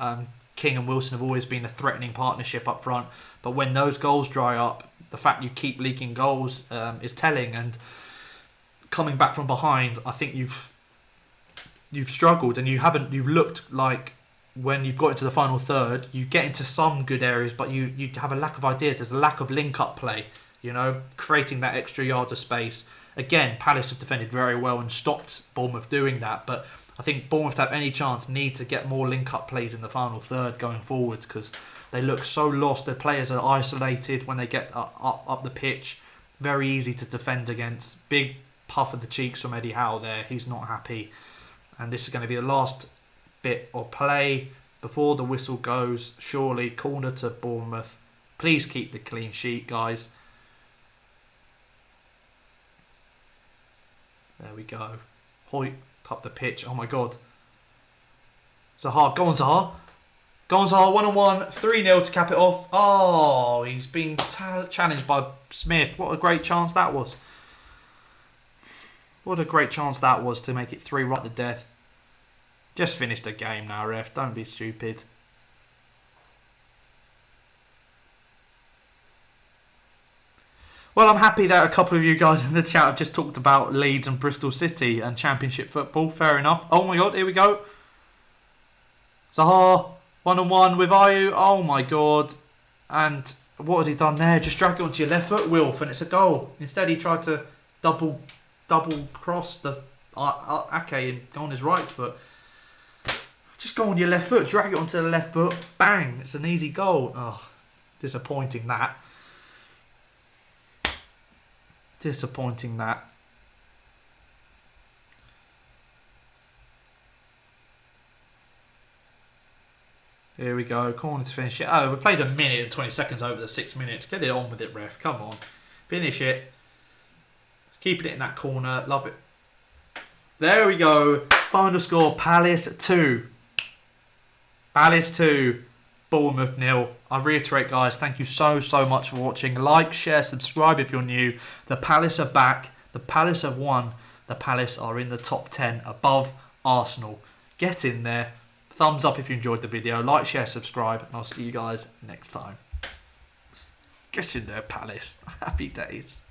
[SPEAKER 1] King and Wilson have always been a threatening partnership up front. But when those goals dry up, the fact you keep leaking goals is telling. And coming back from behind, I think you've struggled, and you've looked like, when you've got into the final third, you get into some good areas, but you have a lack of ideas. There's a lack of link-up play, creating that extra yard of space. Again, Palace have defended very well and stopped Bournemouth doing that, but I think Bournemouth, to have any chance, need to get more link-up plays in the final third going forwards, because they look so lost. Their players are isolated when they get up the pitch. Very easy to defend against. Big puff of the cheeks from Eddie Howe there. He's not happy. And this is going to be the last bit of play before the whistle goes. Surely, corner to Bournemouth. Please keep the clean sheet, guys. There we go. Hoyt up the pitch. Oh my God. Zaha. Go on, Zaha. Go on, Zaha. 1-on-1. 3-0 to cap it off. Oh, he's been challenged by Smith. What a great chance that was. What a great chance that was to make it 3 right to death. Just finished the game now, ref. Don't be stupid. Well, I'm happy that a couple of you guys in the chat have just talked about Leeds and Bristol City and Championship football. Fair enough. Oh my God, here we go. Zaha, 1-on-1 with Ayew. Oh my God. And what has he done there? Just drag it onto your left foot, Wilf, and it's a goal. Instead, he tried to double cross the Ake and go on his right foot. Just go on your left foot, drag it onto the left foot, bang. It's an easy goal. Oh, disappointing that. Disappointing that. Here we go. Corner to finish it. Oh, we played a minute and 20 seconds over the 6 minutes. Get it on with it, ref. Come on. Finish it. Keeping it in that corner. Love it. There we go. Final score. Palace 2. Palace 2. Bournemouth 0. I reiterate, guys, thank you so much for watching. Like, share, subscribe if you're new. The Palace are back. The Palace have won. The Palace are in the top 10 above Arsenal. Get in there. Thumbs up if you enjoyed the video. Like, share, subscribe, and I'll see you guys next time. Get in there, Palace. Happy days.